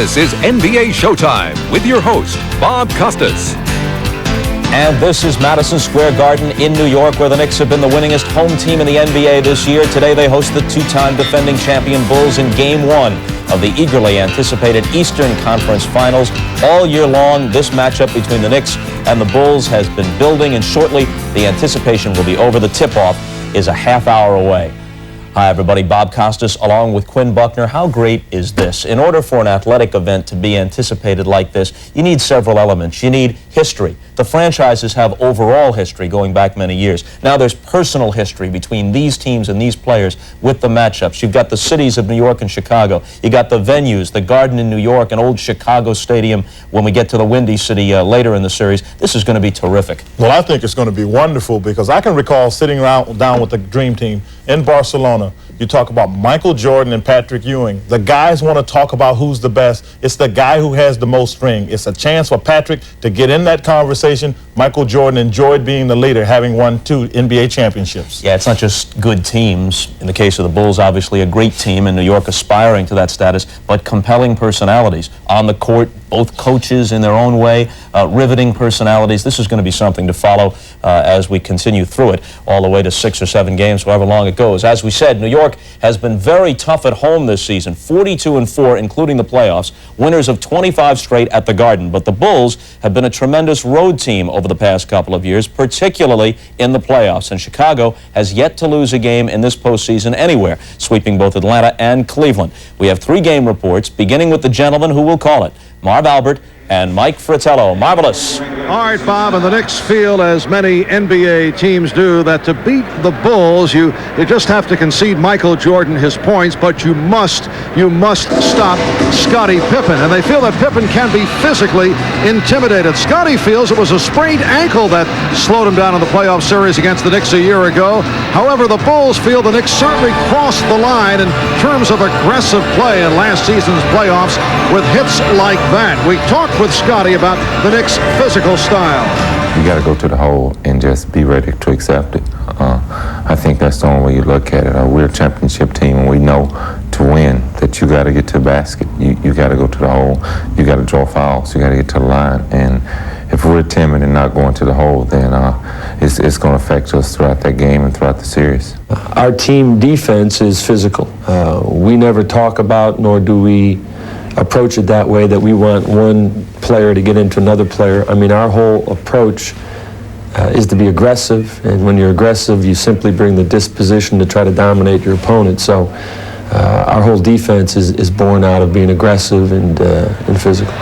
This is NBA Showtime with your host, Bob Costas. And this is Madison Square Garden in New York, where the Knicks have been the winningest home team in the NBA this year. Today they host the two-time defending champion Bulls in Game 1 of the eagerly anticipated Eastern Conference Finals. All year long, this matchup between the Knicks and the Bulls has been building, and shortly the anticipation will be over. The tip-off is a half hour away. Hi, everybody. Bob Costas along with Quinn Buckner. How great is this? In order for an athletic event to be anticipated like this, you need several elements. You need history. The franchises have overall history going back many years. Now there's personal history between these teams and these players with the matchups. You've got the cities of New York and Chicago. You got the venues, the Garden in New York, and old Chicago Stadium when we get to the Windy City later in the series. This is going to be terrific. Well, I think it's going to be wonderful because I can recall sitting down with the Dream Team in Barcelona. You talk about Michael Jordan and Patrick Ewing. The guys want to talk about who's the best. It's the guy who has the most ring. It's a chance for Patrick to get in that conversation. Michael Jordan enjoyed being the leader, having won 2 NBA championships. Yeah, it's not just good teams. In the case of the Bulls, obviously a great team, and New York aspiring to that status, but compelling personalities on the court, both coaches in their own way, riveting personalities. This is going to be something to follow as we continue through it, all the way to 6 or 7 games, however long it goes. As we said, New York has been very tough at home this season, 42-4, including the playoffs, winners of 25 straight at the Garden. But the Bulls have been a tremendous road team over the past couple of years, particularly in the playoffs. And Chicago has yet to lose a game in this postseason anywhere, sweeping both Atlanta and Cleveland. We have 3 game reports, beginning with the gentleman who will call it, Marv Albert and Mike Fratello. Marvelous. All right, Bob, and the Knicks feel, as many NBA teams do, that to beat the Bulls, you just have to concede Michael Jordan his points, but you must stop Scottie Pippen. And they feel that Pippen can be physically intimidated. Scottie feels it was a sprained ankle that slowed him down in the playoff series against the Knicks a year ago. However, the Bulls feel the Knicks certainly crossed the line in terms of aggressive play in last season's playoffs with hits like that. We talked with Scottie about the Knicks' physical style. You got to go to the hole and just be ready to accept it. I think that's the only way you look at it. We're a championship team, and we know to win that you got to get to the basket. You got to go to the hole. You got to draw fouls. You got to get to the line. And if we're timid and not going to the hole, then it's going to affect us throughout that game and throughout the series. Our team defense is physical. We never talk about, nor do we approach it that way, that we want one player to get into another player. I mean, our whole approach is to be aggressive, and when you're aggressive, you simply bring the disposition to try to dominate your opponent. So our whole defense is born out of being aggressive and physical.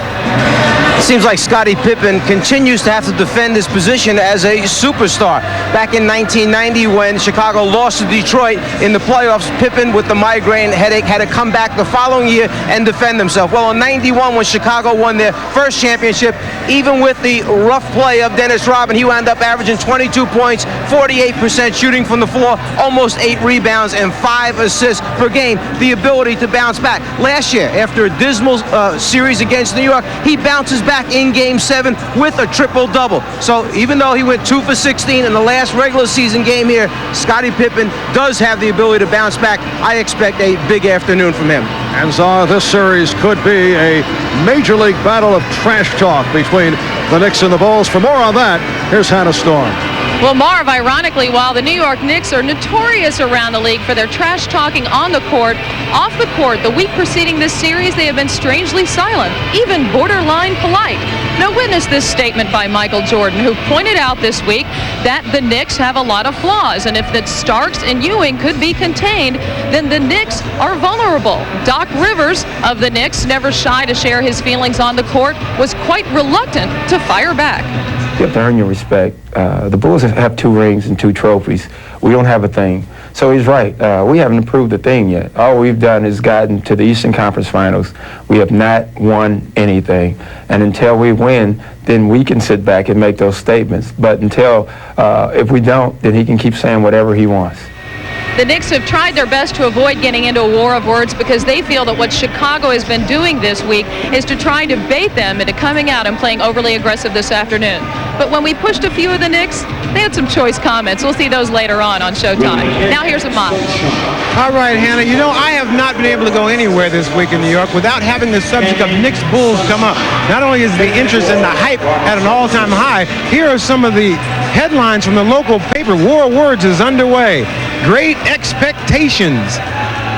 It seems like Scottie Pippen continues to have to defend his position as a superstar. Back in 1990, when Chicago lost to Detroit in the playoffs, Pippen, with the migraine headache, had to come back the following year and defend himself. Well, in 91, when Chicago won their first championship, even with the rough play of Dennis Rodman, he wound up averaging 22 points, 48% shooting from the floor, almost 8 rebounds, and 5 assists per game. The ability to bounce back. Last year, after a dismal series against New York, he bounces back in Game 7 with a triple-double. So even though he went 2 for 16 in the last regular season game here, Scottie Pippen does have the ability to bounce back. I expect a big afternoon from him. And so this series could be a major league battle of trash talk between the Knicks and the Bulls. For more on that, here's Hannah Storm. Well, Marv, ironically, while the New York Knicks are notorious around the league for their trash talking on the court, off the court, the week preceding this series, they have been strangely silent, even borderline polite. Now witness this statement by Michael Jordan, who pointed out this week that the Knicks have a lot of flaws, and if that Starks and Ewing could be contained, then the Knicks are vulnerable. Doc Rivers of the Knicks, never shy to share his feelings on the court, was quite reluctant to fire back. You have to earn your respect. The Bulls have 2 rings and 2 trophies. We don't have a thing. So he's right. We haven't improved a thing yet. All we've done is gotten to the Eastern Conference Finals. We have not won anything. And until we win, then we can sit back and make those statements. But until, if we don't, then he can keep saying whatever he wants. The Knicks have tried their best to avoid getting into a war of words because they feel that what Chicago has been doing this week is to try to bait them into coming out and playing overly aggressive this afternoon. but when we pushed a few of the Knicks, they had some choice comments. We'll see those later on Showtime. Now here's Ahmad. All right, Hannah, you know, I have not been able to go anywhere this week in New York without having the subject of Knicks Bulls come up. Not only is the interest and the hype at an all-time high, here are some of the headlines from the local paper. War of Words is underway. Great expectations.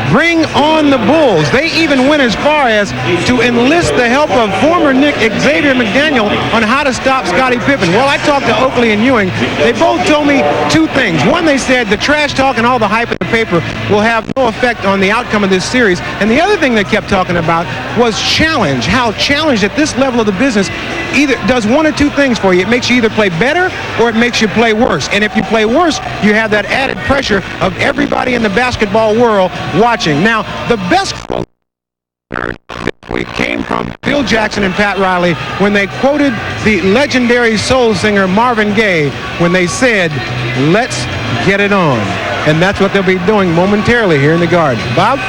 Bring on the Bulls. They even went as far as to enlist the help of former Knick Xavier McDaniel on how to stop Scottie Pippen. Well, I talked to Oakley and Ewing. They both told me two things. One, they said the trash talk and all the hype in the paper will have no effect on the outcome of this series. And the other thing they kept talking about was challenge. How challenge at this level of the business either does one or two things for you. It makes you either play better or it makes you play worse. And if you play worse, you have that added pressure of everybody in the basketball world watching. Now, the best we came from Phil Jackson and Pat Riley when they quoted the legendary soul singer Marvin Gaye when they said, "Let's get it on." And that's what they'll be doing momentarily here in the Garden. Bob?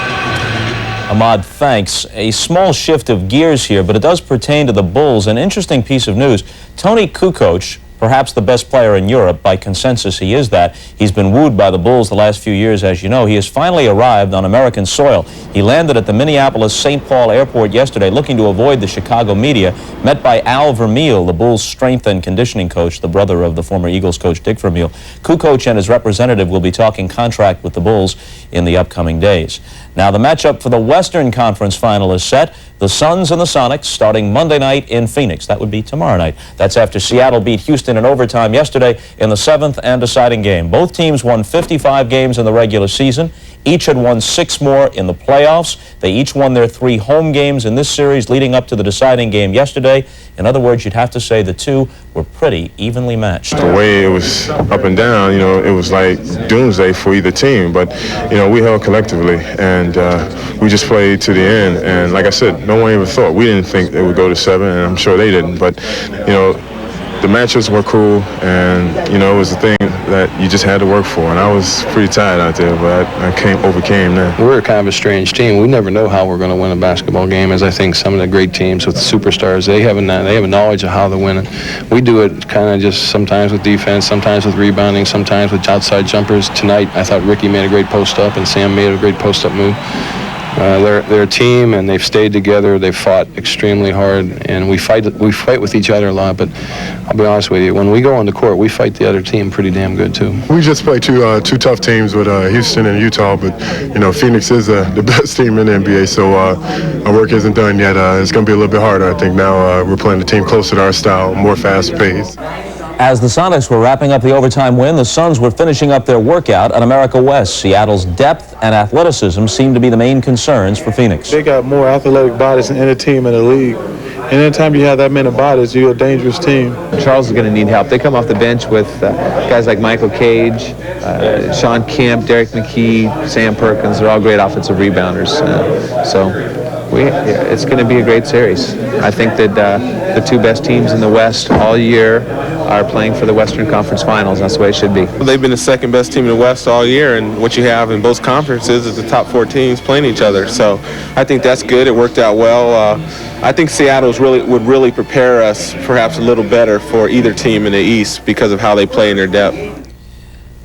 Ahmad, thanks. A small shift of gears here, but it does pertain to the Bulls. An interesting piece of news. Tony Kukoc, perhaps the best player in Europe, by consensus he is that. He's been wooed by the Bulls the last few years, as you know. He has finally arrived on American soil. He landed at the Minneapolis-St. Paul airport yesterday looking to avoid the Chicago media, met by Al Vermeil, the Bulls' strength and conditioning coach, the brother of the former Eagles coach Dick Vermeil. Kukoc and his representative will be talking contract with the Bulls in the upcoming days. Now, the matchup for the Western Conference final is set. The Suns and the Sonics starting Monday night in Phoenix. That would be tomorrow night. That's after Seattle beat Houston in overtime yesterday in the 7th and deciding game. Both teams won 55 games in the regular season. Each had won 6 more in the playoffs. They each won their 3 home games in this series leading up to the deciding game yesterday. In other words, you'd have to say the two were pretty evenly matched. The way it was up and down, you know, it was like doomsday for either team. But, you know, we held collectively, and we just played to the end. And like I said, no one even thought. We didn't think it would go to 7, and I'm sure they didn't. But, you know, the matchups were cool, and, you know, it was a thing that you just had to work for. And I was pretty tired out there, but I overcame that. We're kind of a strange team. We never know how we're going to win a basketball game, as I think some of the great teams with superstars, they have a knowledge of how to win it. We do it kind of just sometimes with defense, sometimes with rebounding, sometimes with outside jumpers. Tonight, I thought Ricky made a great post-up, and Sam made a great post-up move. They're a team, and they've stayed together. They've fought extremely hard, and we fight with each other a lot. But I'll be honest with you, when we go on the court, we fight the other team pretty damn good too. We just played two tough teams with Houston and Utah, but you know, Phoenix is the best team in the NBA. So our work isn't done yet. It's going to be a little bit harder. I think now we're playing a team closer to our style, more fast-paced. As the Sonics were wrapping up the overtime win, the Suns were finishing up their workout at America West. Seattle's depth and athleticism seemed to be the main concerns for Phoenix. They got more athletic bodies than any team in the league. And anytime you have that many bodies, you're a dangerous team. Charles is going to need help. They come off the bench with guys like Michael Cage, Sean Kemp, Derek McKee, Sam Perkins. They're all great offensive rebounders. It's going to be a great series. I think that the two best teams in the West all year are playing for the Western Conference Finals. That's the way it should be. They've been the second best team in the West all year, and what you have in both conferences is the top 4 teams playing each other. So I think that's good. It worked out well. I think Seattle would really prepare us perhaps a little better for either team in the East because of how they play in their depth.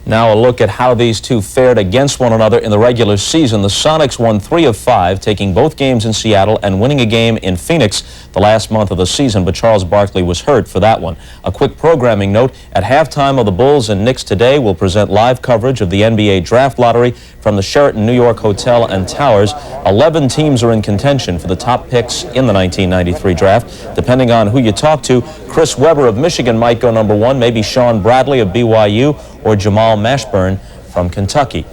Now a look at how these two fared against one another in the regular season. The Sonics won 3 of 5, taking both games in Seattle and winning a game in Phoenix the last month of the season, but Charles Barkley was hurt for that one. A quick programming note, at halftime of the Bulls and Knicks today, we'll present live coverage of the NBA Draft Lottery from the Sheraton New York Hotel and Towers. 11 teams are in contention for the top picks in the 1993 draft. Depending on who you talk to, Chris Webber of Michigan might go number 1, maybe Sean Bradley of BYU, or Jamal Mashburn from Kentucky.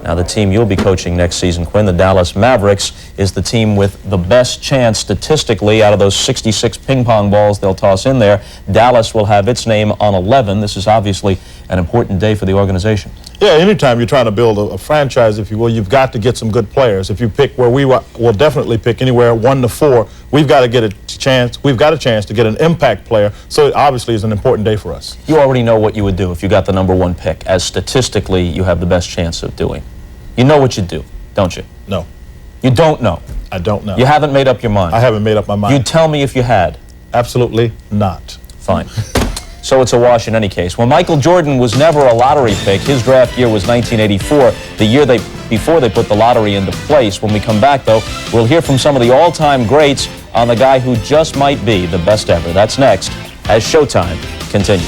Now, the team you'll be coaching next season, Quinn, the Dallas Mavericks, is the team with the best chance statistically out of those 66 ping pong balls they'll toss in there. Dallas will have its name on 11. This is obviously an important day for the organization. Yeah, anytime you're trying to build a franchise, if you will, you've got to get some good players. If you pick where we will definitely pick anywhere 1 to 4, we've got to get a chance. We've got a chance to get an impact player. So it obviously is an important day for us. You already know what you would do if you got the number 1 pick, as statistically you have the best chance of doing. You know what you'd do, don't you? No. You don't know? I don't know. You haven't made up your mind? I haven't made up my mind. You'd tell me if you had? Absolutely not. Fine. so it's a wash in any case. Well, Michael Jordan was never a lottery pick. His draft year was 1984, the year before they put the lottery into place. When we come back, though, we'll hear from some of the all-time greats on the guy who just might be the best ever. That's next, as Showtime continues.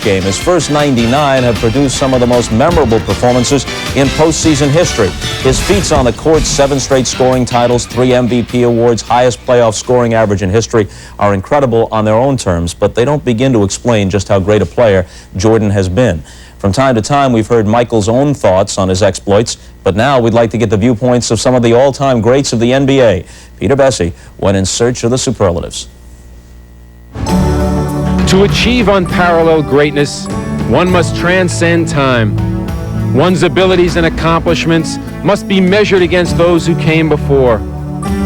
Game. His first 99 have produced some of the most memorable performances in postseason history. His feats on the court, 7 straight scoring titles, 3 MVP awards, highest playoff scoring average in history, are incredible on their own terms, but they don't begin to explain just how great a player Jordan has been. From time to time, we've heard Michael's own thoughts on his exploits, but now we'd like to get the viewpoints of some of the all-time greats of the NBA. Peter Bessie went in search of the superlatives. To achieve unparalleled greatness, one must transcend time. One's abilities and accomplishments must be measured against those who came before.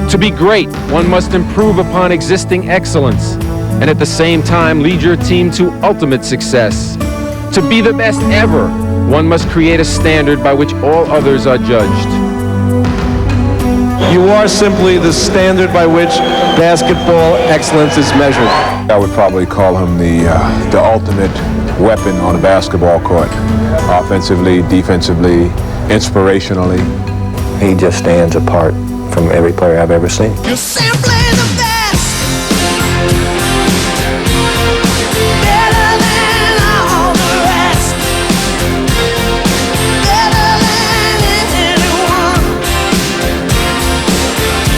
To be great, one must improve upon existing excellence, and at the same time lead your team to ultimate success. To be the best ever, one must create a standard by which all others are judged. You are simply the standard by which basketball excellence is measured. I would probably call him the ultimate weapon on a basketball court. Offensively, defensively, inspirationally. He just stands apart from every player I've ever seen. You're simply the best. Better than all the rest. Better than anyone.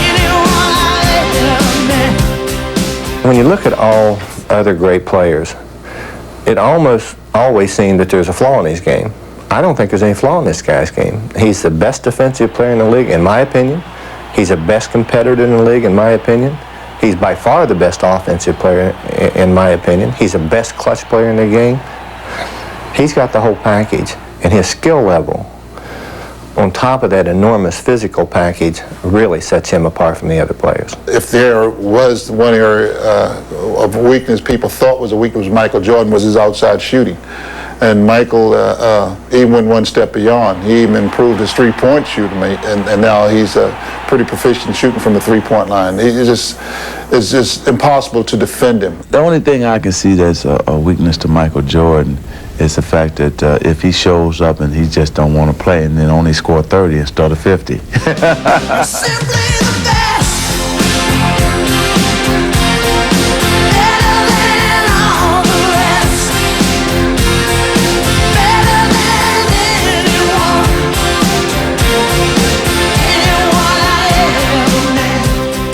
Anyone I ever met. When you look at all other great players, it almost always seems that there's a flaw in his game. I don't think there's any flaw in this guy's game. He's the best defensive player in the league, in my opinion. He's the best competitor in the league, in my opinion. He's by far the best offensive player, in my opinion. He's the best clutch player in the game. He's got the whole package, and his skill level, on top of that enormous physical package, really sets him apart from the other players. If there was one area of weakness people thought was a weakness with Michael Jordan was his outside shooting. And Michael even went one step beyond. He even improved his three-point shooting, and now he's pretty proficient shooting from the three-point line. It's just impossible to defend him. The only thing I can see that's a weakness to Michael Jordan is the fact that if he shows up and he just don't want to play and then only score 30 instead of 50.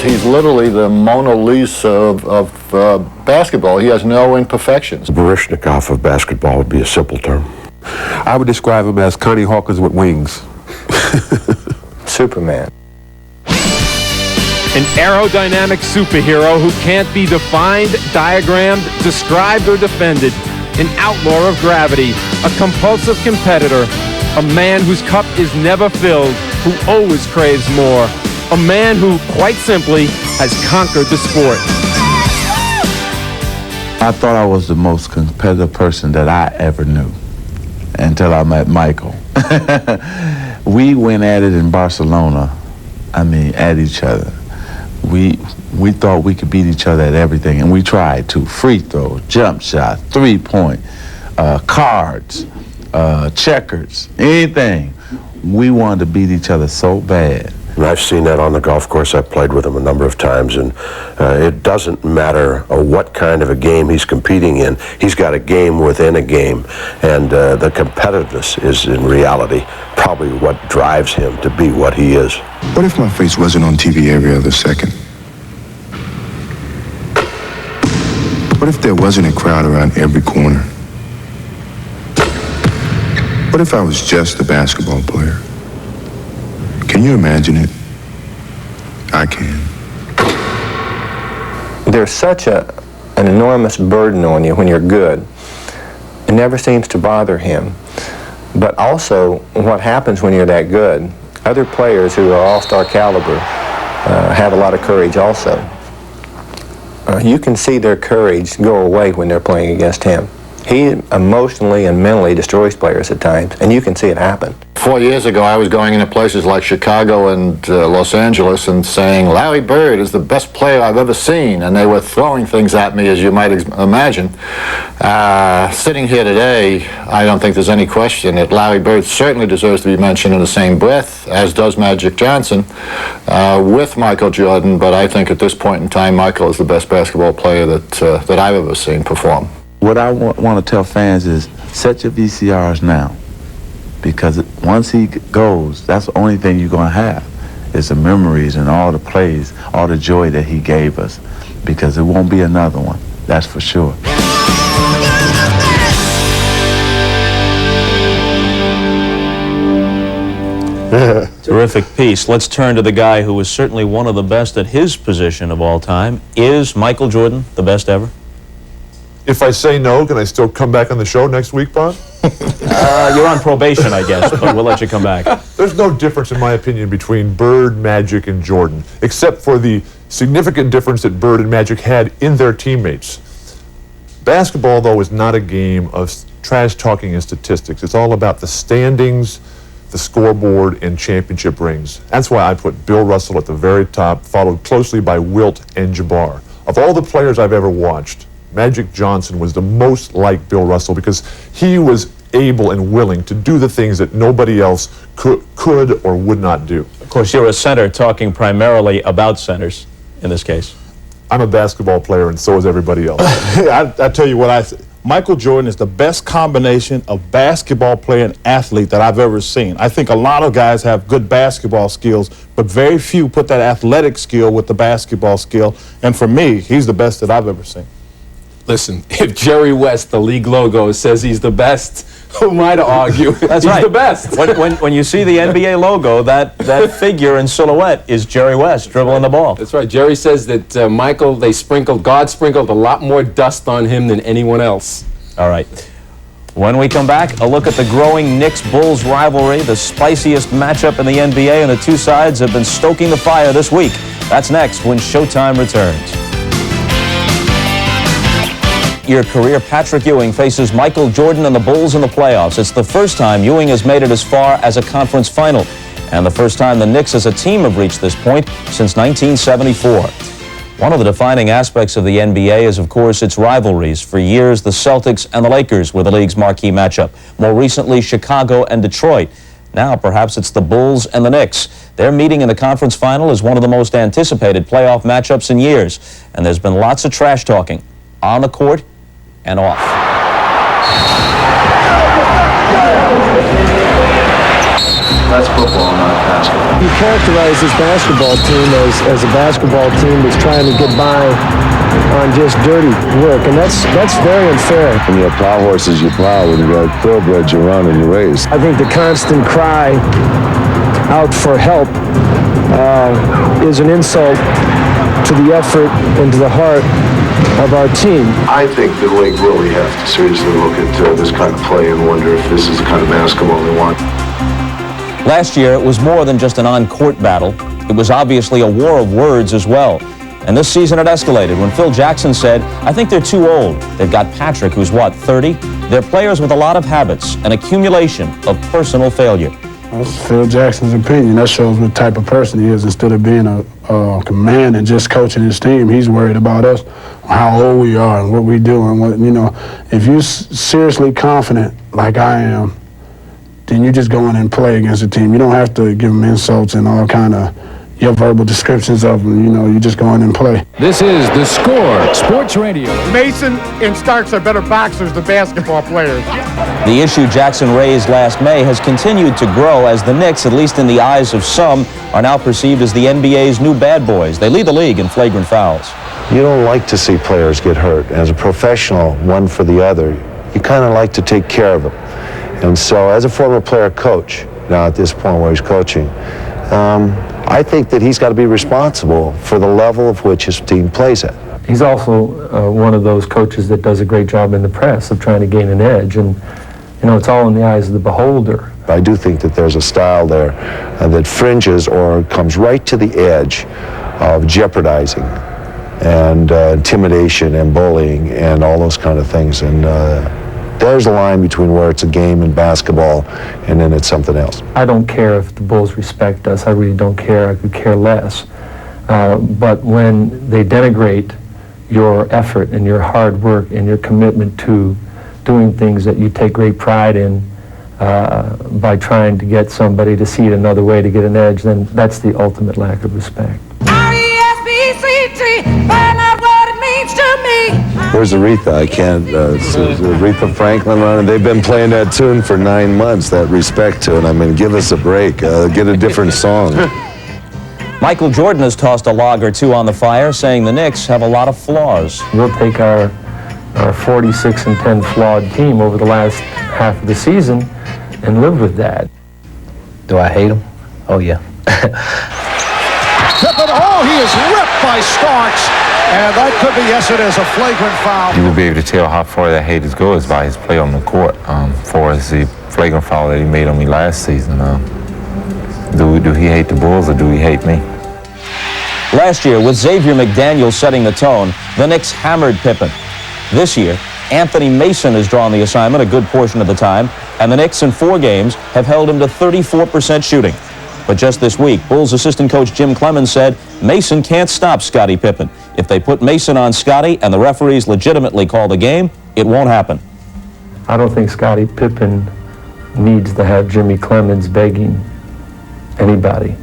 He's literally the Mona Lisa of basketball. He has no imperfections. Baryshnikov of basketball would be a simple term. I would describe him as Connie Hawkins with wings. Superman. An aerodynamic superhero who can't be defined, diagrammed, described, or defended. An outlaw of gravity, a compulsive competitor, a man whose cup is never filled, who always craves more. A man who, quite simply, has conquered the sport. I thought I was the most competitive person that I ever knew until I met Michael. We went at it in Barcelona, at each other. We thought we could beat each other at everything, and we tried to. Free throws, jump shots, three-point, cards, checkers, anything. We wanted to beat each other so bad. And I've seen that on the golf course. I've played with him a number of times, and it doesn't matter what kind of a game he's competing in. He's got a game within a game, and the competitiveness is, in reality, probably what drives him to be what he is. What if my face wasn't on TV every other second? What if there wasn't a crowd around every corner? What if I was just a basketball player? Can you imagine it? I can. There's such an enormous burden on you when you're good. It never seems to bother him. But also, what happens when you're that good, other players who are all-star caliber have a lot of courage also. You can see their courage go away when they're playing against him. He emotionally and mentally destroys players at times, and you can see it happen. 4 years ago, I was going into places like Chicago and Los Angeles and saying, Larry Bird is the best player I've ever seen. And they were throwing things at me, as you might imagine. Sitting here today, I don't think there's any question that Larry Bird certainly deserves to be mentioned in the same breath, as does Magic Johnson, with Michael Jordan. But I think at this point in time, Michael is the best basketball player that I've ever seen perform. What I want to tell fans is set your VCRs now, because once he goes, that's the only thing you're going to have is the memories and all the plays, all the joy that he gave us, because it won't be another one, that's for sure. Terrific piece. Let's turn to the guy who was certainly one of the best at his position of all time. Is Michael Jordan the best ever? If I say no, can I still come back on the show next week, Bob? You're on probation, I guess, but we'll let you come back. There's no difference, in my opinion, between Bird, Magic, and Jordan, except for the significant difference that Bird and Magic had in their teammates. Basketball, though, is not a game of trash talking and statistics. It's all about the standings, the scoreboard, and championship rings. That's why I put Bill Russell at the very top, followed closely by Wilt and Jabbar. Of all the players I've ever watched, Magic Johnson was the most like Bill Russell because he was able and willing to do the things that nobody else could or would not do. Of course, you're a center talking primarily about centers in this case. I'm a basketball player, and so is everybody else. I tell you what, Michael Jordan is the best combination of basketball player and athlete that I've ever seen. I think a lot of guys have good basketball skills, but very few put that athletic skill with the basketball skill. And for me, he's the best that I've ever seen. Listen, if Jerry West, the league logo, says he's the best, who am I to argue? That's he's right. the best. When you see the NBA logo, that figure in silhouette is Jerry West dribbling the ball. That's right. Jerry says that Michael, God sprinkled a lot more dust on him than anyone else. All right. When we come back, a look at the growing Knicks-Bulls rivalry, the spiciest matchup in the NBA, and the two sides have been stoking the fire this week. That's next when Showtime returns. Your career, Patrick Ewing faces Michael Jordan and the Bulls in the playoffs. It's the first time Ewing has made it as far as a conference final, and the first time the Knicks as a team have reached this point since 1974. One of the defining aspects of the NBA is, of course, its rivalries. For years, the Celtics and the Lakers were the league's marquee matchup. More recently, Chicago and Detroit. Now, perhaps it's the Bulls and the Knicks. Their meeting in the conference final is one of the most anticipated playoff matchups in years, and there's been lots of trash talking on the court and off. That's football, not basketball. You characterize this basketball team as a basketball team that's trying to get by on just dirty work, and that's very unfair. When you have plow horses, you plow. When you got thoroughbreds, you run and you race. I think the constant cry out for help is an insult to the effort and to the heart of our team. I think the league really has to seriously look at this kind of play and wonder if this is the kind of basketball they want. Last year, it was more than just an on-court battle. It was obviously a war of words as well. And this season it escalated when Phil Jackson said, I think they're too old. They've got Patrick, who's what, 30? They're players with a lot of habits, an accumulation of personal failure. That's Phil Jackson's opinion. That shows what type of person he is. Instead of being a command and just coaching his team, he's worried about us, how old we are and what we do. And what, you know, if you're seriously confident like I am, then you just go in and play against the team. You don't have to give them insults and all kind of your verbal descriptions of them. You know, you just go in and play. This is The Score, Sports Radio. Mason and Starks are better boxers than basketball players. The issue Jackson raised last May has continued to grow as the Knicks, at least in the eyes of some, are now perceived as the NBA's new bad boys. They lead the league in flagrant fouls. You don't like to see players get hurt. As a professional, one for the other, you kind of like to take care of them. And so as a former player coach, now at this point where he's coaching, I think that he's got to be responsible for the level of which his team plays at. He's also one of those coaches that does a great job in the press of trying to gain an edge, and you know, it's all in the eyes of the beholder. I do think that there's a style there that fringes or comes right to the edge of jeopardizing and intimidation and bullying and all those kind of things. And There's a line between where it's a game in basketball and then it's something else. I don't care if the Bulls respect us. I really don't care. I could care less. But when they denigrate your effort and your hard work and your commitment to doing things that you take great pride in by trying to get somebody to see it another way to get an edge, then that's the ultimate lack of respect. R-E-S-P-C-T, find out what it means to me. Where's Aretha? I can't. It's Aretha Franklin on it. They've been playing that tune for 9 months, that Respect tune. I mean, give us a break. Get a different song. Michael Jordan has tossed a log or two on the fire, saying the Knicks have a lot of flaws. We'll take our 46-10 flawed team over the last half of the season and live with that. Do I hate him? Oh, yeah. Pippen, oh, he is ripped by Starks, and that could be, yes, it is a flagrant foul. You will be able to tell how far that hate goes by his play on the court. For as the flagrant foul that he made on me last season. Do he hate the Bulls or do he hate me? Last year, with Xavier McDaniel setting the tone, the Knicks hammered Pippen. This year, Anthony Mason has drawn the assignment a good portion of the time, and the Knicks in 4 games have held him to 34% shooting. But just this week, Bulls assistant coach Jim Clemens said Mason can't stop Scottie Pippen. If they put Mason on Scottie and the referees legitimately call the game, it won't happen. I don't think Scottie Pippen needs to have Jimmy Clemens begging anybody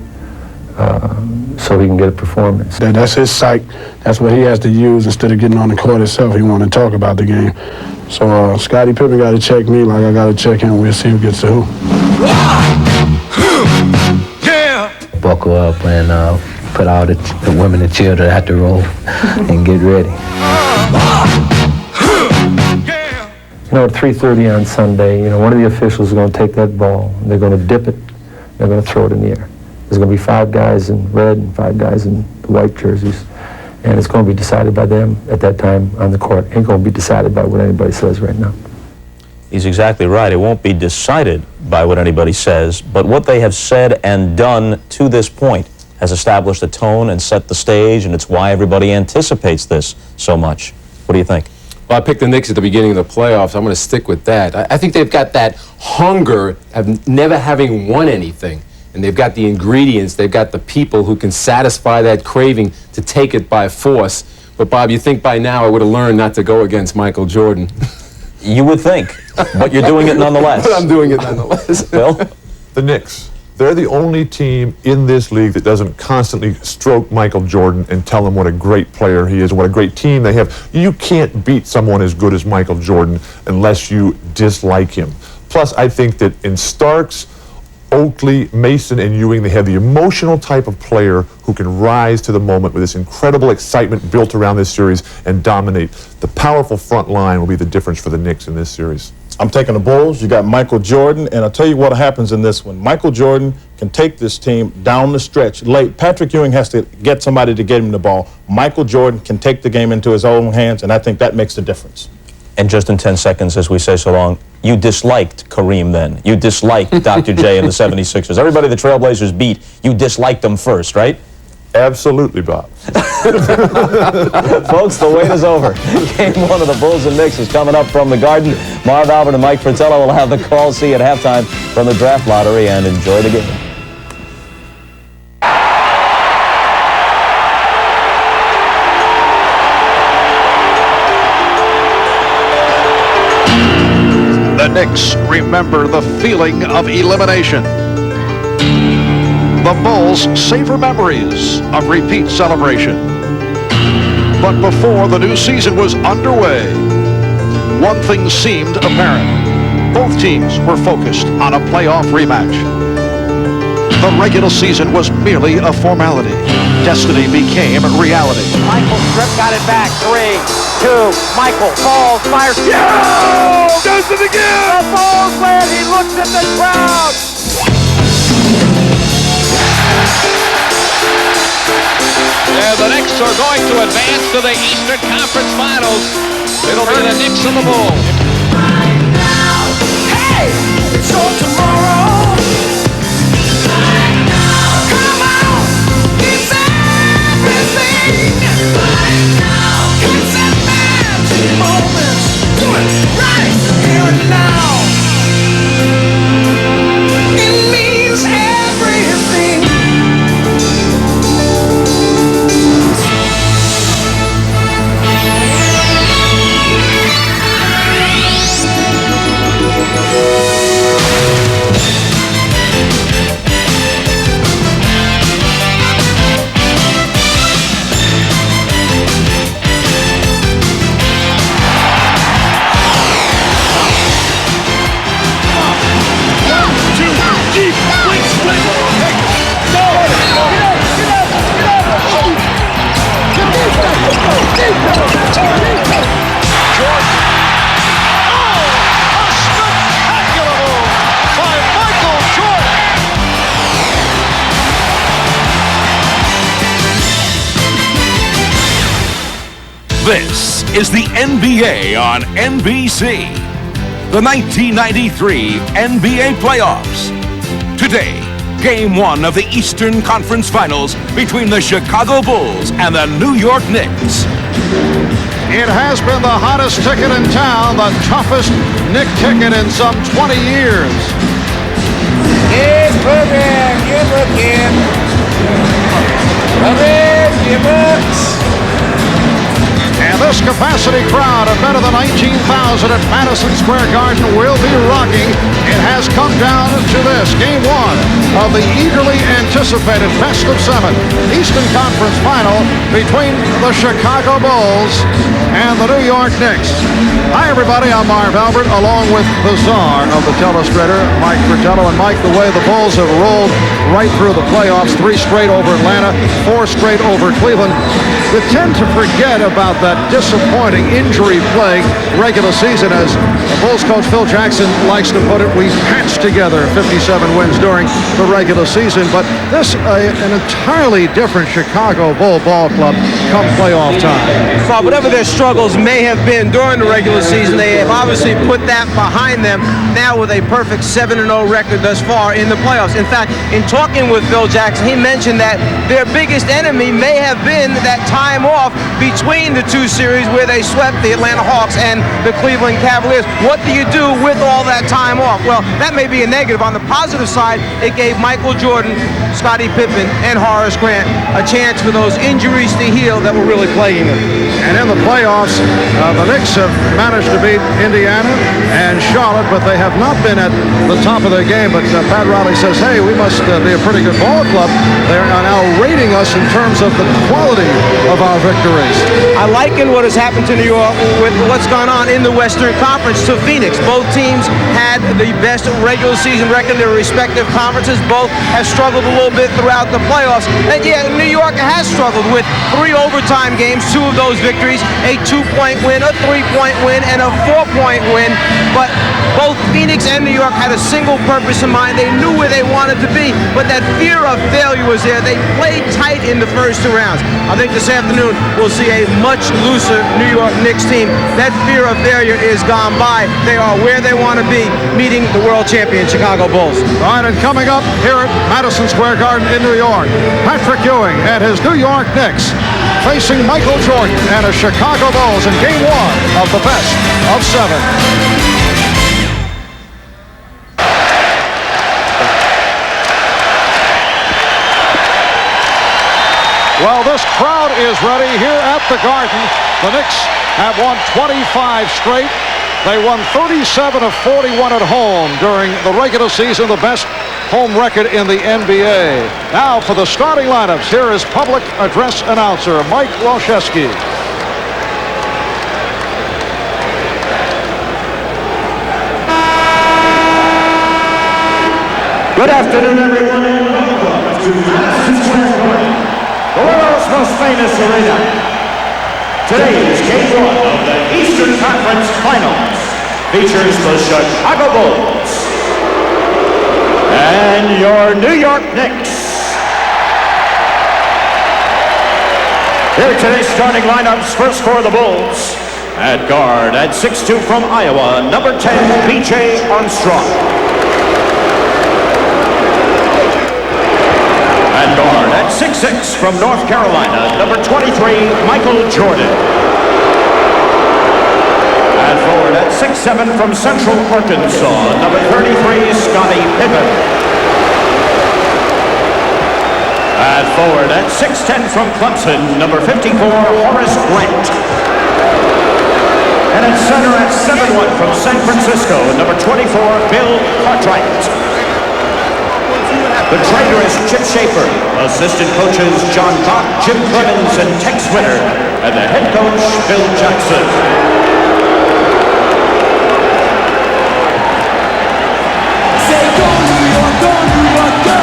so he can get a performance. That's his psych. That's what he has to use instead of getting on the court itself. He want to talk about the game. So Scottie Pippen got to check me like I got to check him. We'll see who gets to who. Buckle up and put all the women and children out the room and get ready. You know, at 3:30 on Sunday, you know, one of the officials is going to take that ball, and they're going to dip it, they're going to throw it in the air. There's going to be 5 guys in red and 5 guys in the white jerseys, and it's going to be decided by them at that time on the court. It ain't going to be decided by what anybody says right now. He's exactly right. It won't be decided by what anybody says, but what they have said and done to this point has established a tone and set the stage, and it's why everybody anticipates this so much. What do you think? Well, I picked the Knicks at the beginning of the playoffs. I'm going to stick with that. I think they've got that hunger of never having won anything. And they've got the ingredients, they've got the people who can satisfy that craving to take it by force. But Bob, you think by now I would have learned not to go against Michael Jordan. You would think, but you're doing it nonetheless. But I'm doing it nonetheless. Bill? The Knicks. They're the only team in this league that doesn't constantly stroke Michael Jordan and tell him what a great player he is and what a great team they have. You can't beat someone as good as Michael Jordan unless you dislike him. Plus, I think that in Starks, Oakley, Mason, and Ewing, they have the emotional type of player who can rise to the moment with this incredible excitement built around this series and dominate. The powerful front line will be the difference for the Knicks in this series. I'm taking the Bulls. You got Michael Jordan, and I'll tell you what happens in this one. Michael Jordan can take this team down the stretch late. Patrick Ewing has to get somebody to get him the ball. Michael Jordan can take the game into his own hands, and I think that makes the difference. And just in 10 seconds, as we say so long, you disliked Kareem then. You disliked Dr. J and the 76ers. Everybody the Trailblazers beat, you disliked them first, right? Absolutely, Bob. Folks, the wait is over. Game 1 of the Bulls and Knicks is coming up from the Garden. Marv Albert and Mike Fratello will have the call. See you at halftime from the draft lottery, and enjoy the game. The Knicks remember the feeling of elimination. The Bulls savor memories of repeat celebration. But before the new season was underway, one thing seemed apparent. Both teams were focused on a playoff rematch. The regular season was merely a formality. Destiny became reality. Michael Strip got it back. 3, 2, Michael falls, fires. Yo! Does it again! The Bulls win. He looks at the crowd. And the Knicks are going to advance to the Eastern Conference Finals. It'll be the Knicks and the Bulls. Hey! It's on tomorrow. Come on! It's everything. It's that magic moment. Do it right here. Jordan. Oh, a spectacular move by Michael Jordan. This is the NBA on NBC. The 1993 NBA playoffs. Today, Game 1 of the Eastern Conference Finals between the Chicago Bulls and the New York Knicks. It has been the hottest ticket in town, the toughest Knick ticket in some 20 years. Yes, program, you're looking. Program, your books. And this capacity crowd of better than 19,000 at Madison Square Garden will be rocking. It has come down to this, Game 1 of the eagerly anticipated best of 7 Eastern Conference Final between the Chicago Bulls and the New York Knicks. Hi, everybody. I'm Marv Albert, along with the czar of the telestrator, Mike Fratello. And Mike, the way the Bulls have rolled right through the playoffs, 3 straight over Atlanta, 4 straight over Cleveland, you tend to forget about that disappointing injury-plagued regular season. As Bulls coach Phil Jackson likes to put it, we patched together 57 wins during the regular season. But this an entirely different Chicago Bull ball club come playoff time. Well, whatever their struggles may have been during the regular season, they have obviously put that behind them now with a perfect 7-0 record thus far in the playoffs. In fact, in talking with Phil Jackson, he mentioned that their biggest enemy may have been that time off between the 2 series where they swept the Atlanta Hawks and the Cleveland Cavaliers. What do you do with all that time off? Well, that may be a negative. On the positive side, it gave Michael Jordan, Scottie Pippen, and Horace Grant a chance for those injuries to heal that were really plaguing them. And in the playoffs, the Knicks have managed to beat Indiana and Charlotte, but they have not been at the top of their game. But Pat Riley says, hey, we must be a pretty good ball club. They are now rating us in terms of the quality of our victories. I liken what has happened to New York with what's gone on in the Western Conference to Phoenix. Both teams had the best regular season record in their respective conferences. Both have struggled a little bit throughout the playoffs. And yeah, New York has struggled with 3 overtime games, 2 of those victories, a 2-point win, a 3-point win, and a 4-point win. But both Phoenix and New York had a single purpose in mind. They knew where they wanted to be, but that fear of failure was there. They played tight in the first 2 rounds. I think this afternoon we'll see a much looser New York Knicks team. That fear of failure is gone by. They are where they want to be, meeting the world champion Chicago Bulls. All right, and coming up here at Madison Square Garden in New York, Patrick Ewing and his New York Knicks facing Michael Jordan and his Chicago Bulls in Game 1 of the best of 7. Well, this crowd is ready here at the Garden. The Knicks have won 25 straight. They won 37 of 41 at home during the regular season, the best home record in the NBA. Now for the starting lineups, here is public address announcer Mike Walshewski. Good afternoon, everyone, and welcome to Madison Square Garden, the world's most famous arena. Today is Game 1 of the Eastern Conference Finals. Features the Chicago Bulls and your New York Knicks. Here are today's starting lineups. First for the Bulls. At guard, at 6'2" from Iowa, number 10, B.J. Armstrong. At guard, at 6'6" from North Carolina, number 23, Michael Jordan. At forward, at 6'7" from Central Arkansas, number 33, Scottie Pippen. At forward, at 6'10" from Clemson, number 54, Horace Grant. And at center, at 7'1" from San Francisco, number 24, Bill Cartwright. The trainer is Chip Schaefer. Assistant coaches John Bach, Jim Clemens, and Tex Winter. And the head coach, Phil Jackson. Say go New York, go New York, go!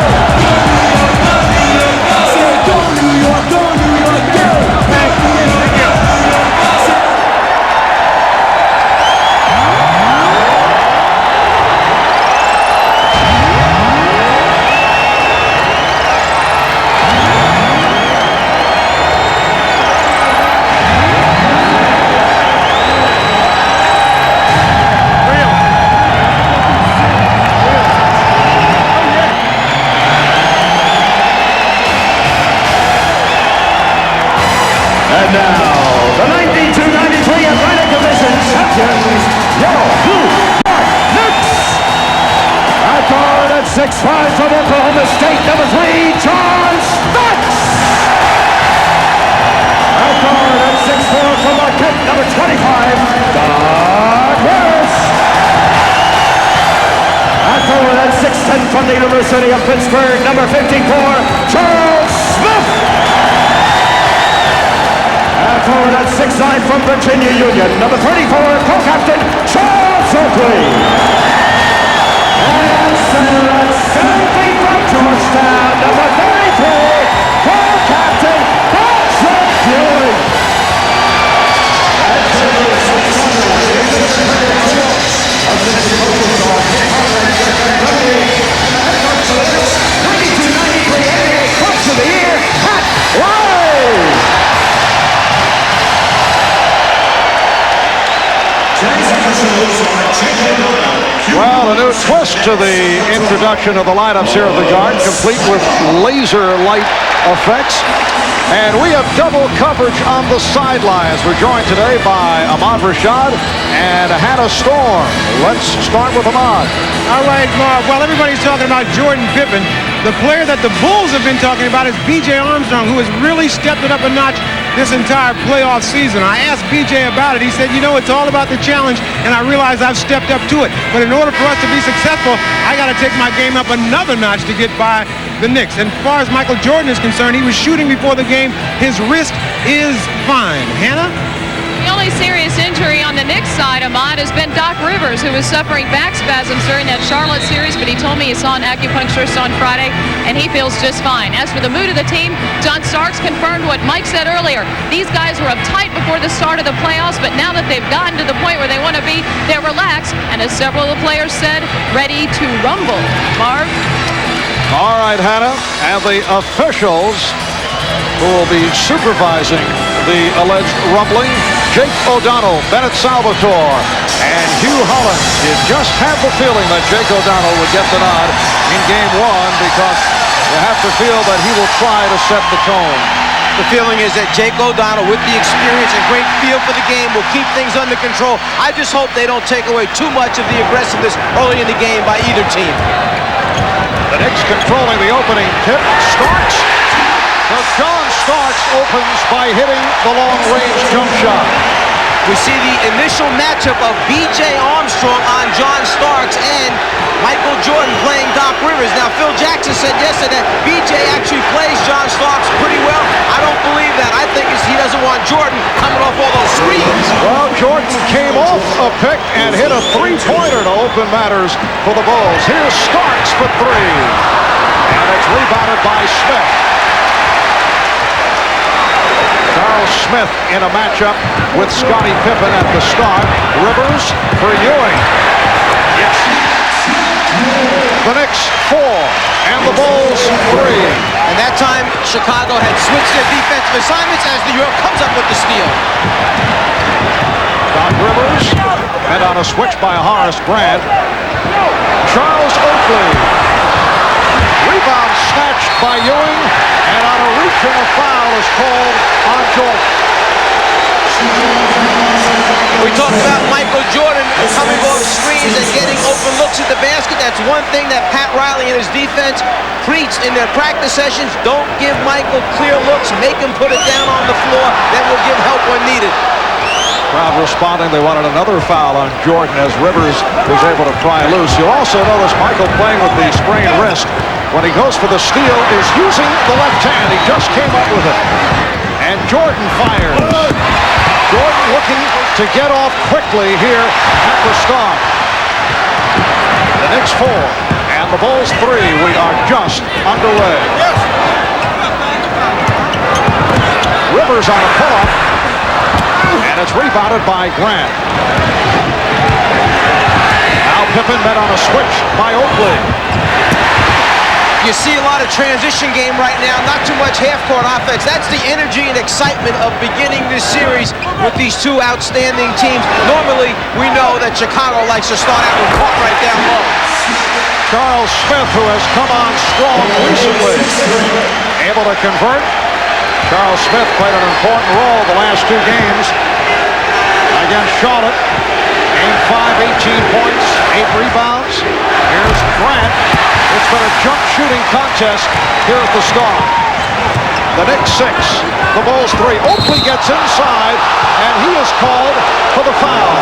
Say go New York, go New York, go! Thank you. now, the 92-93 Atlantic Division champions, your New York Knicks. At guard at 6'5" from Oklahoma State, number 3, John Starks. At guard at 6'4" from Marquette, number 25, Doc Rivers. At forward at 6'10" from the University of Pittsburgh, number 54, Charles Smith. At forward at 6'9" from Virginia Union, number 34, co-captain Charles Oakley. And center at 7 feet from Georgetown, number 33, co-captain Patrick Ewing. Coach of the Year, Pat Riley. Well, a new twist to the introduction of the lineups here at the Garden, complete with laser light effects. And we have double coverage on the sidelines. We're joined today by Ahmad Rashad and Hannah Storm. Let's start with Ahmad. All right, Marv. Well, everybody's talking about Jordan Pippen. The player that the Bulls have been talking about is B.J. Armstrong, who has really stepped it up a notch this entire playoff season. I asked B.J. about it. He said, you know, it's all about the challenge, and I realize I've stepped up to it. But in order for us to be successful, I got to take my game up another notch to get by the Knicks. And as far as Michael Jordan is concerned, he was shooting before the game. His wrist is fine. Hannah? The only serious injury on the Knicks side, Ahmad, has been Doc Rivers, who was suffering back spasms during that Charlotte series, but he told me he saw an acupuncturist on Friday, and he feels just fine. As for the mood of the team, John Starks confirmed what Mike said earlier. These guys were uptight before the start of the playoffs, but now that they've gotten to the point where they want to be, they're relaxed, and as several of the players said, ready to rumble. Marv? All right, Hannah, and the officials who will be supervising the alleged rumbling, Jake O'Donnell, Bennett Salvatore, and Hugh Holland. You just have the feeling that Jake O'Donnell would get the nod in Game 1 because you have to feel that he will try to set the tone. The feeling is that Jake O'Donnell, with the experience and great feel for the game, will keep things under control. I just hope they don't take away too much of the aggressiveness early in the game by either team. The Knicks controlling the opening tip. Starks. So John Starks opens by hitting the long-range jump shot. We see the initial matchup of B.J. Armstrong on John Starks and Michael Jordan playing Doc Rivers. Now, Phil Jackson said yesterday that B.J. actually plays John Starks pretty well. I don't believe that. I think he doesn't want Jordan coming off all those screens. Well, Jordan came off a pick and hit a three-pointer to open matters for the Bulls. Here's Starks for three. And it's rebounded by Smith. Charles Smith in a matchup with Scottie Pippen at the start. Rivers for Ewing. Yes. The Knicks 4 and the Bulls 3. And that time, Chicago had switched their defensive assignments as New York comes up with the steal. Doc Rivers, and on a switch by Horace Grant. Charles Oakley. Rebound snatched by Ewing, and on a reach and a foul is called on Jordan. We talked about Michael Jordan coming off screens and getting open looks at the basket. That's one thing that Pat Riley and his defense preached in their practice sessions. Don't give Michael clear looks. Make him put it down on the floor. Then we'll give help when needed. Crowd responding. They wanted another foul on Jordan as Rivers was able to pry loose. You'll also notice Michael playing with the sprained wrist. When he goes for the steal, is using the left hand. He just came up with it. And Jordan fires. Jordan looking to get off quickly here at the start. The Knicks 4 and the Bulls 3. We are just underway. Rivers on a pull-up. And it's rebounded by Grant. Now Pippen met on a switch by Oakley. You see a lot of transition game right now, not too much half-court offense. That's the energy and excitement of beginning this series with these two outstanding teams. Normally, we know that Chicago likes to start out with Cartwright down low. Charles Smith, who has come on strong recently, able to convert. Charles Smith played an important role the last two games against Charlotte. Game 5, 18 points, 8 rebounds. Here's Grant. It's been a jump shooting contest here at the start. The Knicks 6, the Bulls 3. Oakley gets inside, and he is called for the foul.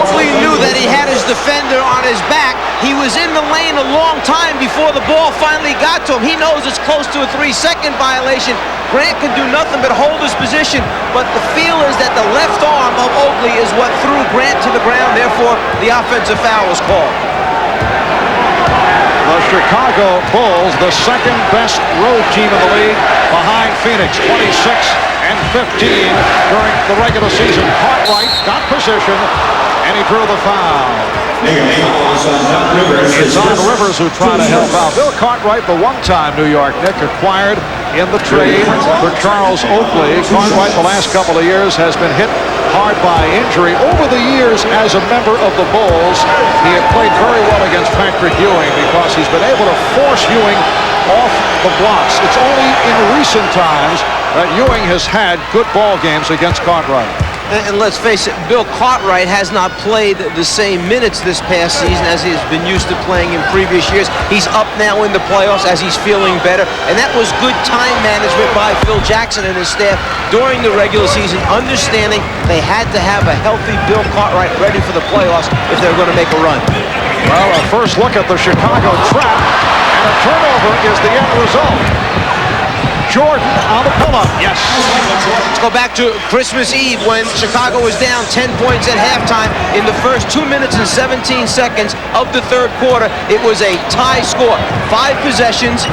Oakley knew that he had his defender on his back. He was in the lane a long time before the ball finally got to him. He knows it's close to a 3-second violation. Grant can do nothing but hold his position, but the feel is that the left arm of Oakley is what threw Grant to the ground. Therefore, the offensive foul was called. The Chicago Bulls, the second best road team in the league, behind Phoenix, 26-15 during the regular season. Cartwright got position, and he drew the foul. It's on Rivers who tried to help out. Bill Cartwright, the one-time New York Knick, acquired in the trade for Charles Oakley. Cartwright, the last couple of years, has been hit hard by injury. Over the years as a member of the Bulls, he had played very well against Patrick Ewing because he's been able to force Ewing off the blocks. It's only in recent times that Ewing has had good ball games against Cartwright. And let's face it, Bill Cartwright has not played the same minutes this past season as he's been used to playing in previous years. He's up now in the playoffs as he's feeling better, and that was good time management by Phil Jackson and his staff during the regular season, understanding they had to have a healthy Bill Cartwright ready for the playoffs if they were going to make a run. Well, a first look at the Chicago trap, and a turnover is the end result. Jordan on the pull-up, yes. Let's go back to Christmas Eve when Chicago was down 10 points at halftime. In the first 2 minutes and 17 seconds of the third quarter, it was a tie score. 5 possessions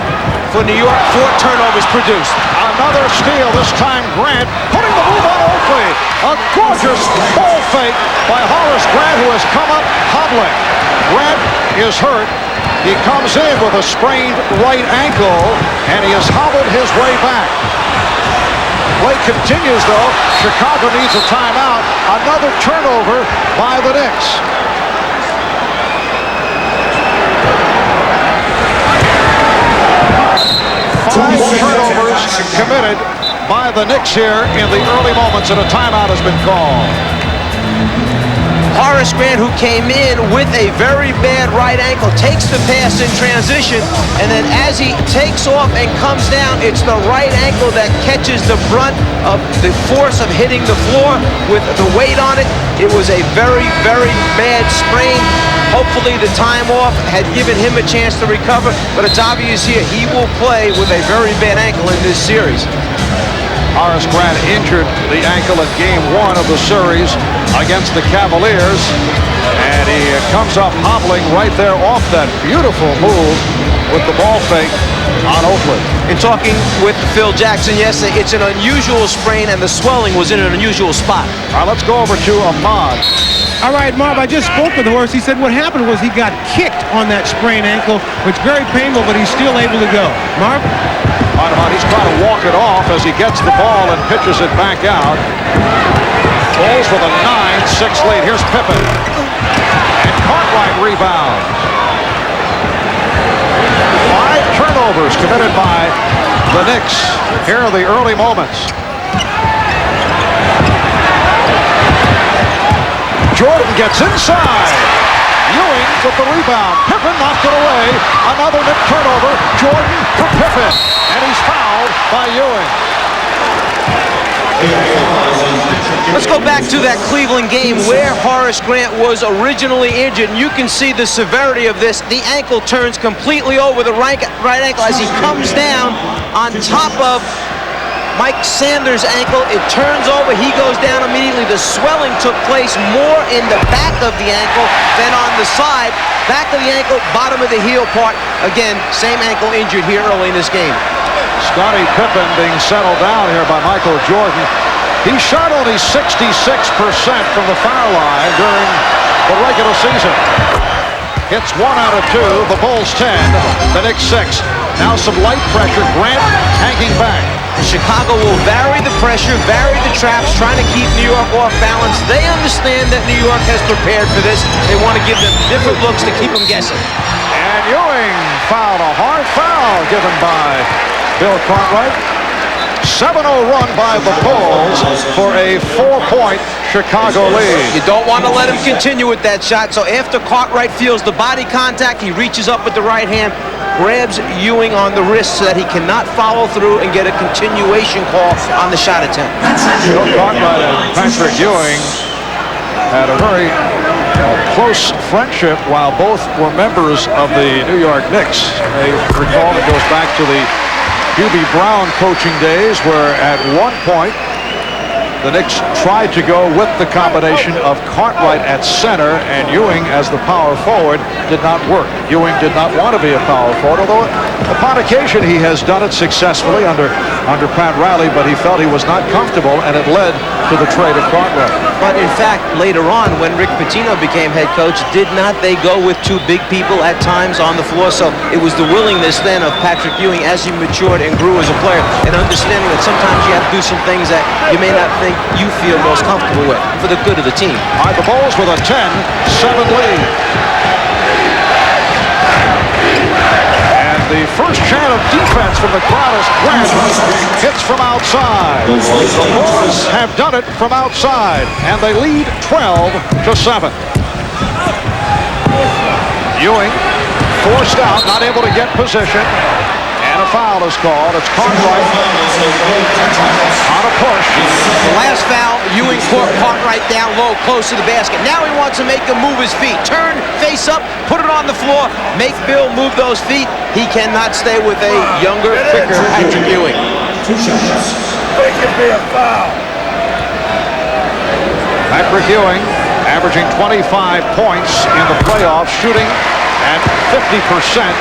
for New York, 4 turnovers produced. Another steal, this time Grant putting the move on Oakley. A gorgeous ball fake by Horace Grant, who has come up hobbling. Grant is hurt. He comes in with a sprained right ankle, and he has hobbled his way back. Play continues, though. Chicago needs a timeout. Another turnover by the Knicks. Five turnovers committed by the Knicks here in the early moments, and a timeout has been called. Horace Grant, who came in with a very bad right ankle, takes the pass in transition, and then as he takes off and comes down, it's the right ankle that catches the brunt of the force of hitting the floor with the weight on it. It was a very, very bad sprain. Hopefully the time off had given him a chance to recover, but it's obvious here he will play with a very bad ankle in this series. Horace Grant injured the ankle in Game 1 of the series against the Cavaliers, and he comes up hobbling right there off that beautiful move with the ball fake on Oakley. In talking with Phil Jackson yesterday, it's an unusual sprain, and the swelling was in an unusual spot. All right, let's go over to Ahmad. All right, Marv, I just spoke with Horace. He said what happened was he got kicked on that sprained ankle, which is very painful, but he's still able to go. Marv? He's trying to walk it off as he gets the ball and pitches it back out. Bulls with a 9-6 lead. Here's Pippen. And Cartwright rebounds. 5 turnovers committed by the Knicks. Here are the early moments. Jordan gets inside. Ewing with the rebound. Pippen knocked it away. Another Knick turnover. Jordan for Pippen. And he's fouled by Ewing. Let's go back to that Cleveland game where Horace Grant was originally injured. And you can see the severity of this. The ankle turns completely over the right ankle as he comes down on top of Mike Sanders' ankle. It turns over. He goes down immediately. The swelling took place more in the back of the ankle than on the side. Back of the ankle, bottom of the heel part. Again, same ankle injured here early in this game. Scottie Pippen being settled down here by Michael Jordan. He shot only 66% from the foul line during the regular season. Hits 1 out of 2. The Bulls 10. The Knicks 6. Now some light pressure. Grant hanging back. Chicago will vary the pressure, vary the traps, trying to keep New York off balance. They understand that New York has prepared for this. They want to give them different looks to keep them guessing. And Ewing fouled, a hard foul given by Bill Cartwright. 7-0 run by the Bulls for a 4-point Chicago lead. You don't want to let him continue with that shot. So after Cartwright feels the body contact, he reaches up with the right hand, grabs Ewing on the wrist so that he cannot follow through and get a continuation call on the shot attempt. Bill Cartwright and Patrick Ewing had a very close friendship while both were members of the New York Knicks. They recall it goes back to the Hubie Brown coaching days, where at one point the Knicks tried to go with the combination of Cartwright at center and Ewing as the power forward. Did not work. Ewing did not want to be a power forward, although upon occasion he has done it successfully under Pat Riley, but he felt he was not comfortable, and it led to the trade of Cartwright. But in fact, later on, when Rick Pitino became head coach, did not they go with two big people at times on the floor? So it was the willingness then of Patrick Ewing as he matured and grew as a player, and understanding that sometimes you have to do some things that you may not think you feel most comfortable with for the good of the team. All right, the Bulls with a 10-7 lead. And the first chant of defense from the crowd is Grant hits from outside. The Bulls have done it from outside, and they lead 12-7. Ewing forced out, not able to get position. And a foul is called. It's Cartwright on a push. The last foul, Ewing caught Cartwright down low, close to the basket. Now he wants to make him move his feet. Turn, face up, put it on the floor, make Bill move those feet. He cannot stay with a younger, quicker Patrick Ewing. 2 shots. It could be a foul. Patrick Ewing averaging 25 points in the playoffs, shooting at 50%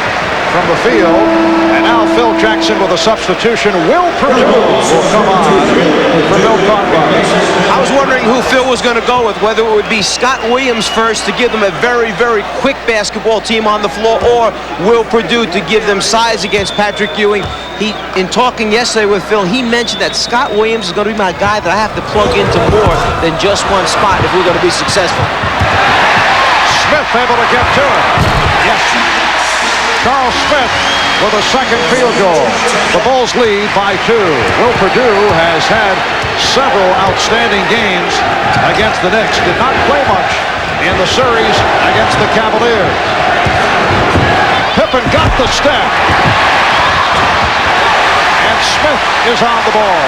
from the field. And now Phil Jackson with a substitution. Will Purdue will come on for Bill Cartwright. I was wondering who Phil was going to go with, whether it would be Scott Williams first to give them a very, very quick basketball team on the floor, or Will Purdue to give them size against Patrick Ewing. In talking yesterday with Phil, he mentioned that Scott Williams is going to be my guy that I have to plug into more than just one spot if we're going to be successful. Smith able to get to it. Yes. Charles Smith with a second field goal. The Bulls lead by 2. Will Purdue has had several outstanding games against the Knicks. Did not play much in the series against the Cavaliers. Pippen got the step. And Smith is on the ball.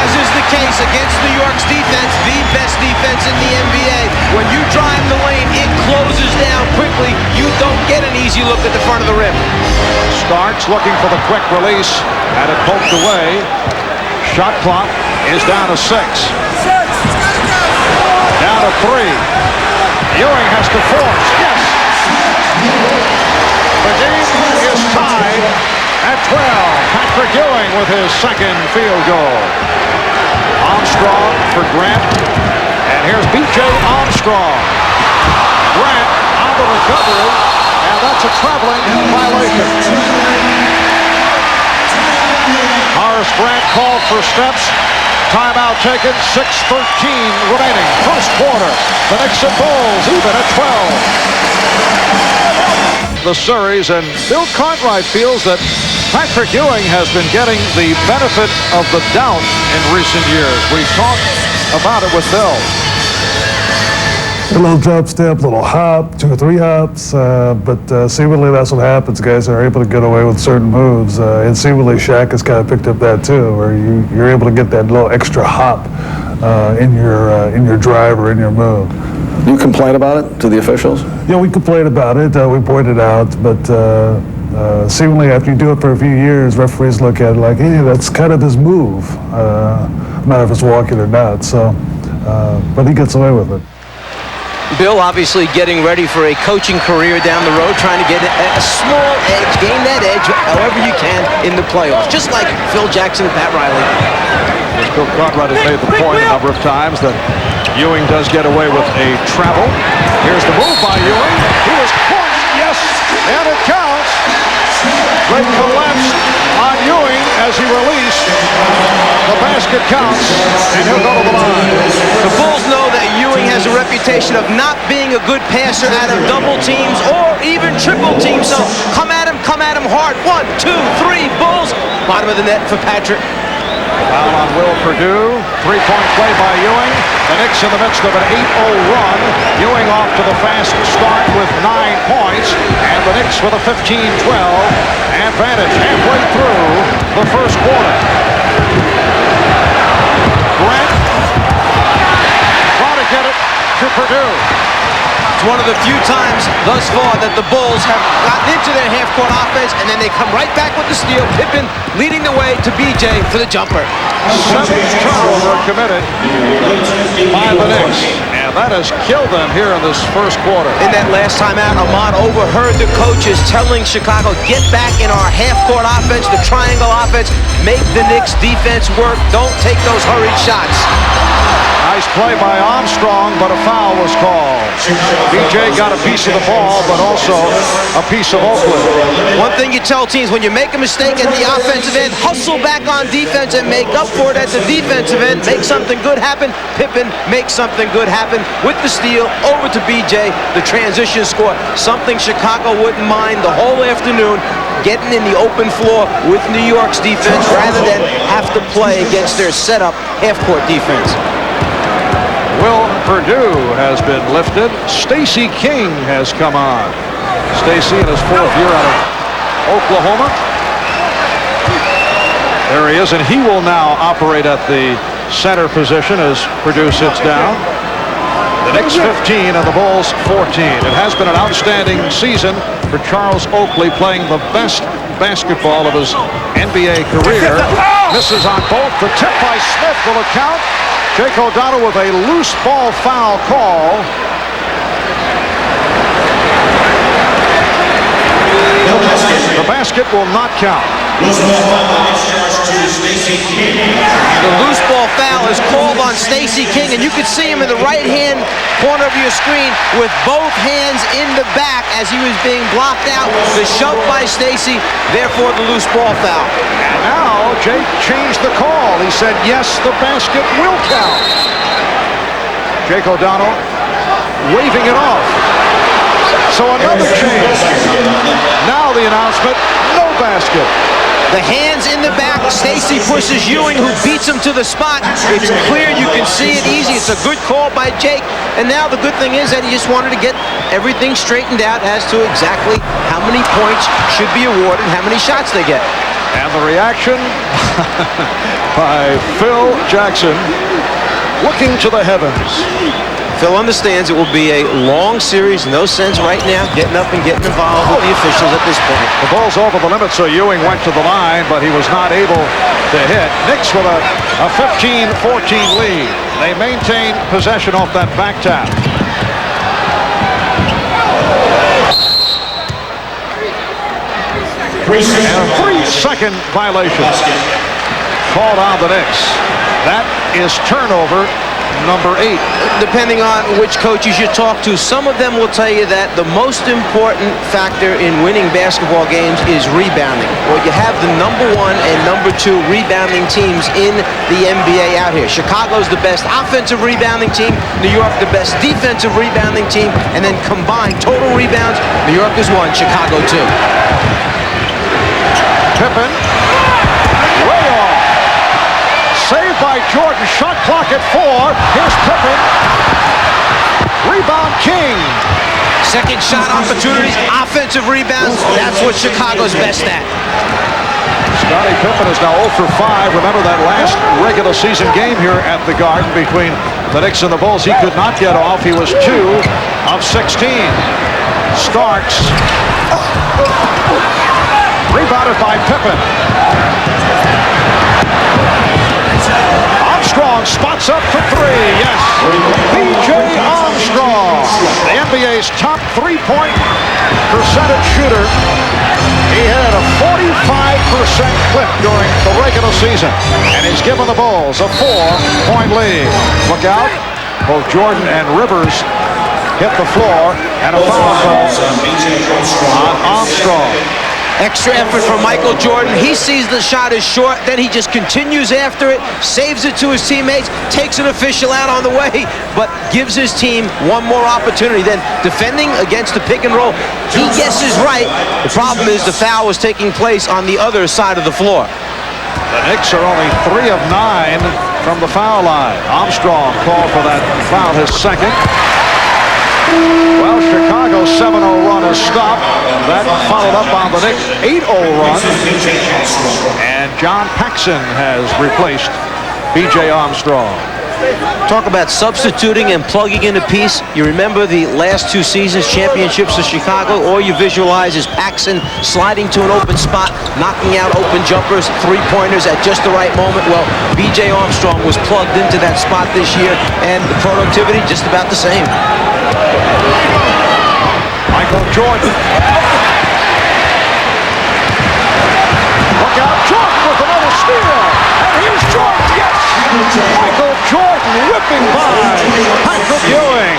As is the case against New York's defense, the best defense in the NBA. When you drive the lane, it closes down quickly. You don't get an easy look at the front of the rim. Starks looking for the quick release, and it poked away. Shot clock is down to 6. Down to 3. Ewing has to force. Yes! The game is tied at 12. Patrick Ewing with his second field goal. Armstrong for Grant. And here's B.J. Armstrong. Grant on the recovery. And that's a traveling violation. Horace Grant called for steps. Timeout taken. 6:13 remaining. First quarter. The Knicks and Bulls even at 12. The series, and Bill Cartwright feels that Patrick Ewing has been getting the benefit of the doubt in recent years. We talked about it with Bill. A little drop step, little hop, 2 or 3 hops, but seemingly that's what happens. Guys are able to get away with certain moves, and seemingly Shaq has kind of picked up that too, where you're able to get that little extra hop in your drive or in your move. You complain about it to the officials? Yeah, we complained about it. We pointed out, but seemingly after you do it for a few years, referees look at it like, hey, that's kind of his move, no matter if it's walking or not. So, but he gets away with it. Bill obviously getting ready for a coaching career down the road, trying to get a small edge, gain that edge however you can in the playoffs, just like Phil Jackson and Pat Riley. Bill Cartwright has made the point a number of times that Ewing does get away with a travel. Here's the move by Ewing. He was close, yes, and it counts. Great collapse on Ewing as he released. The basket counts, and he'll go to the line. The Bulls know that Ewing has a reputation of not being a good passer out of double teams or even triple teams, so come at him, come at him hard. 1, 2, 3, Bulls. Bottom of the net for Patrick. Foul on Will Perdue. Three-point play by Ewing. The Knicks in the midst of an 8-0 run. Ewing off to the fast start with 9 points. And the Knicks with a 15-12 advantage halfway through the first quarter. Grant trying to get it to Perdue. It's one of the few times thus far that the Bulls have gotten into their half-court offense, and then they come right back with the steal. Pippen leading the way to BJ for the jumper. 7th turnover committed by the Knicks, and that has killed them here in this first quarter. In that last timeout, Ahmad overheard the coaches telling Chicago, get back in our half-court offense, the triangle offense, make the Knicks defense work, don't take those hurried shots. Nice play by Armstrong, but a foul was called. BJ got a piece of the ball, but also a piece of Oakland. One thing you tell teams, when you make a mistake at the offensive end, hustle back on defense and make up for it at the defensive end. Make something good happen. Pippen makes something good happen with the steal over to BJ. The transition score, something Chicago wouldn't mind the whole afternoon, getting in the open floor with New York's defense rather than have to play against their setup half-court defense. Will Perdue has been lifted. Stacey King has come on. Stacey in his 4th year out of Oklahoma. There he is, and he will now operate at the center position as Perdue sits down. The Knicks 15 and the Bulls 14. It has been an outstanding season for Charles Oakley, playing the best basketball of his NBA career. Misses on both. The tip by Smith will account. Jake O'Donnell with a loose ball foul call. The basket will not count. The loose ball foul is called on Stacey King, and you could see him in the right-hand corner of your screen with both hands in the back as he was being blocked out. The shove by Stacey, therefore the loose ball foul. And now Jake changed the call. He said, yes, the basket will count. Jake O'Donnell waving it off. So another change. Now the announcement, no basket. The hands in the back. Stacey pushes Ewing, who beats him to the spot. It's clear. You can see it easy. It's a good call by Jake. And now the good thing is that he just wanted to get everything straightened out as to exactly how many points should be awarded, how many shots they get. And the reaction by Phil Jackson, looking to the heavens. Phil understands it will be a long series. No sense right now getting up and getting involved with the officials at this point. The ball's over the limit, so Ewing went to the line, but he was not able to hit. Knicks with a 15-14 lead. They maintain possession off that back tap. And a 3-second violation called on the Knicks. That is turnover number 8. Depending on which coaches you talk to, some of them will tell you that the most important factor in winning basketball games is rebounding. Well, you have the number 1 and number 2 rebounding teams in the NBA out here. Chicago's the best offensive rebounding team, New York the best defensive rebounding team, and then combined total rebounds, New York is 1, Chicago 2. Pippen, way off. Saved by Jordan. Shot clock at 4. Here's Pippen. Rebound King. Second shot opportunities, offensive rebounds. That's what Chicago's best at. Scottie Pippen is now 0 for 5. Remember that last regular season game here at the Garden between the Knicks and the Bulls. He could not get off. He was 2 of 16. Starks. Rebounded by Pippen. Armstrong spots up for 3. Yes. B.J. Armstrong, the NBA's top 3-point percentage shooter. He had a 45% clip during the regular season, and he's given the Bulls a 4-point lead. Look out. Both Jordan and Rivers hit the floor, and a foul call on Armstrong. Extra effort from Michael Jordan. He sees the shot is short, then he just continues after it, saves it to his teammates, takes an official out on the way, but gives his team one more opportunity. Then defending against the pick and roll, he guesses right. The problem is the foul was taking place on the other side of the floor. The Knicks are only 3 of 9 from the foul line. Armstrong called for that foul, his second. Well, Chicago's 7-0 run is stopped. That followed up on the Knicks' 8-0 run. And John Paxson has replaced B.J. Armstrong. Talk about substituting and plugging in a piece. You remember the last 2 seasons, championships of Chicago. All you visualize is Paxson sliding to an open spot, knocking out open jumpers, 3-pointers at just the right moment. Well, B.J. Armstrong was plugged into that spot this year, and the productivity just about the same. Michael Jordan. Look out, Jordan with another steal. And here's Jordan, yes! Michael Jordan whipping by Patrick Ewing.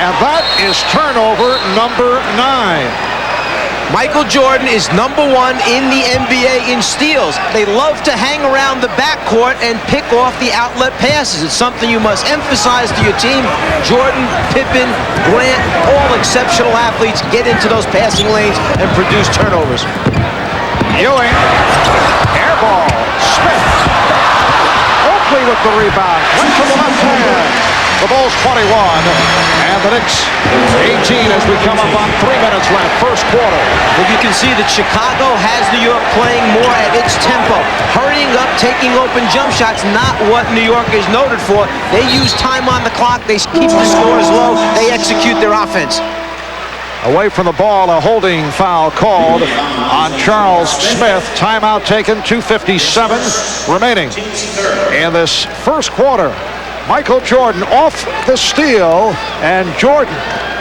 And that is turnover number 9. Michael Jordan is #1 in the NBA in steals. They love to hang around the backcourt and pick off the outlet passes. It's something you must emphasize to your team. Jordan, Pippen, Grant, all exceptional athletes get into those passing lanes and produce turnovers. Ewing, air ball, Smith. Oakley with the rebound, went to the left hand. The Bulls 21, and the Knicks 18 as we come up on 3 minutes left, first quarter. Well, you can see that Chicago has New York playing more at its tempo. Hurrying up, taking open jump shots, not what New York is noted for. They use time on the clock, they keep the scores low, they execute their offense. Away from the ball, a holding foul called on Charles Smith. Timeout taken, 2:57 remaining in this first quarter. Michael Jordan off the steal, and Jordan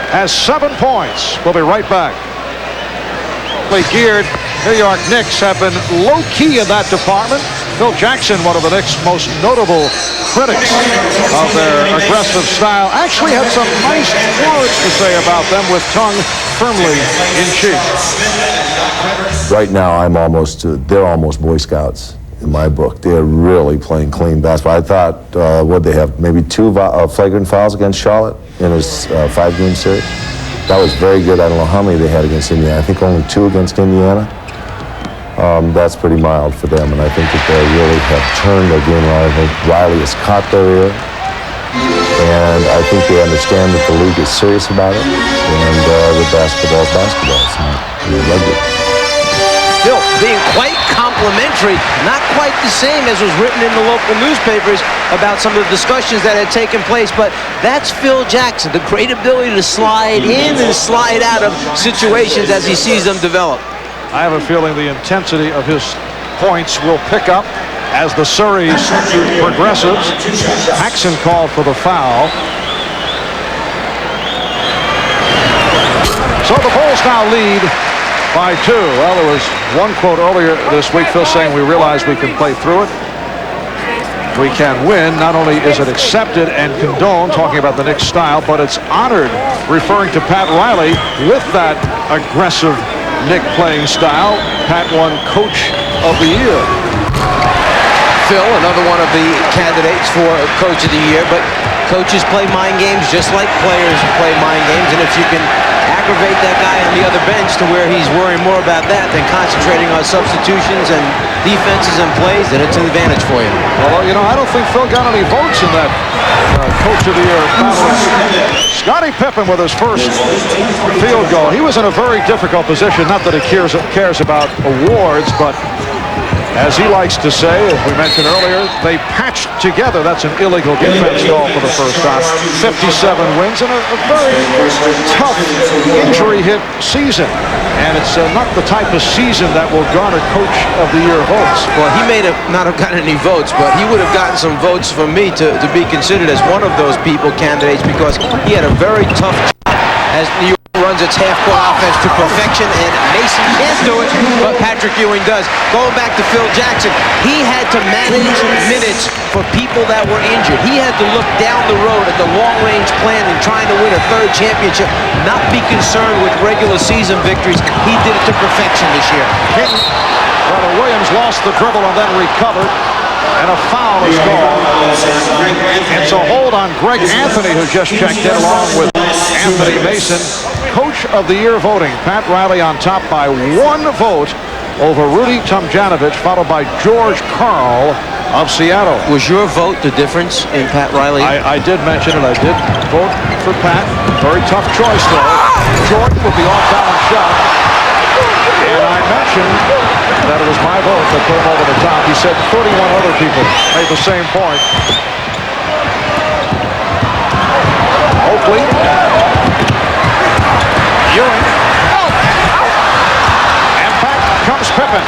has 7 points. We'll be right back. Geared New York Knicks have been low-key in that department. Phil Jackson, one of the Knicks' most notable critics of their aggressive style, actually had some nice words to say about them with tongue firmly in cheek. Right now, they're almost Boy Scouts. In my book, they're really playing clean basketball. I thought, what they have, maybe 2 flagrant fouls against Charlotte in his 5-game series. That was very good. I don't know how many they had against Indiana. I think only 2 against Indiana. That's pretty mild for them, and I think that they really have turned their game around. I think Riley has caught their ear, and I think they understand that the league is serious about it, and the basketball is basketball. It's not rugby. Still being quite complimentary, not quite the same as was written in the local newspapers about some of the discussions that had taken place, but that's Phil Jackson, the great ability to slide in and slide out of situations as he sees them develop. I have a feeling the intensity of his points will pick up as the series progresses. Paxson called for the foul. So the Bulls now lead by 2. Well, there was one quote earlier this week, Phil, saying we realize we can play through it. We can win. Not only is it accepted and condoned, talking about the Knicks style, but it's honored, referring to Pat Riley with that aggressive Knick playing style. Pat won Coach of the Year. Phil, another one of the candidates for Coach of the Year, but coaches play mind games just like players play mind games, and if you can aggravate that guy on the other bench to where he's worrying more about that than concentrating on substitutions and defenses and plays, then it's an advantage for you. Although, you know, I don't think Phil got any votes in that Coach of the Year battle. Scottie Pippen with his first field goal. He was in a very difficult position. Not that he cares about awards, but as he likes to say, as we mentioned earlier, they patched together. That's an illegal defense call for the first time. 57 wins in a very tough injury-hit season. And it's not the type of season that will garner Coach of the Year votes. Well, he may not have gotten any votes, but he would have gotten some votes from me to be considered as one of those candidates, because he had a very tough job as New York runs its half-court offense to perfection, and Mason can't do it, but Patrick Ewing does. Going back to Phil Jackson, he had to manage minutes for people that were injured. He had to look down the road at the long-range plan and trying to win a third championship, not be concerned with regular season victories. He did it to perfection this year. Well, Williams lost the dribble and then recovered, and a foul is called. It's a hold on Greg Anthony, who just checked in along with Anthony Mason. Coach of the Year voting, Pat Riley on top by 1 vote over Rudy Tomjanovich, followed by George Karl of Seattle. Was your vote the difference in Pat Riley? I did mention it. I did vote for Pat. Very tough choice, though. Jordan with the off-balance shot. And I mentioned that it was my vote that put him over the top. He said 31 other people made the same point. Oakley. Ewing. And back comes Pippen.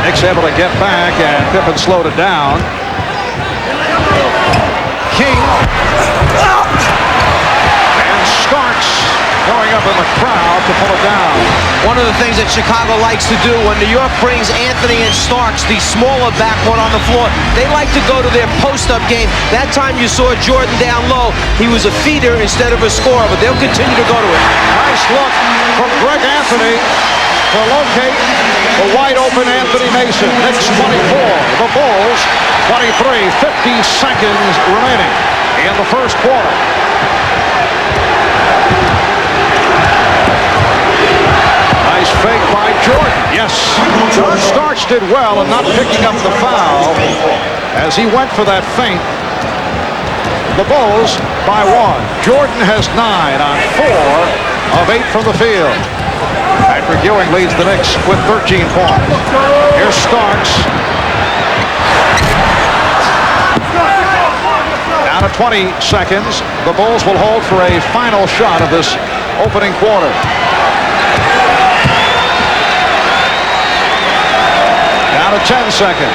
Knicks able to get back, and Pippen slowed it down. King. And Starks going up in the crowd to pull it down. One of the things that Chicago likes to do when New York brings Anthony and Starks, the smaller backcourt on the floor, they like to go to their post-up game. That time you saw Jordan down low. He was a feeder instead of a scorer, but they'll continue to go to it. Nice look from Greg Anthony to locate the wide-open Anthony Mason. Knicks 24, the Bulls 23, 50 seconds remaining in the first quarter. Nice fake by Jordan. Yes, John Starks did well in not picking up the foul as he went for that feint. The Bulls by 1. Jordan has 9 on 4 of 8 from the field. Patrick Ewing leads the Knicks with 13 points. Here's Starks. Down to 20 seconds. The Bulls will hold for a final shot of this opening quarter. Down to 10 seconds.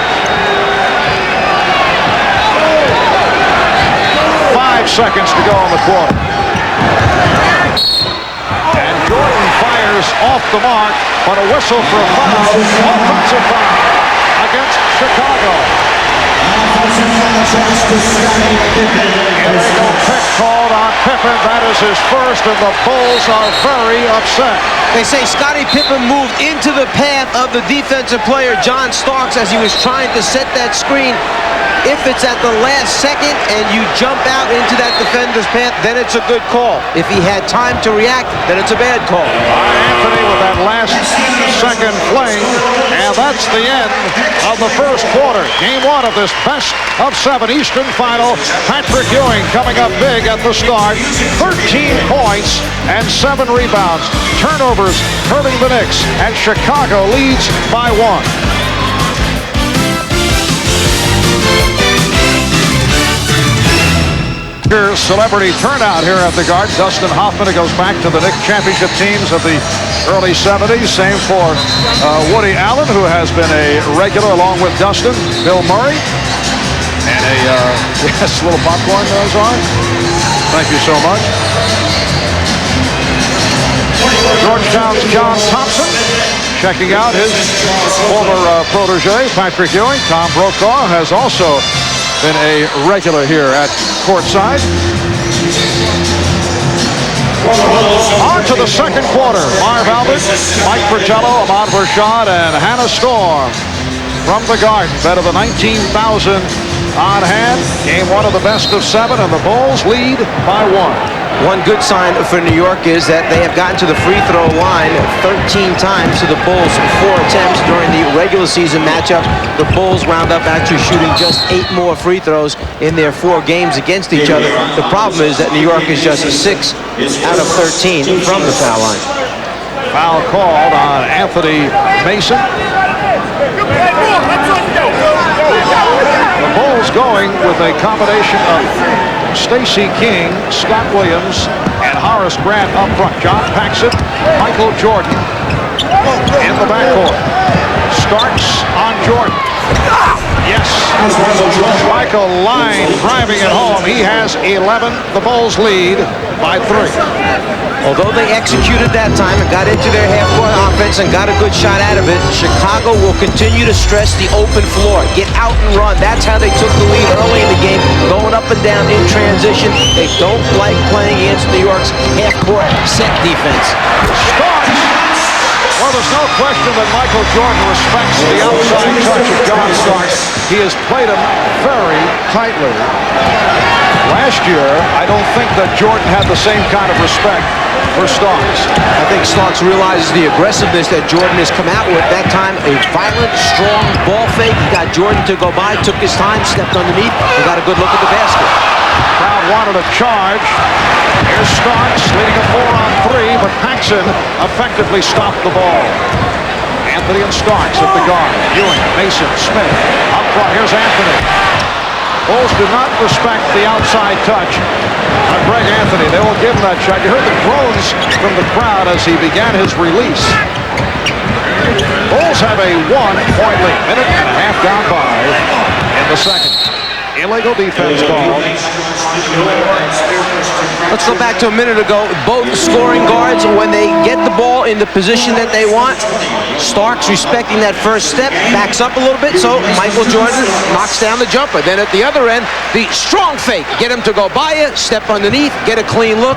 5 seconds to go in the quarter. And Jordan fires off the mark, but a whistle for a foul. Offensive foul against Chicago. Illegal pick called on Pippen. That is his first, and the Bulls are very upset. They say Scottie Pippen moved into the path of the defensive player, John Starks, as he was trying to set that screen. If it's at the last second and you jump out into that defender's path, then it's a good call. If he had time to react, then it's a bad call. Anthony with that last second fling, and that's the end of the first quarter. Game 1 of this best of 7 Eastern final. Patrick Ewing coming up big at the start. 13 points and 7 rebounds. Turnovers hurting the Knicks, and Chicago leads by 1. Celebrity turnout here at the Garden. Dustin Hoffman, who goes back to the Knicks championship teams of the early 70s. Same for Woody Allen, who has been a regular along with Dustin. Bill Murray. And a yes, little popcorn goes on. Thank you so much. Georgetown's John Thompson checking out his former protege, Patrick Ewing. Tom Brokaw has also been a regular here at courtside. On to the second quarter. Marv Albert, Mike Fratello, Ahmad Rashad, and Hannah Storm from the Garden. Better than 19,000 on hand. Game 1 of the best of 7, and the Bulls lead by 1. One good sign for New York is that they have gotten to the free throw line 13 times to the Bulls' 4 attempts during the regular season matchup. The Bulls round up actually shooting just 8 more free throws in their 4 games against each other. The problem is that New York is just 6 out of 13 from the foul line. Foul called on Anthony Mason. The Bulls going with a combination of Stacey King, Scott Williams, and Horace Grant up front. John Paxson, Michael Jordan in the backcourt. Starks on Jordan. Yes. Michael Line driving it home. He has 11. The Bulls lead by 3. Although they executed that time and got into their half-court offense and got a good shot out of it, Chicago will continue to stress the open floor. Get out and run. That's how they took the lead early in the game, going up and down in transition. They don't like playing against New York's half-court set defense. Starks. Well, there's no question that Michael Jordan respects the outside touch of John Starks. He has played him very tightly. Last year, I don't think that Jordan had the same kind of respect for Starks. I think Starks realizes the aggressiveness that Jordan has come out with. That time, a violent, strong ball fake. He got Jordan to go by, took his time, stepped underneath, and got a good look at the basket. Crowd wanted a charge. Here's Starks leading a 4-on-3, but Paxson effectively stopped the ball. Anthony and Starks at the guard. Ewing, Mason, Smith. Up front, here's Anthony. Bulls do not respect the outside touch on Greg Anthony. They won't give him that shot. You heard the groans from the crowd as he began his release. Bulls have a 1-point lead. Minute and a half down by in the second. Illegal defense call. Let's go back to a minute ago. Both scoring guards, when they get the ball in the position that they want, Starks respecting that first step, backs up a little bit, so Michael Jordan knocks down the jumper. Then at the other end, the strong fake. Get him to go by you, step underneath, get a clean look.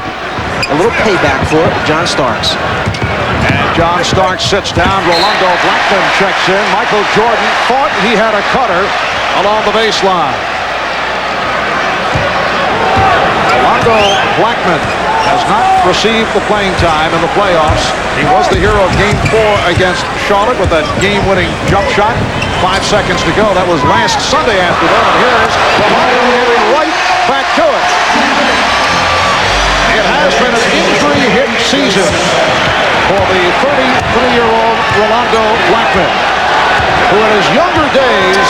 A little payback for John Starks. And John Starks sits down. Rolando Blackman checks in. Michael Jordan thought he had a cutter along the baseline. Rolando Blackman has not received the playing time in the playoffs. He was the hero of Game 4 against Charlotte with that game-winning jump shot. 5 seconds to go. That was last Sunday afternoon. And here's Rolando getting right back to it. It has been an injury-hit season for the 33-year-old Rolando Blackman, who in his younger days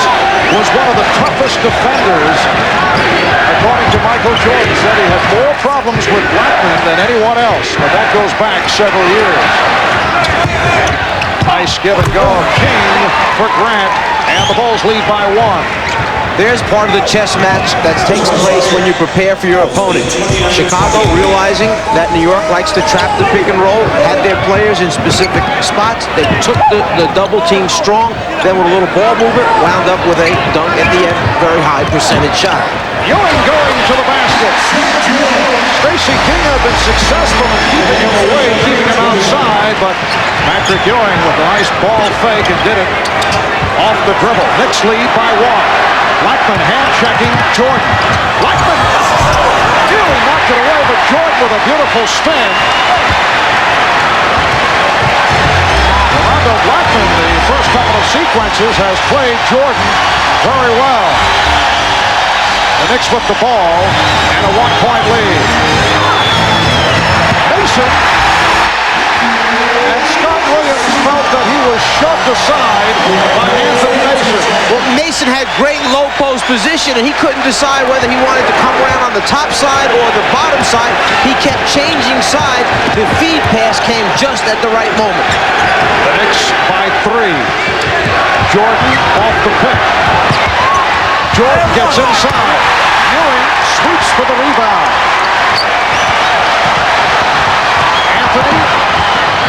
was one of the toughest defenders. According to Michael Jordan, said he had more problems with Blackman than anyone else, but that goes back several years. Nice give and go of King for Grant, and the Bulls lead by 1. There's part of the chess match that takes place when you prepare for your opponent. Chicago, realizing that New York likes to trap the pick and roll, had their players in specific spots. They took the double team strong, then with a little ball movement, wound up with a dunk at the end, very high percentage shot. Ewing going to the basket. Stacey King had been successful in keeping him away, keeping him outside, but Patrick Ewing with a nice ball fake and did it off the dribble. Knicks lead by 1. Blackman hand-checking Jordan. Blackman nearly knocked it away, but Jordan with a beautiful spin. Rolando Blackman, the first couple of sequences, has played Jordan very well. The Knicks with the ball and a 1-point lead. Mason and Scott Williams felt that he was shoved aside by Anthony Mason. Well, Mason had great low post position, and he couldn't decide whether he wanted to come around on the top side or the bottom side. He kept changing sides. The feed pass came just at the right moment. The Knicks by 3. Jordan off the pick. Jordan gets inside. Ewing sweeps for the rebound. Anthony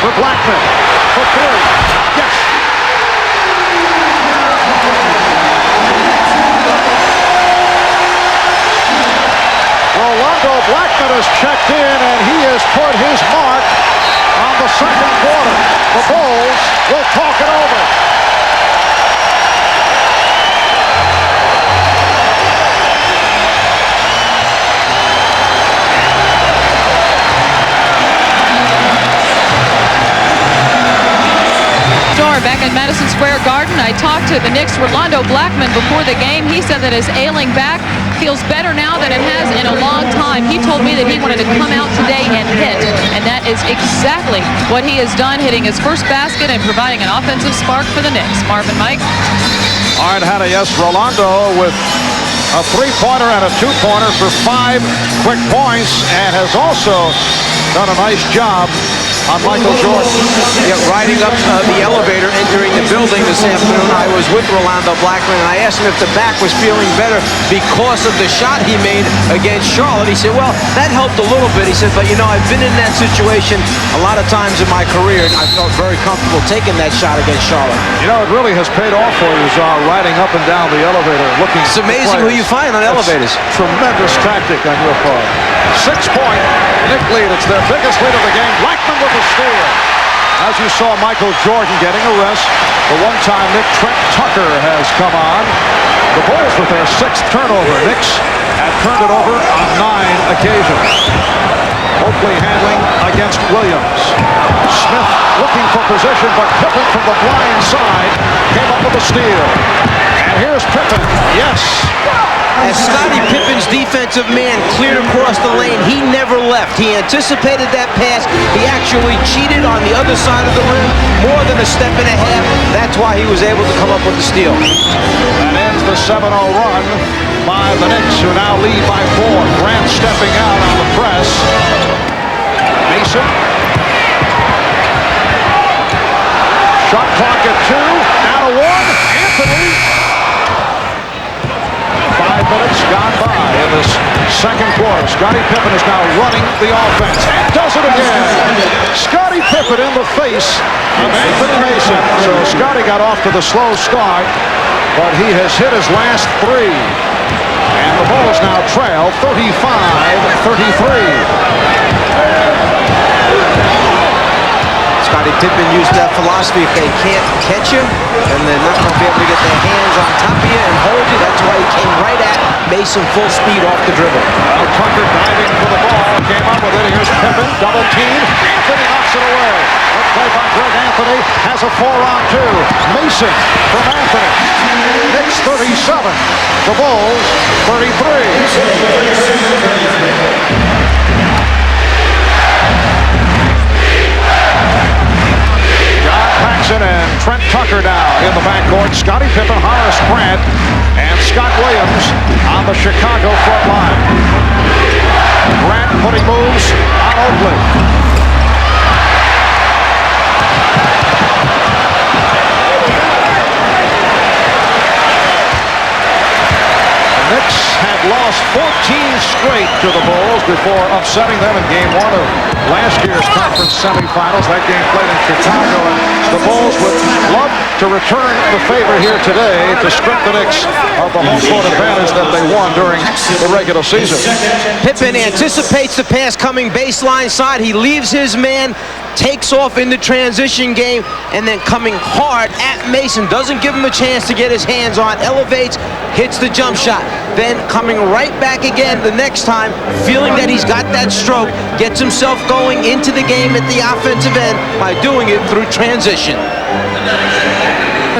for Blackman for 3. Yes. Rolando Blackman has checked in, and he has put his mark on the second quarter. The Bulls will talk it over. Back at Madison Square Garden, I talked to the Knicks' Rolando Blackman before the game. He said that his ailing back feels better now than it has in a long time. He told me that he wanted to come out today and hit, and that is exactly what he has done, hitting his first basket and providing an offensive spark for the Knicks. Marvin, Mike. All right, Hannah, yes, Rolando with a 3-pointer and a 2-pointer for 5 quick points, and has also done a nice job on Michael Jordan. Yeah, riding up the elevator entering the building this afternoon, I was with Rolando Blackman, and I asked him if the back was feeling better because of the shot he made against Charlotte. He said, well, that helped a little bit. He said, but you know, I've been in that situation a lot of times in my career, and I felt very comfortable taking that shot against Charlotte. You know, it really has paid off for you, riding up and down the elevator, looking. It's amazing who you find on elevators. Tremendous tactic on your part. 6-point Knick lead. It's their biggest lead of the game. Blackman with the steal. As you saw Michael Jordan getting a rest, the one-time Knick Trent Tucker has come on. The Bulls with their 6th turnover. Knicks have turned it over on 9 occasions. Oakley handling against Williams. Smith looking for position, but Pippen from the blind side came up with a steal. And here's Pippen. Yes. As Scottie Pippen's defensive man cleared across the lane, he never left. He anticipated that pass. He actually cheated on the other side of the rim more than a step and a half. That's why he was able to come up with the steal. That ends the 7-0 run by the Knicks, who now lead by 4. Grant stepping out on the press. Mason. Shot clock at 2. Now to 1. Anthony. 5 minutes gone by in this second quarter. Scottie Pippen is now running the offense and does it again. Scottie Pippen in the face of Anthony Mason. So Scottie got off to the slow start, but he has hit his last 3. And the Bulls now trail 35-33. Scottie Pippen used that philosophy. If they can't catch you, then they're not going to be able to get their hands on top of you and hold you. That's why he came right at Mason full speed off the dribble. Well, Tucker diving for the ball, came up with it. Here's Pippen, double team. Anthony knocks it away. A play by Greg Anthony has a 4-on-2. Mason from Anthony. Knicks 37. The Bulls 33. Paxson and Trent Tucker now in the backcourt. Scottie Pippen, Horace Grant, and Scott Williams on the Chicago front line. Grant putting moves on Oakley. The Knicks had lost 14 straight to the Bulls before upsetting them in Game 1 of last year's conference semifinals. That game played in Chicago, and the Bulls would love to return the favor here today to strip the Knicks of the home court advantage that they won during the regular season. Pippen anticipates the pass coming baseline side. He leaves his man, takes off in the transition game, and then coming hard at Mason. Doesn't give him a chance to get his hands on, elevates, hits the jump shot. Then coming right back again the next time, feeling that he's got that stroke, gets himself going into the game at the offensive end by doing it through transition.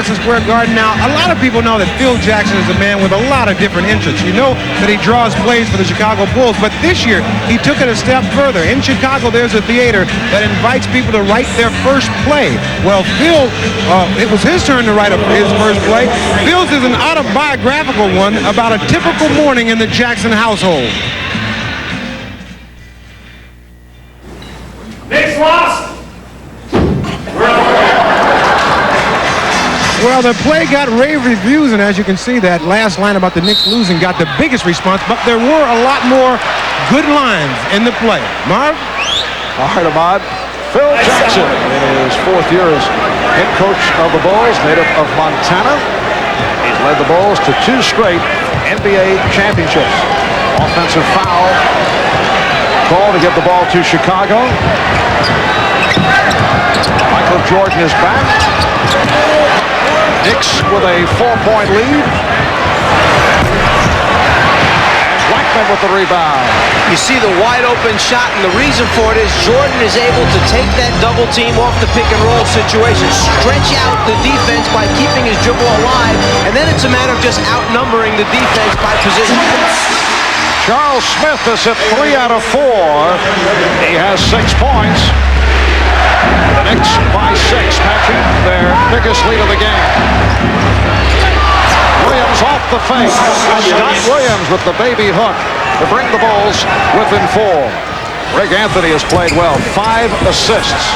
Madison Square Garden now, a lot of people know that Phil Jackson is a man with a lot of different interests. You know that he draws plays for the Chicago Bulls, but this year he took it a step further. In Chicago, there's a theater that invites people to write their first play. Well, Phil, it was his turn to write his first play. Phil's is an autobiographical one about a typical morning in the Jackson household. Knicks lost. Well, the play got rave reviews, and as you can see, that last line about the Knicks losing got the biggest response, but there were a lot more good lines in the play. Marv? All right, Ahmad. Phil Jackson in his 4th year as head coach of the Bulls, native of Montana. He's led the Bulls to 2 straight NBA championships. Offensive foul call to give the ball to Chicago. Michael Jordan is back. Knicks with a 4-point lead. And Blackman with the rebound. You see the wide open shot, and the reason for it is Jordan is able to take that double team off the pick and roll situation, stretch out the defense by keeping his dribble alive, and then it's a matter of just outnumbering the defense by position. Charles Smith is at 3 out of 4. He has 6 points. The Knicks by 6, matching their biggest lead of the game. Williams off the fake. Scott Williams with the baby hook to bring the Bulls within 4. Rick Anthony has played well. 5 assists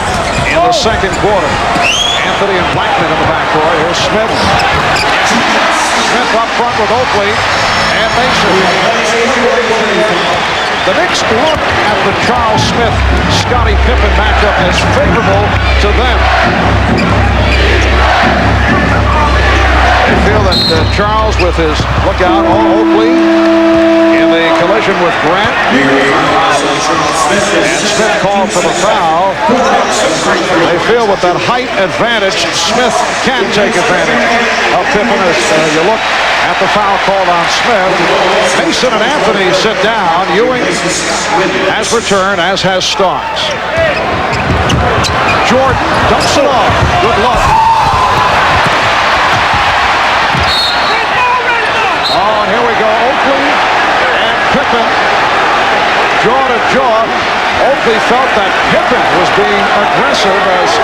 in the second quarter. Anthony and Blackman in the backcourt. Here's Smith. Smith up front with Oakley and Mason. The Knicks look at the Charles Smith-Scottie Pippen matchup as favorable to them. They feel that Charles with his lookout on Oakley in the collision with Grant. And Smith called for the foul. They feel with that height advantage, Smith can take advantage of Pippen as you look at the foul called on Smith. Mason and Anthony sit down. Ewing has returned, as has Starks. Jordan dumps it off. Good luck. Oh, and here we go. Oakley and Pippen. Jaw to jaw. Oakley felt that Pippen was being aggressive as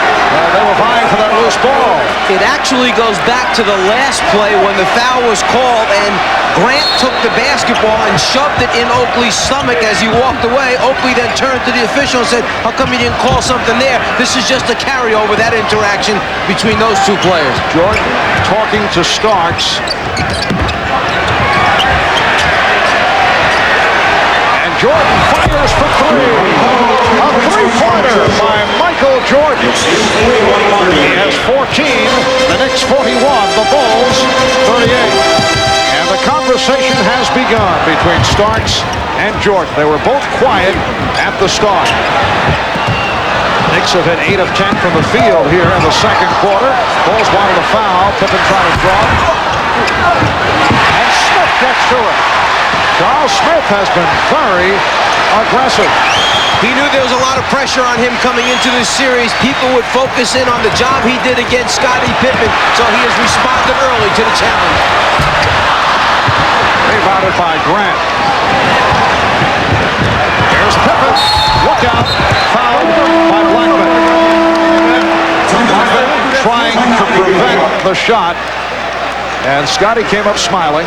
they were vying for that loose ball. It actually goes back to the last play when the foul was called and Grant took the basketball and shoved it in Oakley's stomach as he walked away. Oakley then turned to the official and said, how come you didn't call something there? This is just a carryover, that interaction between those two players. Jordan talking to Starks. Jordan fires for 3. A three-pointer by Michael Jordan. He has 14. The Knicks 41. The Bulls 38. And the conversation has begun between Starks and Jordan. They were both quiet at the start. Knicks have hit 8 of 10 from the field here in the second quarter. Bulls wanted a foul. Pippen tried to draw. And Smith gets to it. Charles Smith has been very aggressive. He knew there was a lot of pressure on him coming into this series. People would focus in on the job he did against Scottie Pippen, so he has responded early to the challenge. Rebounded by Grant. Here's Pippen. Look out. Fouled by Blackman. Trying to prevent the shot. And Scottie came up smiling.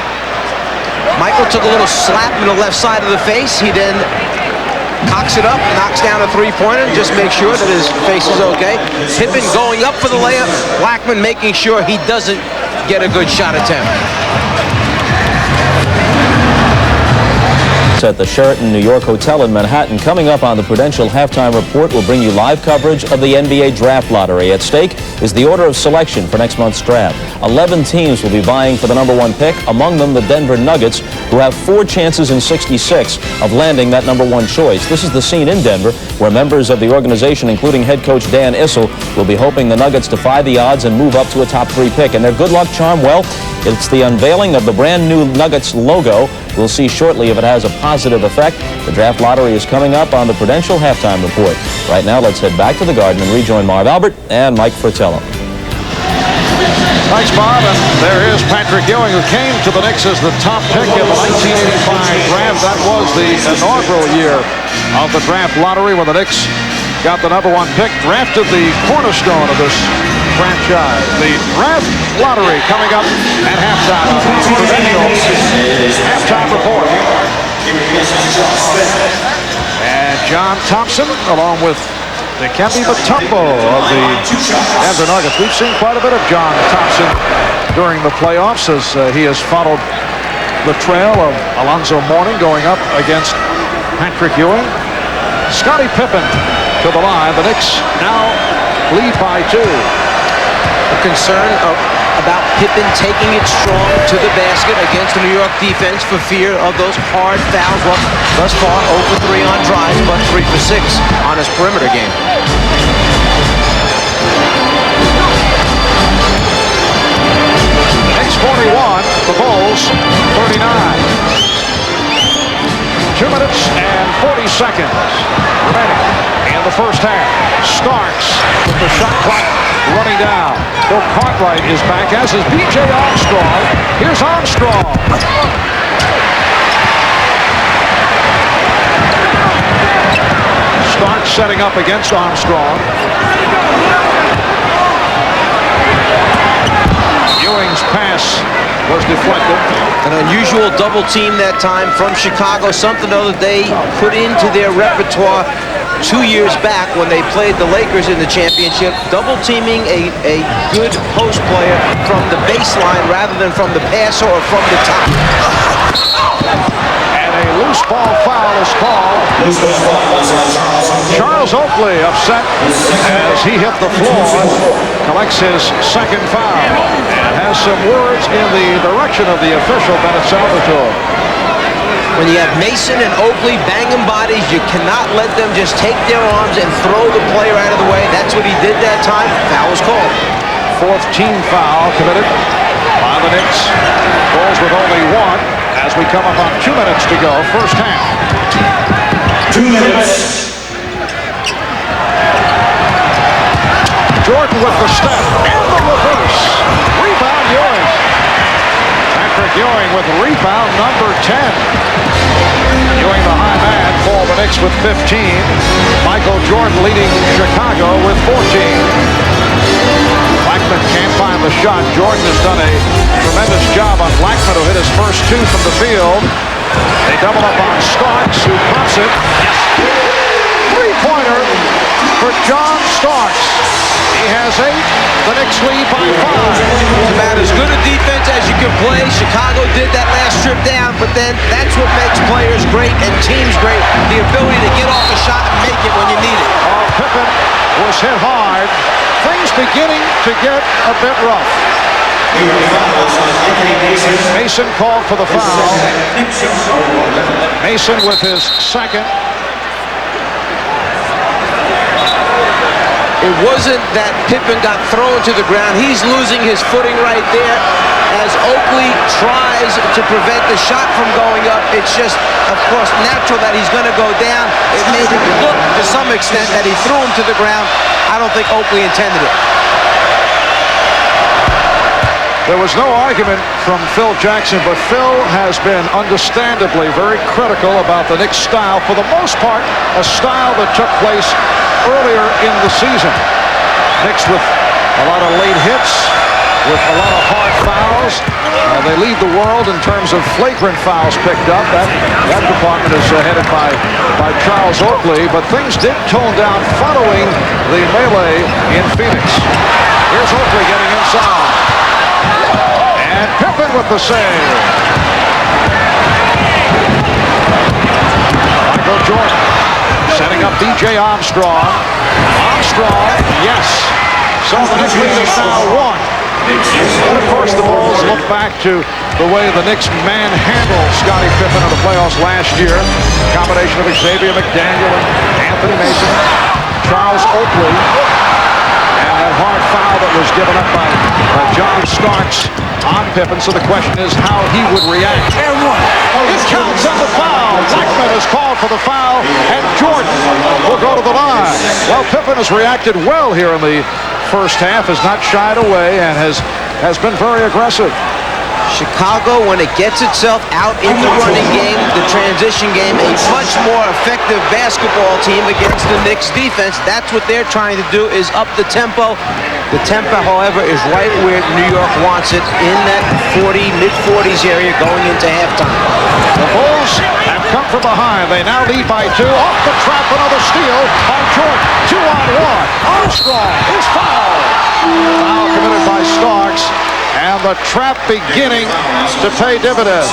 Michael took a little slap in the left side of the face. He then cocks it up, knocks down a three-pointer, just make sure that his face is okay. Pippen going up for the layup. Blackman making sure he doesn't get a good shot attempt. At the Sheraton New York Hotel in Manhattan. Coming up on the Prudential Halftime Report, we'll bring you live coverage of the NBA Draft Lottery. At stake is the order of selection for next month's draft. 11 teams will be vying for the #1 pick, among them the Denver Nuggets, who have 4 chances in 66 of landing that #1 choice. This is the scene in Denver where members of the organization, including head coach Dan Issel, will be hoping the Nuggets defy the odds and move up to a top 3 pick. And their good luck charm, well, it's the unveiling of the brand new Nuggets logo. We'll see shortly if it has a positive effect. The draft lottery is coming up on the Prudential Halftime Report. Right now, let's head back to the Garden and rejoin Marv Albert and Mike Fratello. Thanks, Bob. And there is Patrick Ewing, who came to the Knicks as the top pick in the 1985 draft. That was the inaugural year of the draft lottery when the Knicks got the #1 pick, drafted the cornerstone of this franchise. The draft lottery coming up at halftime on the Prudential Halftime Report. And John Thompson, along with Dikembe Mutombo of the Denver Nuggets. We've seen quite a bit of John Thompson during the playoffs as he has followed the trail of Alonzo Mourning going up against Patrick Ewing. Scottie Pippen to the line. The Knicks now lead by 2. A concern about Pippen taking it strong to the basket against the New York defense for fear of those hard fouls. Well, thus far, 0 for 3 on drives, but 3 for 6 on his perimeter game. Knicks 41, the Bulls 39. 2 minutes and 40 seconds remaining in the first half. Starks with the shot clock running down. Bill Cartwright is back, as is B.J. Armstrong. Here's Armstrong. Starks setting up against Armstrong. Ewing's pass was deflected. An unusual double team that time from Chicago, something though that they put into their repertoire 2 years back when they played the Lakers in the championship, double teaming a good post player from the baseline rather than from the passer or from the top. And a loose ball foul is called. Charles Oakley upset as he hit the floor, collects his second foul, and has some words in the direction of the official, Bennett Salvatore. When you have Mason and Oakley banging bodies, you cannot let them just take their arms and throw the player out of the way. That's what he did that time. Foul was called. Fourth team foul committed by the Knicks. Bulls with only one as we come up on 2 minutes to go, first half. 2 minutes. Jordan with the step and the reverse. Rebound Ewing. Patrick Ewing with rebound number 10. Ewing the high man for the Knicks with 15. Michael Jordan leading Chicago with 14. Blackman can't find the shot. Jordan has done a tremendous job on Blackman, who hit his first 2 from the field. They double up on Starks, who pumps it. Three-pointer for John Starks. He has 8. The Knicks lead by 5. About as good a defense as you can play. Chicago did that last trip down, but then that's what makes players great and teams great. The ability to get off a shot and make it when you need it. Pippen was hit hard. Things beginning to get a bit rough. Mason called for the foul. Mason with his second. It wasn't that Pippen got thrown to the ground. He's losing his footing right there as Oakley tries to prevent the shot from going up. It's just, of course, natural that he's going to go down. It made it look to some extent that he threw him to the ground. I don't think Oakley intended it. There was no argument from Phil Jackson, but Phil has been understandably very critical about the Knicks' style. For the most part, a style that took place earlier in the season. Knicks with a lot of late hits, with a lot of hard fouls. They lead the world in terms of flagrant fouls picked up. That department is headed by Charles Oakley, but things did tone down following the melee in Phoenix. Here's Oakley getting inside. And Pippen with the save. Michael Jordan setting up B.J. Armstrong. Armstrong, yes. So the Knicks lead is now 1. And of course the Bulls look back to the way the Knicks manhandled Scottie Pippen in the playoffs last year. A combination of Xavier McDaniel and Anthony Mason, Charles Oakley, and that hard foul that was given up by John Starks on Pippen. So the question is how he would react. And it counts on the foul. Blackman has called for the foul, and Jordan will go to the line. Well, Pippen has reacted well here in the first half, has not shied away, and has been very aggressive. Chicago, when it gets itself out in the running game, the transition game, a much more effective basketball team against the Knicks defense. That's what they're trying to do, is up the tempo. The tempo, however, is right where New York wants it, in that mid-40s area going into halftime. The Bulls have come from behind. They now lead by 2. Off the trap, another steal by Jordan. 2-on-1. Armstrong is fouled. Foul committed by Starks. And the trap beginning to pay dividends.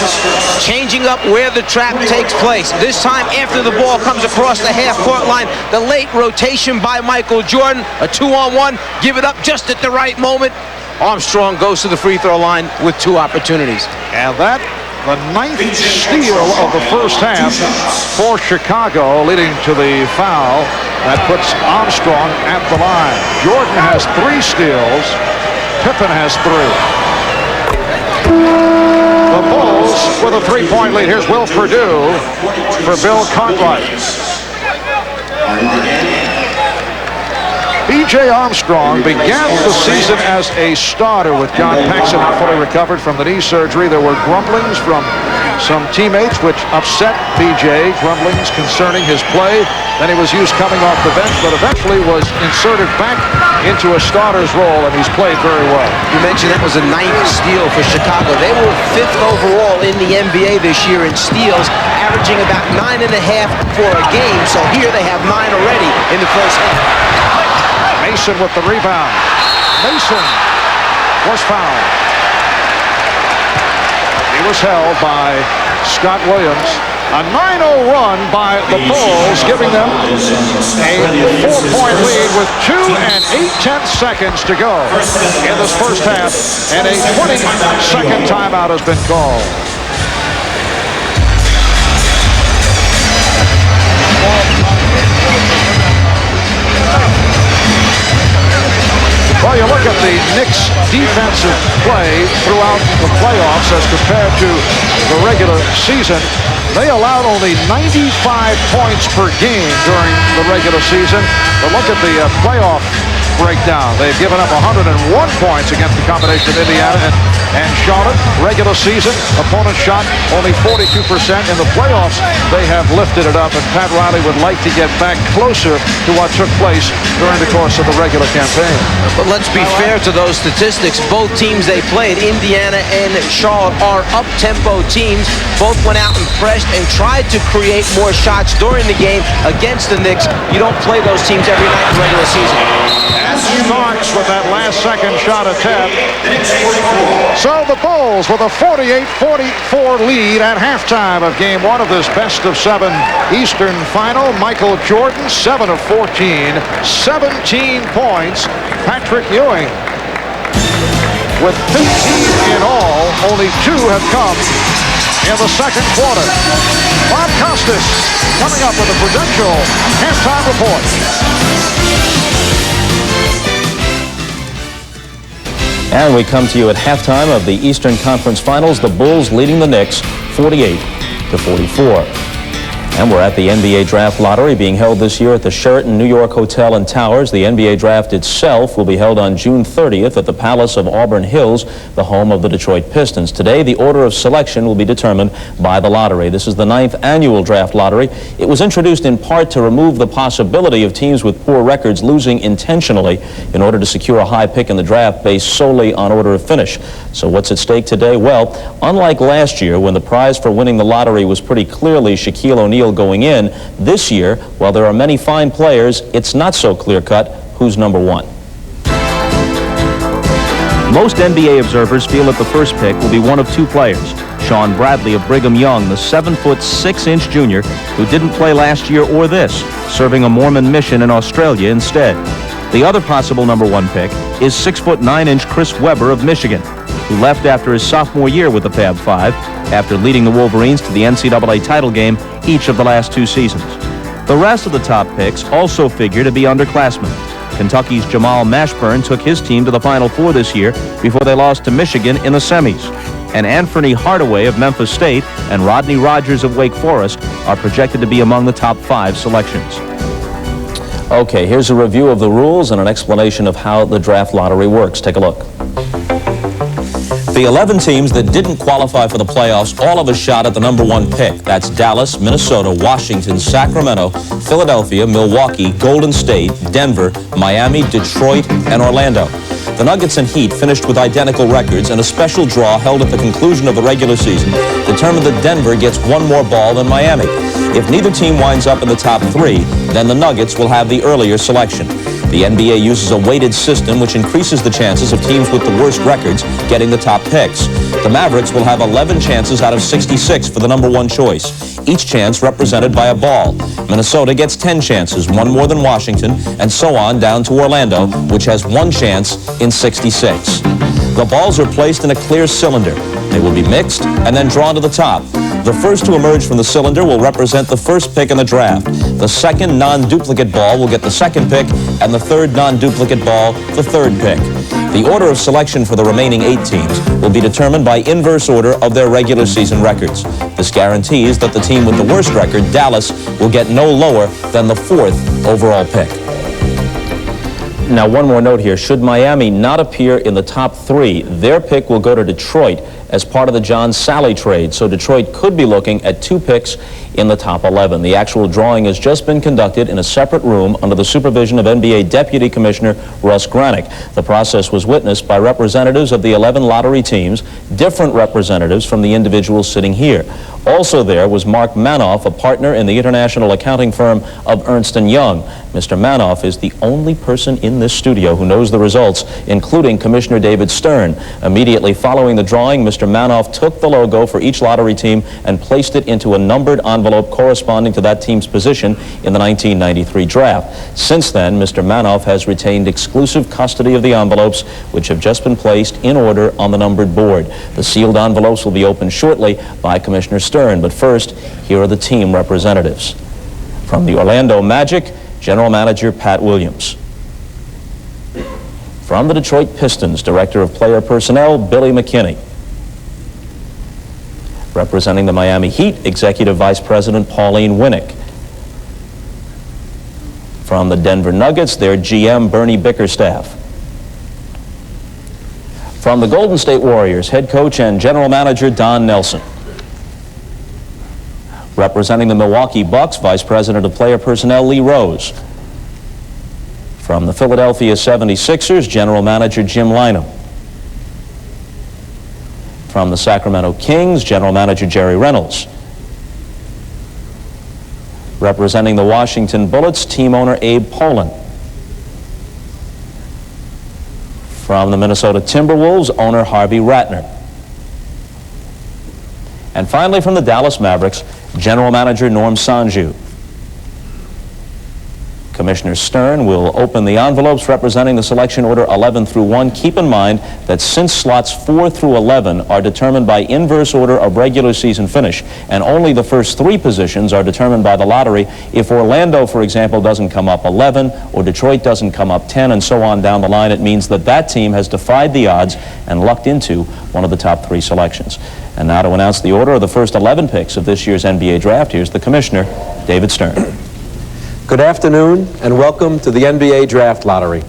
Changing up where the trap takes place. This time after the ball comes across the half-court line. The late rotation by Michael Jordan. A 2-on-1. Give it up just at the right moment. Armstrong goes to the free throw line with 2 opportunities. And that, the 9th steal of the first half for Chicago, leading to the foul. That puts Armstrong at the line. Jordan has 3 steals. Pippen has 3. The Bulls with a 3-point lead. Here's Will Perdue for Bill Cartwright. B.J. Armstrong began the season as a starter with John Paxson not fully recovered from the knee surgery. There were grumblings from some teammates, which upset BJ, grumblings concerning his play. Then he was used coming off the bench, but eventually was inserted back into a starter's role, and he's played very well. You mentioned that was a 9th steal for Chicago. They were 5th overall in the NBA this year in steals, averaging about 9.5 for a game. So here they have 9 already in the first half. Mason with the rebound. Mason was fouled. He was held by Scott Williams. A 9-0 run by the Bulls, giving them a 4-point lead with 2 8/10 seconds to go in this first half, and a 20-second timeout has been called. Well, you look at the Knicks' defensive play throughout the playoffs as compared to the regular season. They allowed only 95 points per game during the regular season. But look at the playoff breakdown. They've given up 101 points against the combination of Indiana and Charlotte. Regular season, opponent shot only 42%. In the playoffs, they have lifted it up, and Pat Riley would like to get back closer to what took place during the course of the regular campaign. But let's be fair to those statistics. Both teams they played, Indiana and Charlotte, are up-tempo teams. Both went out and pressed and tried to create more shots during the game against the Knicks. You don't play those teams every night in the regular season. Starks with that last-second shot attempt. So the Bulls with a 48-44 lead at halftime of Game 1 of this best-of-7 Eastern Final. Michael Jordan, 7 of 14, 17 points. Patrick Ewing with 15 in all. Only 2 have come in the second quarter. Bob Costas coming up with a Prudential halftime report. And we come to you at halftime of the Eastern Conference Finals. The Bulls leading the Knicks 48-44. And we're at the NBA Draft Lottery being held this year at the Sheraton New York Hotel and Towers. The NBA Draft itself will be held on June 30th at the Palace of Auburn Hills, the home of the Detroit Pistons. Today, the order of selection will be determined by the lottery. This is the 9th annual Draft Lottery. It was introduced in part to remove the possibility of teams with poor records losing intentionally in order to secure a high pick in the draft based solely on order of finish. So what's at stake today? Well, unlike last year when the prize for winning the lottery was pretty clearly Shaquille O'Neal going in, this year, while there are many fine players, it's not so clear-cut who's number 1. Most NBA observers feel that the first pick will be one of 2 players. Sean Bradley of Brigham Young, the 7'6" junior who didn't play last year or this, serving a Mormon mission in Australia instead. The other possible number 1 pick is 6'9" Chris Webber of Michigan, who left after his sophomore year with the Fab Five after leading the Wolverines to the NCAA title game each of the last 2 seasons. The rest of the top picks also figure to be underclassmen. Kentucky's Jamal Mashburn took his team to the Final Four this year before they lost to Michigan in the semis. And Anthony Hardaway of Memphis State and Rodney Rogers of Wake Forest are projected to be among the top 5 selections. Okay, here's a review of the rules and an explanation of how the draft lottery works. Take a look. The 11 teams that didn't qualify for the playoffs all have a shot at the number 1 pick. That's Dallas, Minnesota, Washington, Sacramento, Philadelphia, Milwaukee, Golden State, Denver, Miami, Detroit, and Orlando. The Nuggets and Heat finished with identical records, and a special draw held at the conclusion of the regular season determined that Denver gets 1 more ball than Miami. If neither team winds up in the top 3, then the Nuggets will have the earlier selection. The NBA uses a weighted system which increases the chances of teams with the worst records getting the top picks. The Mavericks will have 11 chances out of 66 for the number 1 choice, each chance represented by a ball. Minnesota gets 10 chances, 1 more than Washington, and so on down to Orlando, which has 1 chance in 66. The balls are placed in a clear cylinder. They will be mixed and then drawn to the top. The first to emerge from the cylinder will represent the first pick in the draft. The second non-duplicate ball will get the second pick, and the third non-duplicate ball the third pick. The order of selection for the remaining 8 teams will be determined by inverse order of their regular season records. This guarantees that the team with the worst record, Dallas, will get no lower than the 4th overall pick. Now, one more note here. Should Miami not appear in the top 3, their pick will go to Detroit as part of the John Sally trade, so Detroit could be looking at 2 picks in the top 11. The actual drawing has just been conducted in a separate room under the supervision of NBA Deputy Commissioner Russ Granick. The process was witnessed by representatives of the 11 lottery teams, different representatives from the individuals sitting here. Also there was Mark Manoff, a partner in the international accounting firm of Ernst & Young. Mr. Manoff is the only person in this studio who knows the results, including Commissioner David Stern. Immediately following the drawing, Mr. Manoff took the logo for each lottery team and placed it into a numbered envelope corresponding to that team's position in the 1993 draft. Since then, Mr. Manoff has retained exclusive custody of the envelopes, which have just been placed in order on the numbered board. The sealed envelopes will be opened shortly by Commissioner Stern, but first, here are the team representatives. From the Orlando Magic, General Manager Pat Williams. From the Detroit Pistons, Director of Player Personnel Billy McKinney. Representing the Miami Heat, Executive Vice President Pauline Winnick. From the Denver Nuggets, their GM Bernie Bickerstaff. From the Golden State Warriors, Head Coach and General Manager Don Nelson. Representing the Milwaukee Bucks, Vice President of Player Personnel Lee Rose. From the Philadelphia 76ers, General Manager Jim Lynam. From the Sacramento Kings, General Manager Jerry Reynolds. Representing the Washington Bullets, team owner Abe Poland. From the Minnesota Timberwolves, owner Harvey Ratner. And finally, from the Dallas Mavericks, General Manager Norm Sanju. Commissioner Stern will open the envelopes representing the selection order 11 through 1. Keep in mind that since slots 4 through 11 are determined by inverse order of regular season finish, and only the first 3 positions are determined by the lottery, if Orlando, for example, doesn't come up 11, or Detroit doesn't come up 10, and so on down the line, it means that that team has defied the odds and lucked into one of the top 3 selections. And now to announce the order of the first 11 picks of this year's NBA draft, here's the Commissioner, David Stern. Good afternoon and welcome to the NBA Draft Lottery.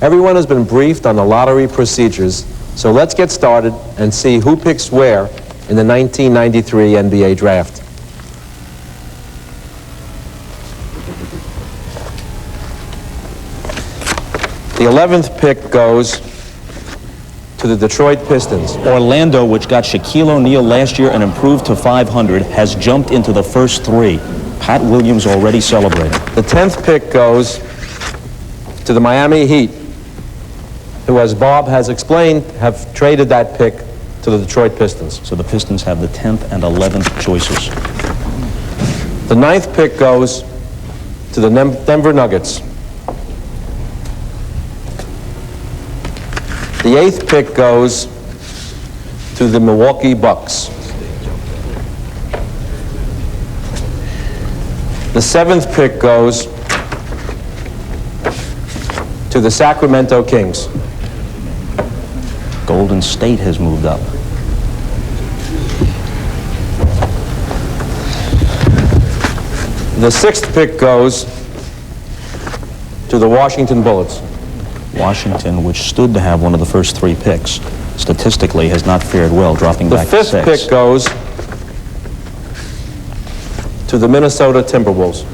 Everyone has been briefed on the lottery procedures, so let's get started and see who picks where in the 1993 NBA Draft. The 11th pick goes to the Detroit Pistons. Orlando, which got Shaquille O'Neal last year and improved to 500, has jumped into the first 3. Pat Williams already celebrating. The 10th pick goes to the Miami Heat, who, as Bob has explained, have traded that pick to the Detroit Pistons. So the Pistons have the 10th and 11th choices. The 9th pick goes to the Denver Nuggets. The 8th pick goes to the Milwaukee Bucks. The 7th pick goes to the Sacramento Kings. Golden State has moved up. The 6th pick goes to the Washington Bullets. Washington, which stood to have one of the first 3 picks, statistically has not fared well, dropping back to 6. The 5th pick goes to the Minnesota Timberwolves.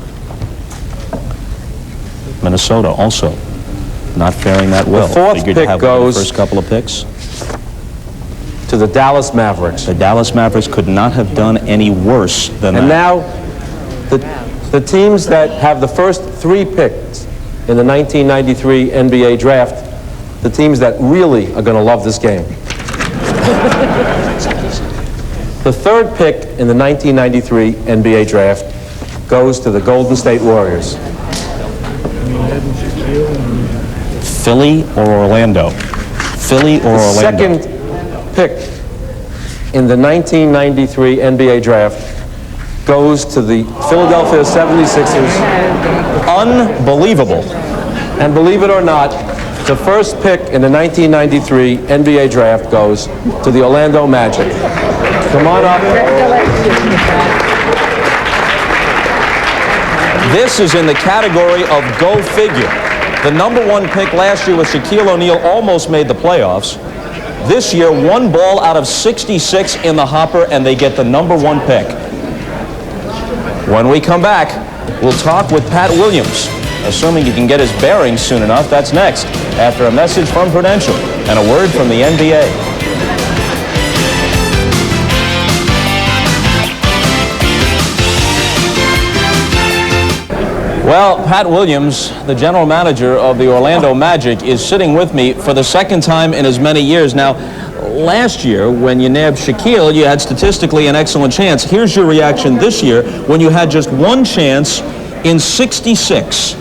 Minnesota also not faring that well. The 4th Figured pick to have goes the first couple of picks to the Dallas Mavericks. The Dallas Mavericks could not have done any worse than and that. Now, the teams that have the first 3 picks in the 1993 NBA Draft, the teams that really are going to love this game. The 3rd pick in the 1993 NBA Draft goes to the Golden State Warriors. Philly or Orlando? Philly or Orlando? The 2nd pick in the 1993 NBA Draft goes to the Philadelphia 76ers. Unbelievable. And believe it or not, the first pick in the 1993 NBA Draft goes to the Orlando Magic. Come on up. This is in the category of go figure. The number 1 pick last year with Shaquille O'Neal almost made the playoffs. This year, 1 ball out of 66 in the hopper, and they get the #1 pick. When we come back, we'll talk with Pat Williams. Assuming he can get his bearings soon enough, that's next, after a message from Prudential and a word from the NBA. Well, Pat Williams, the general manager of the Orlando Magic, is sitting with me for the second time in as many years. Now, last year, when you nabbed Shaquille, you had statistically an excellent chance. Here's your reaction this year when you had just 1 chance in 66.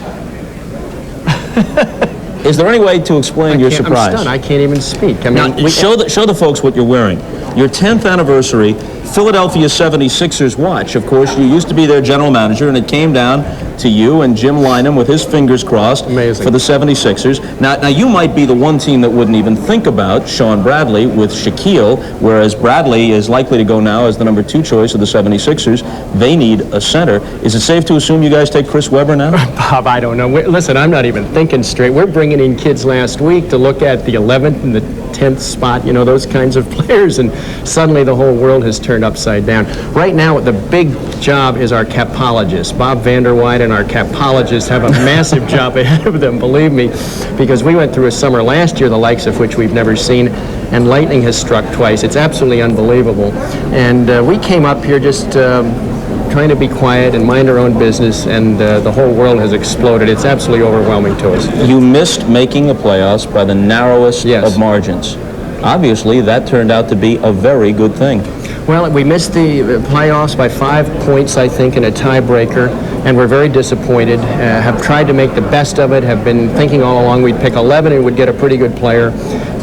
Is there any way to explain your surprise? I'm stunned. I can't even speak. I mean, now, show the folks what you're wearing. Your 10th anniversary Philadelphia 76ers watch. Of course, you used to be their general manager, and it came down to you and Jim Lynam with his fingers crossed for the 76ers. Now, you might be the one team that wouldn't even think about Sean Bradley with Shaquille, whereas Bradley is likely to go now as the #2 choice of the 76ers. They need a center. Is it safe to assume you guys take Chris Webber now? Bob, I don't know. Listen, I'm not even thinking straight. We're bringing in kids last week to look at the 11th and the 10th spot, you know, those kinds of players, and suddenly the whole world has turned upside down. Right now, the big job is our capologist. Bob Vanderwide and our capologists have a massive job ahead of them, believe me, because we went through a summer last year, the likes of which we've never seen, and lightning has struck twice. It's absolutely unbelievable. And we came up here just trying to be quiet and mind our own business, and the whole world has exploded. It's absolutely overwhelming to us. You missed making the playoffs by the narrowest of margins. Obviously, that turned out to be a very good thing. Well, we missed the playoffs by 5 points, I think, in a tiebreaker, and we're very disappointed. Have tried to make the best of it, have been thinking all along we'd pick 11 and would get a pretty good player,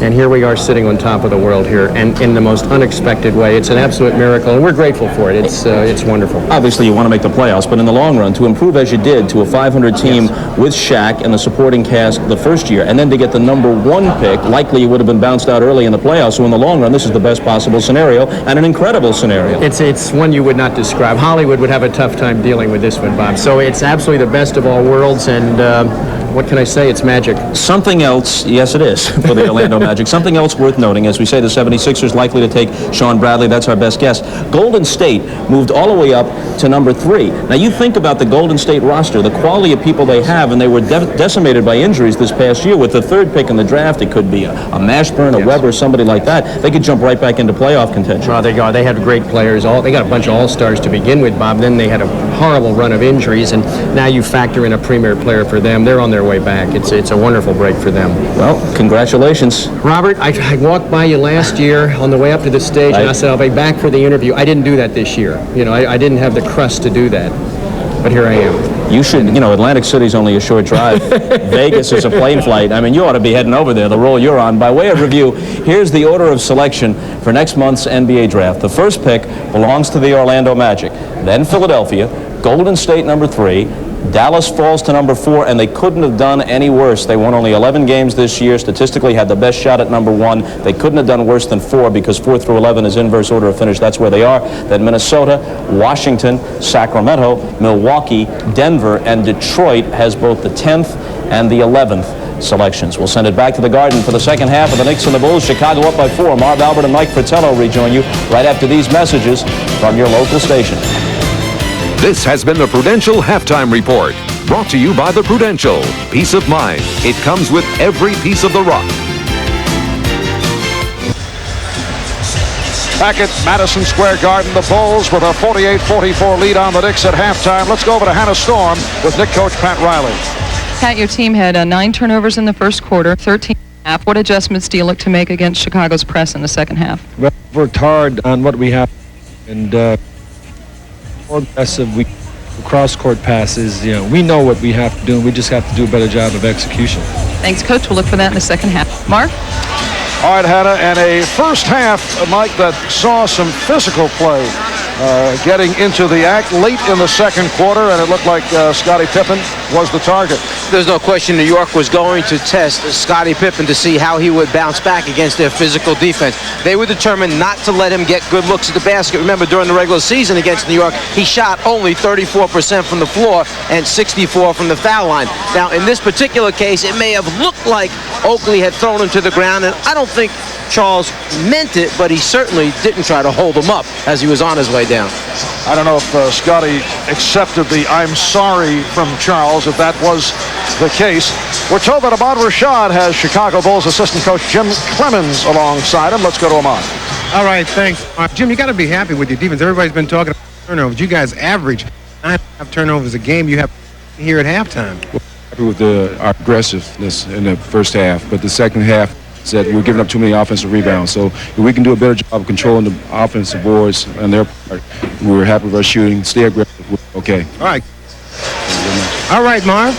and here we are sitting on top of the world here, and in the most unexpected way. It's an absolute miracle, and we're grateful for it. It's wonderful. Obviously, you want to make the playoffs, but in the long run, to improve as you did to a 500 team with Shaq and the supporting cast the first year, and then to get the #1 pick, likely you would have been bounced out early in the playoffs, so in the long run, this is the best possible scenario, and an incredible scenario. It's one you would not describe. Hollywood would have a tough time dealing with this one, Bob. So it's absolutely the best of all worlds, and what can I say? It's magic. Something else, yes it is, for the Orlando Magic. Something else worth noting, as we say, the 76ers likely to take Sean Bradley. That's our best guess. Golden State moved all the way up to #3. Now you think about the Golden State roster, the quality of people they have, and they were decimated by injuries this past year. With the 3rd pick in the draft, it could be a Mashburn, a Webber, somebody like that. They could jump right back into playoff contention. Well, they had great players. They got a bunch of all-stars to begin with, Bob. Then they had a horrible run of injuries, and now you factor in a premier player for them. They're on their way back. It's a wonderful break for them. Well, congratulations. Robert, I walked by you last year on the way up to the stage, and I said, I'll be back for the interview. I didn't do that this year. You know, I didn't have the crust to do that. But here I am. You should, you know, Atlantic City's only a short drive. Vegas is a plane flight. I mean, you ought to be heading over there, the role you're on. By way of review, here's the order of selection for next month's NBA draft. The first pick belongs to the Orlando Magic. Then Philadelphia, Golden State #3, Dallas falls to #4, and they couldn't have done any worse. They won only 11 games this year, statistically had the best shot at #1. They couldn't have done worse than 4 because 4 through 11 is inverse order of finish. That's where they are. Then Minnesota, Washington, Sacramento, Milwaukee, Denver, and Detroit has both the 10th and the 11th selections. We'll send it back to the Garden for the second half of the Knicks and the Bulls. Chicago up by 4. Marv Albert and Mike Fratello rejoin you right after these messages from your local station. This has been the Prudential Halftime Report, brought to you by the Prudential. Peace of mind. It comes with every piece of the rock. Back at Madison Square Garden, the Bulls with a 48-44 lead on the Knicks at halftime. Let's go over to Hannah Storm with Knicks coach Pat Riley. Pat, your team had 9 turnovers in the first quarter, 13 half. What adjustments do you look to make against Chicago's press in the second half? Well, we've worked hard on what we have, and more aggressive. We cross-court passes. You know, we know what we have to do, and we just have to do a better job of execution. Thanks, Coach. We'll look for that in the second half. Mark? All right, Hannah, and a first half, Mike, that saw some physical play getting into the act late in the second quarter, and it looked like Scottie Pippen was the target. There's no question New York was going to test Scottie Pippen to see how he would bounce back against their physical defense. They were determined not to let him get good looks at the basket. Remember, during the regular season against New York, he shot only 34% from the floor and 64% from the foul line. Now, in this particular case, it may have looked like Oakley had thrown him to the ground, and I don't think Charles meant it, but he certainly didn't try to hold him up as he was on his way down. I don't know if Scotty accepted the "I'm sorry" from Charles, if that was the case. We're told that Ahmad Rashad has Chicago Bulls assistant coach Jim Clemens alongside him. Let's go to Ahmad. All right, thanks. Jim, you got to be happy with your defense. Everybody's been talking about turnovers. You guys average 9.5 turnovers a game. You have here at halftime. Happy with our aggressiveness in the first half, but the second half said we're giving up too many offensive rebounds. So if we can do a better job of controlling the offensive boards on their part, we're happy with our shooting. Stay aggressive. Okay. All right. All right, Marv.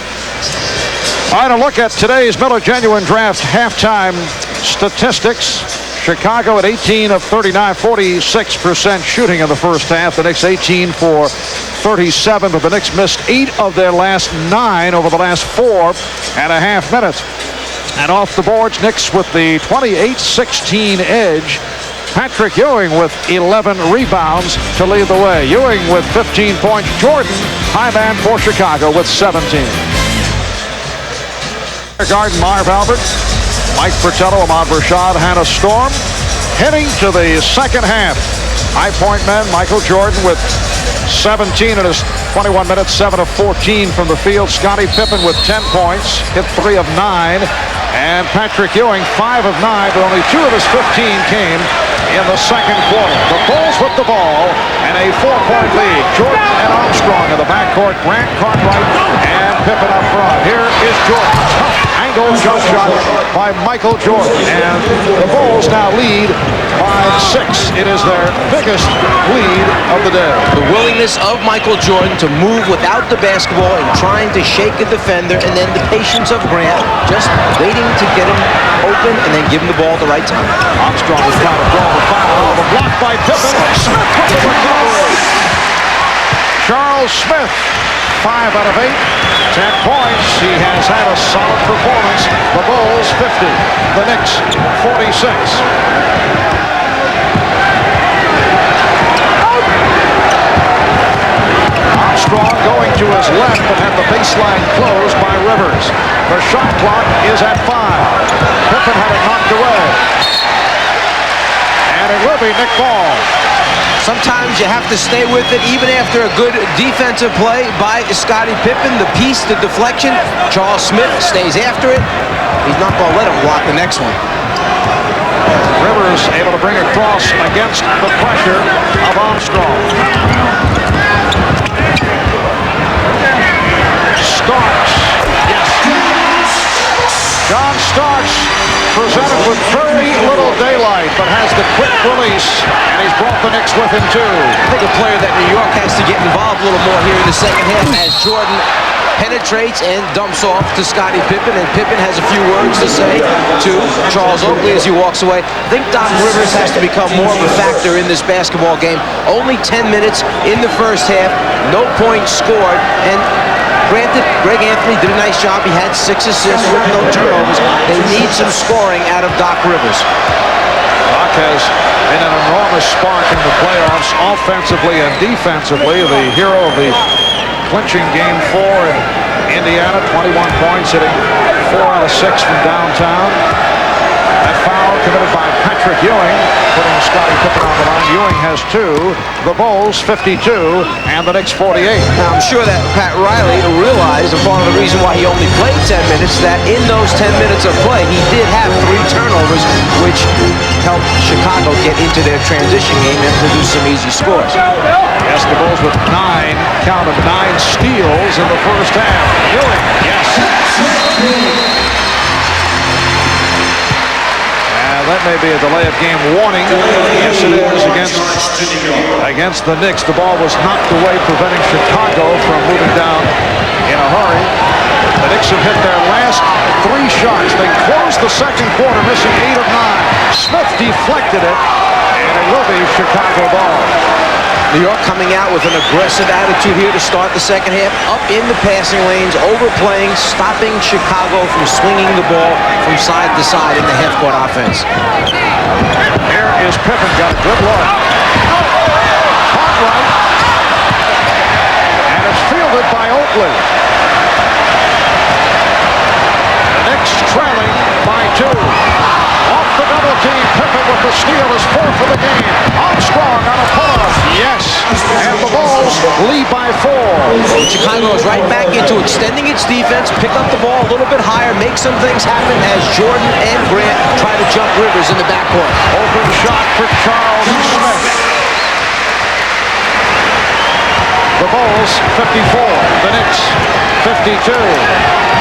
All right, a look at today's Miller Genuine Draft halftime statistics. Chicago at 18 of 39, 46% shooting in the first half. The Knicks 18 for 37, but the Knicks missed 8 of their last 9 over the last 4.5 minutes. And off the boards, Knicks with the 28-16 edge. Patrick Ewing with 11 rebounds to lead the way. Ewing with 15 points. Jordan, high man for Chicago with 17. Garden, Marv Albert, Mike Fratello, Ahmad Rashad, Hannah Storm. Heading to the second half. High point men, Michael Jordan with 17 in his 21 minutes, 7 of 14 from the field. Scottie Pippen with 10 points, hit 3 of 9. And Patrick Ewing, 5 of 9, but only 2 of his 15 came in the second quarter. The Bulls with the ball and a 4-point lead. Jordan and Armstrong in the backcourt. Grant, Cartwright, and Pippen up front. Here is Jordan. Angle jump shot by Michael Jordan. And the Bulls now lead by 6. It is their biggest lead of the day. The willingness of Michael Jordan to move without the basketball and trying to shake a defender, and then the patience of Grant just waiting to get him open and then give him the ball at the right time. Armstrong is trying to draw the foul. The block by Pippen. Smith with the recovery. Charles Smith, 5 out of 8. 10 points. He has had a solid performance. The Bulls 50. The Knicks 46. Armstrong going to his left, but had the baseline closed by Rivers. The shot clock is at 5. Pippen had it knocked away. And it will be Nick Ball. Sometimes you have to stay with it even after a good defensive play by Scottie Pippen. The piece, the deflection. Charles Smith stays after it. He's not going to let him block the next one. Rivers able to bring across against the pressure of Armstrong. Starks. Yes. John Starks presented with very little daylight, but has the quick release, and he's brought the Knicks with him too. I think a player that New York has to get involved a little more here in the second half as Jordan penetrates and dumps off to Scottie Pippen, and Pippen has a few words to say to Charles Oakley as he walks away. I think Doc Rivers has to become more of a factor in this basketball game. Only 10 minutes in the first half, no points scored, and granted, Greg Anthony did a nice job. He had 6 assists with no turnovers. They need some scoring out of Doc Rivers. Doc has been an enormous spark in the playoffs, offensively and defensively. The hero of the clinching game 4 in Indiana, 21 points, hitting 4 out of 6 from downtown. That foul committed by Patrick Ewing, putting Scottie Pippen on the line. Ewing has 2. The Bulls 52 and the Knicks 48. Now I'm sure that Pat Riley realized, and part of the reason why he only played 10 minutes, that in those 10 minutes of play he did have 3 turnovers, which helped Chicago get into their transition game and produce some easy scores. Yes, the Bulls with 9 steals in the first half. Ewing, yes. That may be a delay of game warning. Yes, it is against the Knicks. The ball was knocked away, preventing Chicago from moving down in a hurry. The Knicks have hit their last 3 shots. They closed the second quarter, missing 8 of 9. Smith deflected it, and it will be Chicago ball. New York coming out with an aggressive attitude here to start the second half, up in the passing lanes, overplaying, stopping Chicago from swinging the ball from side to side in the half-court offense. Here is Pippen, got a good look. Caught right. And it's fielded by Oakley. The Knicks trailing by 2. Off the double team, Pippen the steal is 4 for the game. Armstrong on a pull-up. Yes. And the Bulls lead by 4. Chicago is right back into extending its defense, pick up the ball a little bit higher, make some things happen as Jordan and Grant try to jump Rivers in the backcourt. Open shot for Charles Smith. The Bulls 54, the Knicks 52.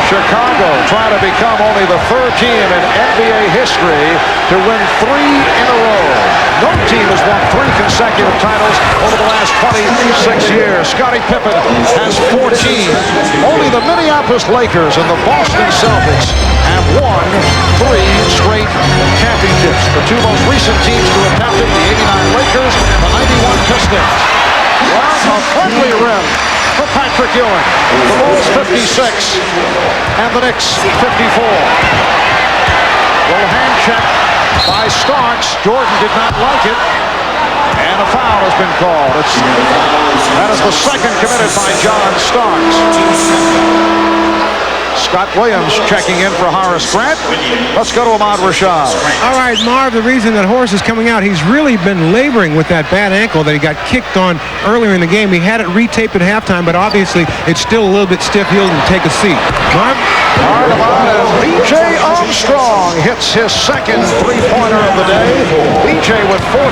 Chicago trying to become only the 3rd team in NBA history to win 3 in a row. No team has won 3 consecutive titles over the last 26 years. Scottie Pippen has 14. Only the Minneapolis Lakers and the Boston Celtics have won 3 straight championships. The 2 most recent teams to attempt it, the 89 Lakers and the 91 Pistons. Well, a friendly rim for Patrick Ewing. The Bulls 56 and the Knicks 54. Little hand check by Starks. Jordan did not like it. And a foul has been called. That is the 2nd committed by John Starks. Scott Williams checking in for Horace Grant. Let's go to Ahmad Rashad. All right, Marv, the reason that Horace is coming out, he's really been laboring with that bad ankle that he got kicked on earlier in the game. He had it retaped at halftime, but obviously it's still a little bit stiff. He'll take a seat. Marv? B.J. Armstrong hits his 2nd three-pointer of the day. B.J. with 14,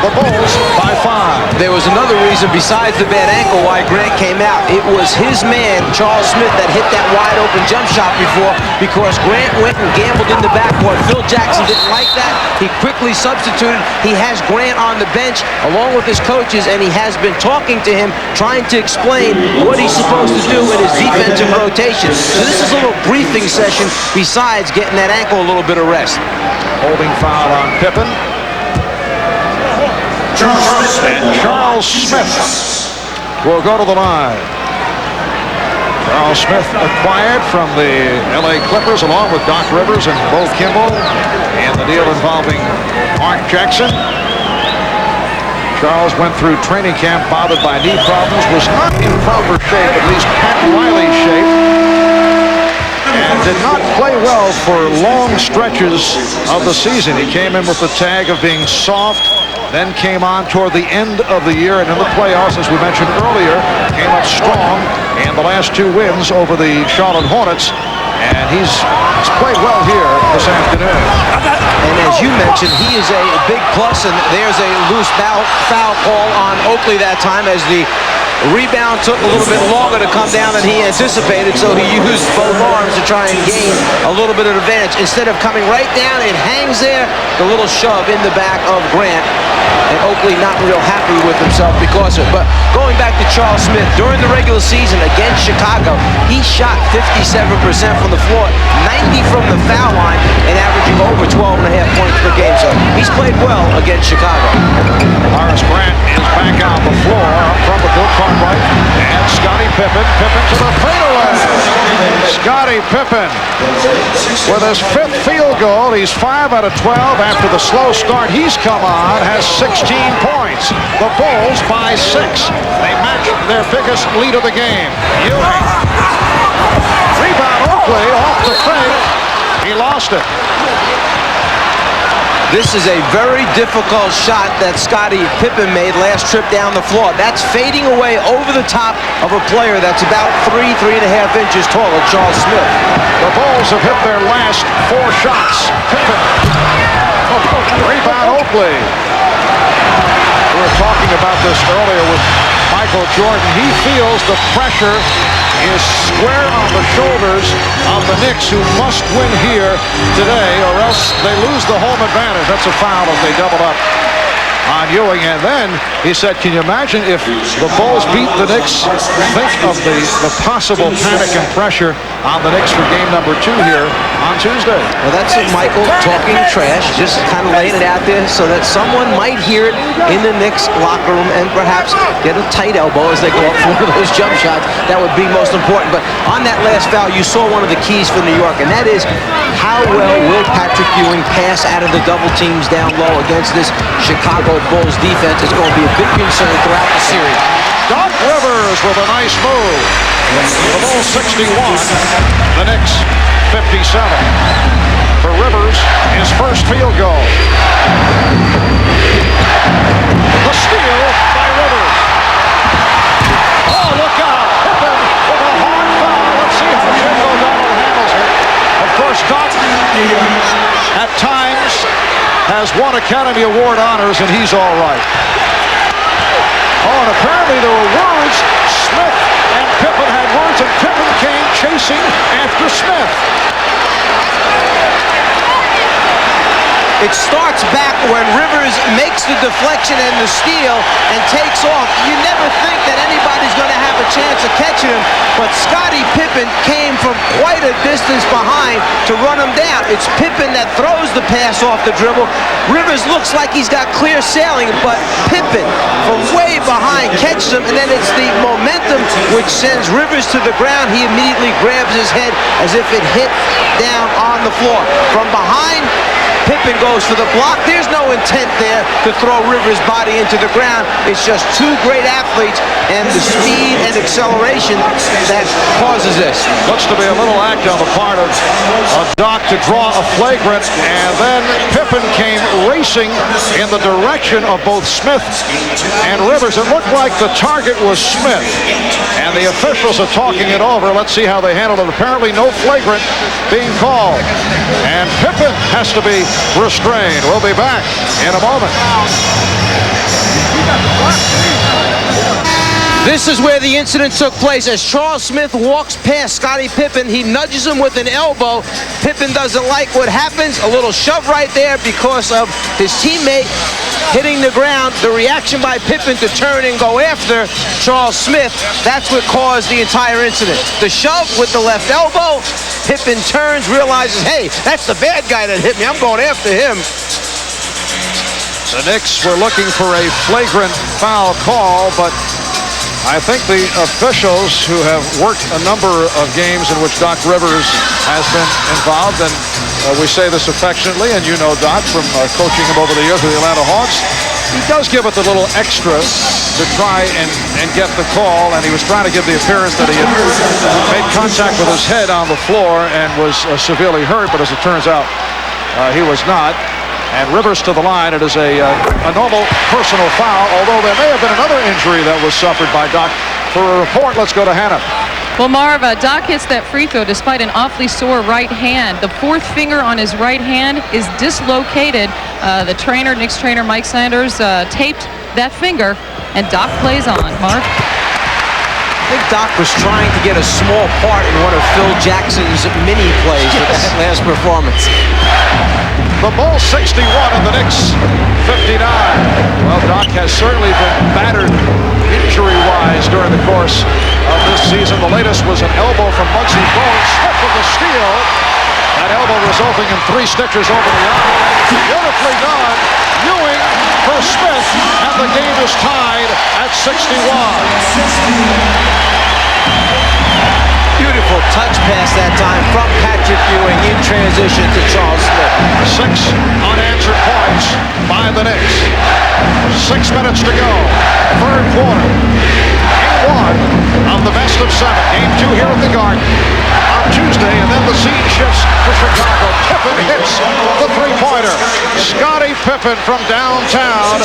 the Bulls by 5. There was another reason besides the bad ankle why Grant came out. It was his man, Charles Smith, that hit that wide open jump shot before because Grant went and gambled in the backcourt. Phil Jackson didn't like that. He quickly substituted. He has Grant on the bench along with his coaches, and he has been talking to him, trying to explain what he's supposed to do in his defensive rotation. So this is a little briefing session besides getting that ankle a little bit of rest. Holding foul on Pippen. Charles Smith will go to the line. Charles Smith acquired from the LA Clippers along with Doc Rivers and Bo Kimball in the deal involving Mark Jackson. Charles went through training camp bothered by knee problems, was not in proper shape, at least Pat Riley's shape, and did not play well for long stretches of the season. He came in with the tag of being soft, then came on toward the end of the year, and in the playoffs, as we mentioned earlier, came up strong in the last 2 wins over the Charlotte Hornets, and he's played well here this afternoon. And as you mentioned, he is a big plus, and there's a loose foul call on Oakley that time as the rebound took a little bit longer to come down than he anticipated, so he used both arms to try and gain a little bit of advantage. Instead of coming right down, it hangs there, the little shove in the back of Grant. And Oakley not real happy with himself because of it. But going back to Charles Smith, during the regular season against Chicago, he shot 57% from the floor, 90 from the foul line, and averaging over 12.5 points per game. So he's played well against Chicago. Horace Grant is back on the floor up from the Bill Cartwright. And Scottie Pippen. Pippen to the fadeaway. Scottie Pippen with his 5th field goal. He's 5 out of 12 after the slow start he's come on. Has 16 points. The Bulls by 6. They match their biggest lead of the game. Ewing. Rebound Oakley off the fake. He lost it. This is a very difficult shot that Scottie Pippen made last trip down the floor. That's fading away over the top of a player that's about 3.5 inches taller, Charles Smith. The Bulls have hit their last 4 shots. Pippen. Rebound Oakley. We were talking about this earlier with Michael Jordan. He feels the pressure is square on the shoulders of the Knicks, who must win here today or else they lose the home advantage. That's a foul if they double up on Ewing. And then he said, can you imagine if the Bulls beat the Knicks? Think of the possible panic and pressure on the Knicks for game number 2 here on Tuesday. Well, that's Michael talking trash, just kind of laying it out there so that someone might hear it in the Knicks locker room and perhaps get a tight elbow as they go up for one of those jump shots. That would be most important. But on that last foul, you saw one of the keys for New York, and that is how well will Patrick Ewing pass out of the double teams down low against this Chicago Bulls defense. Is going to be a big concern throughout the series. Doc Rivers with a nice move. The Bulls 61, the Knicks For Rivers, his first field goal. The steal by Rivers. Oh, look out! Pippen with a hard foul. Let's see how Jim O'Donnell handles it. Of course, Doc at times has won Academy Award honors, and he's all right. Oh, and apparently there were words. Smith and Pippen had words, and Pippen came chasing after Smith. It starts back when Rivers makes the deflection and the steal and takes off. You never think that anybody's going to have a chance of catching him, but Scottie Pippen came from quite a distance behind to run him down. It's Pippen that throws the pass off the dribble. Rivers looks like he's got clear sailing, but Pippen from way behind catches him, and then it's the momentum which sends Rivers to the ground. He immediately grabs his head as if it hit down on the floor. From behind, Pippen goes for the block. There's no intent there to throw Rivers' body into the ground. It's just two great athletes and the speed and acceleration that causes this. Looks to be a little act on the part of Doc to draw a flagrant, and then Pippen came racing in the direction of both Smith and Rivers. It looked like the target was Smith, and the officials are talking it over. Let's see how they handle it. Apparently no flagrant being called, and Pippen has to be restrained. We'll be back in a moment. This is where the incident took place. As Charles Smith walks past Scottie Pippen, he nudges him with an elbow. Pippen doesn't like what happens. A little shove right there because of his teammate hitting the ground. The reaction by Pippen to turn and go after Charles Smith, that's what caused the entire incident. The shove with the left elbow, Pippen turns, realizes, hey, that's the bad guy that hit me. I'm going after him. The Knicks were looking for a flagrant foul call, but I think the officials who have worked a number of games in which Doc Rivers has been involved, and we say this affectionately, and you know Doc from coaching him over the years with the Atlanta Hawks, he does give it a little extra to try and get the call, and he was trying to give the appearance that he had made contact with his head on the floor and was severely hurt, but as it turns out, he was not. And Rivers to the line. It is a normal personal foul, although there may have been another injury that was suffered by Doc. For a report, let's go to Hannah. Well, Marv, Doc hits that free throw despite an awfully sore right hand. The fourth finger on his right hand is dislocated. The trainer, Knicks trainer Mike Sanders, taped that finger, and Doc plays on. Marv? I think Doc was trying to get a small part in one of Phil Jackson's mini plays with that last performance. The Bulls 61 and the Knicks 59. Well, Doc has certainly been battered injury-wise during the course of this season. The latest was an elbow from Muggsy Bogues. Smith with the steal. That elbow resulting in 3 stitches over the eye. Beautifully done. Ewing for Smith, and the game is tied at 61. Beautiful touch pass that time from Patrick Ewing in transition to Charles Smith. 6 unanswered points by the Knicks. 6 minutes to go. Third quarter. Game 1 of the best of 7. Game 2 here at the Garden on Tuesday, and then the scene shifts to Chicago. Pippen hits the three-pointer. Scottie Pippen from downtown.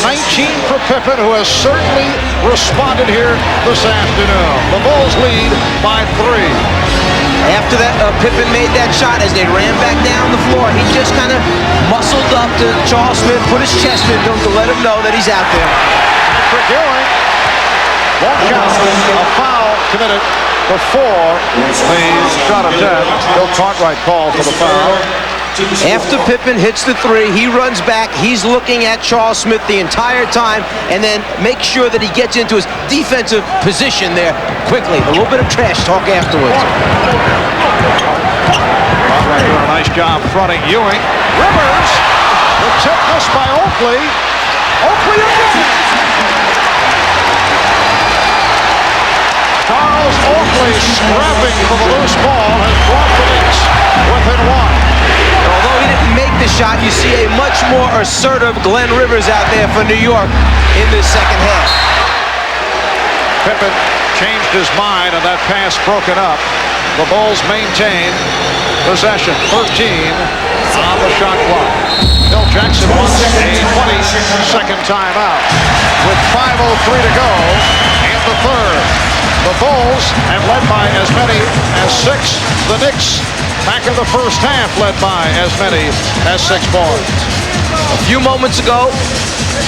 19 for Pippen, who has certainly responded here this afternoon. The Bulls lead by 3. After that, Pippen made that shot as they ran back down the floor. He just kind of muscled up to Charles Smith, put his chest into him to let him know that he's out there. Patrick Ewing won't count. A foul committed before the shot attempt. Bill Cartwright called for the foul. After Pippen hits the 3, he runs back. He's looking at Charles Smith the entire time, and then makes sure that he gets into his defensive position there quickly. A little bit of trash talk afterwards. Cartwright doing a nice job fronting Ewing. Rivers, the tip missed by Oakley. Oakley again. Charles Oakley scrapping for the loose ball has brought the Knicks within 1. Although he didn't make the shot, you see a much more assertive Glenn Rivers out there for New York in this second half. Pippen changed his mind, and that pass broken up. The Bulls maintain possession. 13 on the shot clock. Bill Jackson wants a 20-second timeout with 5:03 to go in the third. The Bulls have led by as many as 6. The Knicks back in the first half led by as many as 6 points. A few moments ago,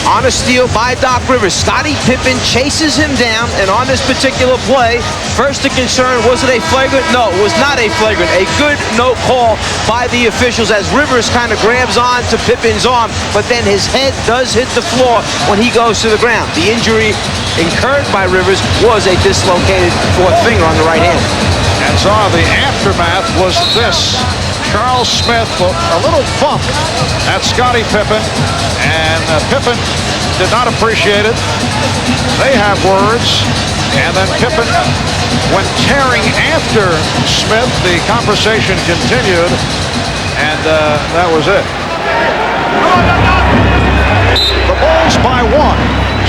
on a steal by Doc Rivers, Scottie Pippen chases him down, and on this particular play, first the concern, was it a flagrant? No, it was not a flagrant. A good no call by the officials as Rivers kind of grabs on to Pippen's arm, but then his head does hit the floor when he goes to the ground. The injury incurred by Rivers was a dislocated fourth finger on the right hand. And so the aftermath was this. Charles Smith, a little bump at Scottie Pippen, and Pippen did not appreciate it. They have words, and then Pippen, when tearing after Smith, the conversation continued, and that was it. The Bulls by 1,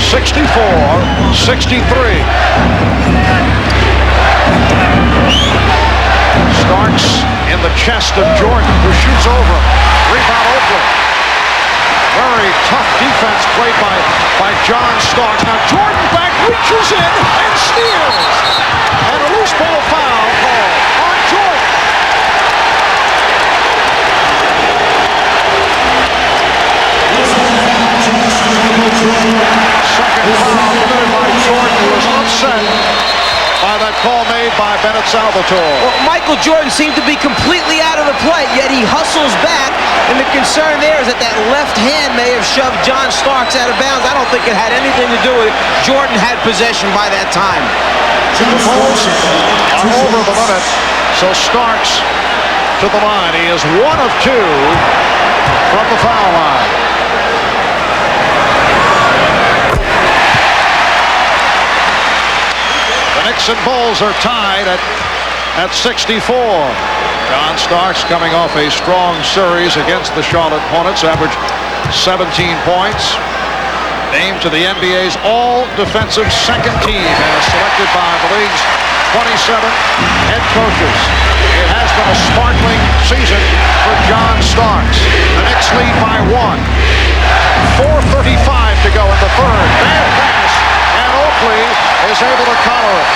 64-63. Starks in the chest of Jordan, who shoots over him. Rebound Oakley. Very tough defense played by John Starks. Now Jordan back reaches in and steals. And a loose ball foul called on Jordan. Second foul committed by Jordan, who was upset by that call made by Bennett Salvatore. Well, Michael Jordan seemed to be completely out of the play, yet he hustles back, and the concern there is that that left hand may have shoved John Starks out of bounds. I don't think it had anything to do with it. Jordan had possession by that time. The Bulls are over the limit, so Starks to the line. He is 1 of 2 from the foul line. The Knicks and Bulls are tied at 64. John Starks coming off a strong series against the Charlotte Hornets, averaged 17 points. Named to the NBA's all-defensive second team as selected by the league's 27 head coaches. It has been a sparkling season for John Starks. The Knicks lead by 1. 4:35 to go in the third. Bad pass, and Oakley is able to counter it.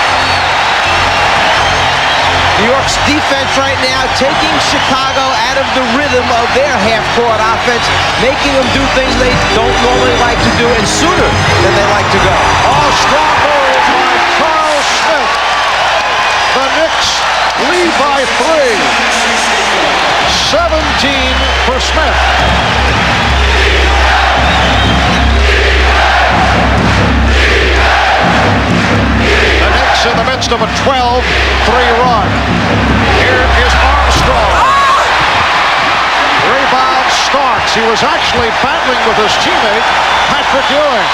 New York's defense right now taking Chicago out of the rhythm of their half-court offense, making them do things they don't normally like to do and sooner than they like to go. Oh, strong move by Charles Smith. The Knicks lead by 3. 17 for Smith. In the midst of a 12-3 run. Here is Armstrong. Rebound Starks. He was actually battling with his teammate, Patrick Ewing.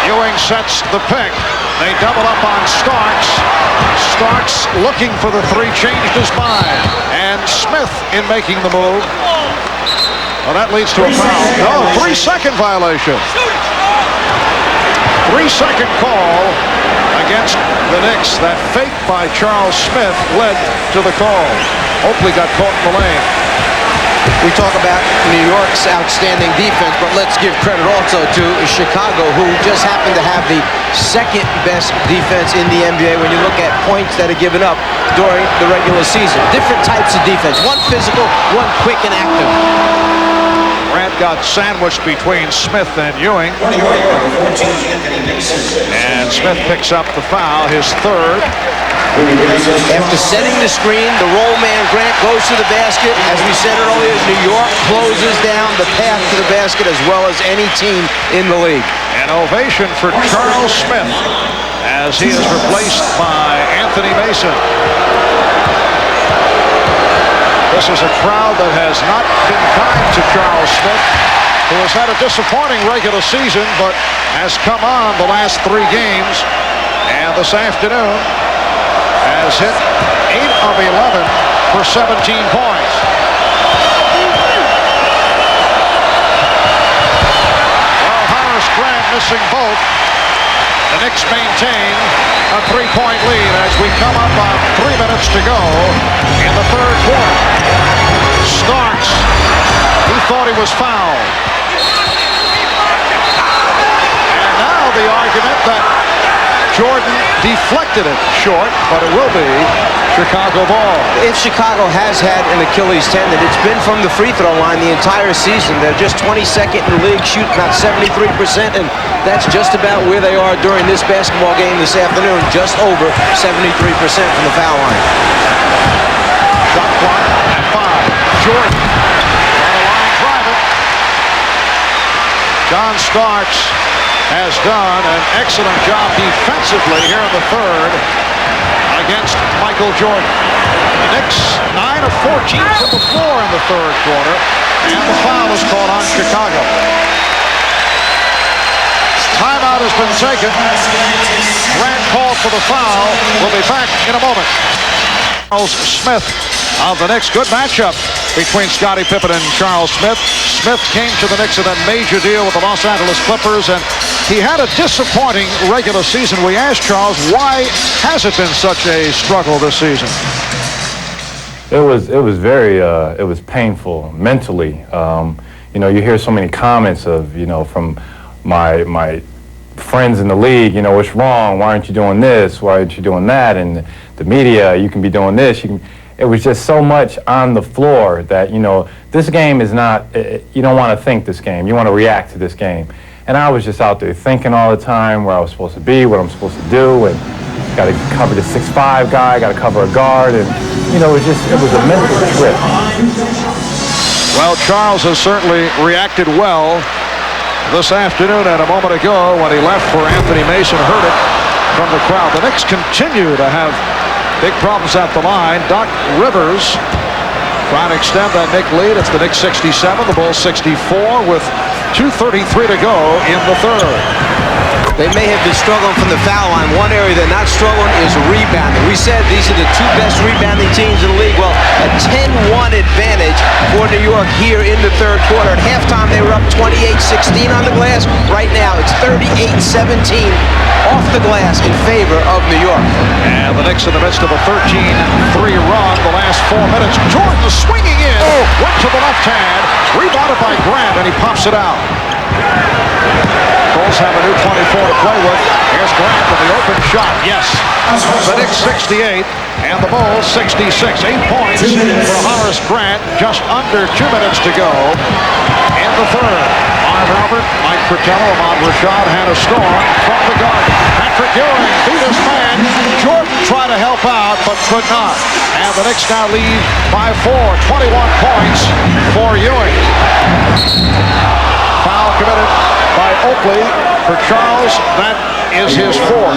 Ewing sets the pick. They double up on Starks. Starks looking for the 3, changed his mind. And Smith in making the move. Well, that leads to a foul. No, 3-second violation. 3-second call against the Knicks. That fake by Charles Smith led to the call. Oakley got caught in the lane. We talk about New York's outstanding defense, but let's give credit also to Chicago, who just happened to have the second best defense in the NBA when you look at points that are given up during the regular season. Different types of defense. One physical, one quick and active. Grant got sandwiched between Smith and Ewing. And Smith picks up the foul, his third. After setting the screen, the roll man Grant goes to the basket. As we said earlier, New York closes down the path to the basket as well as any team in the league. An ovation for Charles Smith as he is replaced by Anthony Mason. This is a crowd that has not been kind to Charles Smith, who has had a disappointing regular season, but has come on the last 3 games. And this afternoon has hit 8 of 11 for 17 points. Well, missing both. The Knicks maintain a 3-point lead as we come up on 3 minutes to go in the third quarter. Starks, he thought he was fouled. And now the argument that Jordan deflected it short, but it will be Chicago ball. If Chicago has had an Achilles tendon, it's been from the free throw line the entire season. They're just 22nd in the league, shooting about 73%, and that's just about where they are during this basketball game this afternoon, just over 73% from the foul line. Shot clock at 5. Jordan on the line driving. John Starks has done an excellent job defensively here in the third against Michael Jordan. The Knicks 9 of 14 from the floor in the third quarter, and the foul is called on Chicago. Timeout has been taken. Grant called for the foul. We'll be back in a moment. Charles Smith of the Knicks. Good matchup between Scottie Pippen and Charles Smith. Smith came to the Knicks in a major deal with the Los Angeles Clippers, and he had a disappointing regular season. We asked Charles, why has it been such a struggle this season? It was very it was painful mentally. You know, you hear so many comments of, you know, from my friends in the league, you know, what's wrong? Why aren't you doing this? Why aren't you doing that? And the media, you can be doing this. It was just so much on the floor that, you know, this game is not, you don't want to think this game. You want to react to this game. And I was just out there thinking all the time where I was supposed to be, what I'm supposed to do, and got to cover the 6'5" guy, got to cover a guard, and, you know, it was a mental trip. Well, Charles has certainly reacted well this afternoon, and a moment ago when he left for Anthony Mason, heard it from the crowd. The Knicks continue to have big problems at the line. Doc Rivers trying to extend that Knicks lead. It's the Knicks 67, the Bulls 64 with 2:33 to go in the third. They may have been struggling from the foul line. One area they're not struggling is rebounding. We said these are the two best rebounding teams in the league. Well, a 10-1 advantage for New York here in the third quarter. At halftime, they were up 28-16 on the glass. Right now, it's 38-17 off the glass in favor of New York. And the Knicks in the midst of a 13-3 run the last 4 minutes. Jordan swinging in, went to the left hand, rebounded by Grant, and he pops it out. Bulls have a new 24 to play with. Here's Grant with the open shot. Yes. The Knicks 68 and the Bulls 66. 8 points for Horace Grant. Just under 2 minutes to go in the third. Marv Albert, Mike Fratello, Ahmad Rashad, Hannah Storm from the Garden. Patrick Ewing beat his man. Jordan tried to help out but could not. And the Knicks now lead by 4. 21 points for Ewing. Foul committed by Oakley for Charles. That is his fourth.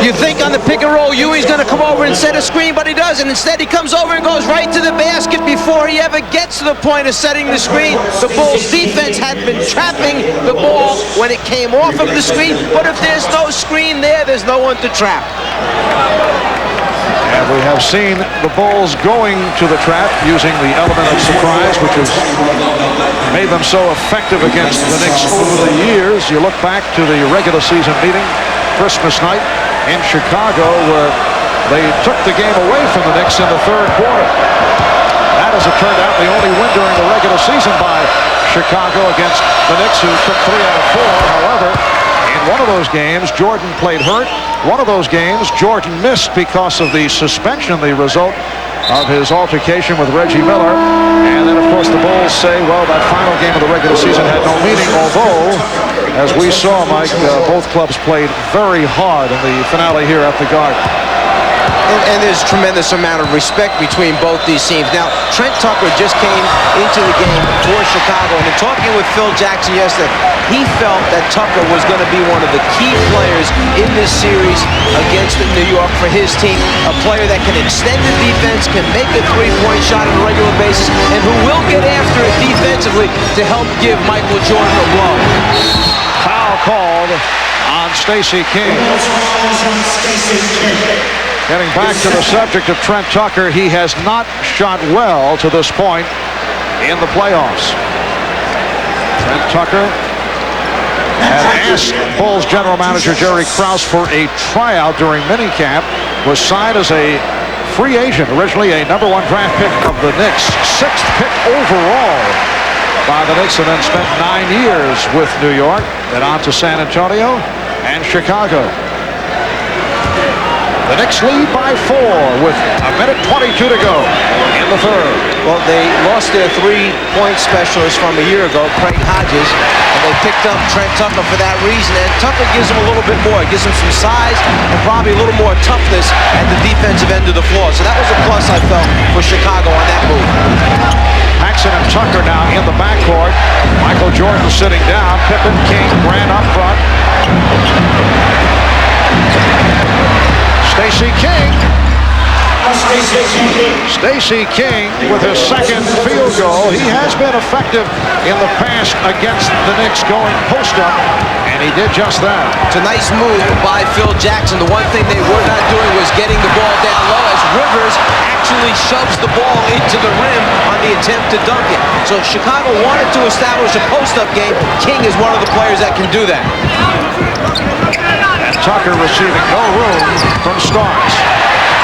You think on the pick and roll, Ewing's going to come over and set a screen, but he doesn't. Instead, he comes over and goes right to the basket before he ever gets to the point of setting the screen. The Bulls' defense had been trapping the ball when it came off of the screen, but if there's no screen there, there's no one to trap. And we have seen the Bulls going to the trap using the element of surprise, which has made them so effective against the Knicks over the years. You look back to the regular season meeting Christmas night in Chicago, where they took the game away from the Knicks in the third quarter. That, as it turned out, the only win during the regular season by Chicago against the Knicks, who took 3 out of 4. However, in one of those games, Jordan played hurt. One of those games, Jordan missed because of the suspension, the result of his altercation with Reggie Miller. And then, of course, the Bulls say, well, that final game of the regular season had no meaning, although, as we saw, Mike, both clubs played very hard in the finale here at the Garden. And there's a tremendous amount of respect between both these teams. Now, Trent Tucker just came into the game for Chicago, and in talking with Phil Jackson yesterday, he felt that Tucker was going to be one of the key players in this series against New York for his team, a player that can extend the defense, can make a three-point shot on a regular basis, and who will get after it defensively to help give Michael Jordan a blow. Foul called on Stacey King. Getting back to the subject of Trent Tucker, he has not shot well to this point in the playoffs. Trent Tucker had asked Bulls general manager Jerry Krause for a tryout during minicamp, was signed as a free agent, originally a #1 draft pick of the Knicks, 6th pick overall by the Knicks, and then spent 9 years with New York, then on to San Antonio and Chicago. The Knicks lead by 4 with 1:22 to go in the third. Well, they lost their three-point specialist from a year ago, Craig Hodges, and they picked up Trent Tucker for that reason. And Tucker gives them a little bit more. It gives them some size and probably a little more toughness at the defensive end of the floor. So that was a plus, I felt, for Chicago on that move. Paxson and Tucker now in the backcourt. Michael Jordan sitting down. Pippen, King, Grant up front. Stacey King with his second field goal. He has been effective in the past against the Knicks going post-up, and he did just that. It's a nice move by Phil Jackson. The one thing they were not doing was getting the ball down low as Rivers actually shoves the ball into the rim on the attempt to dunk it. So if Chicago wanted to establish a post-up game, King is one of the players that can do that. And Tucker receiving no room from Starks.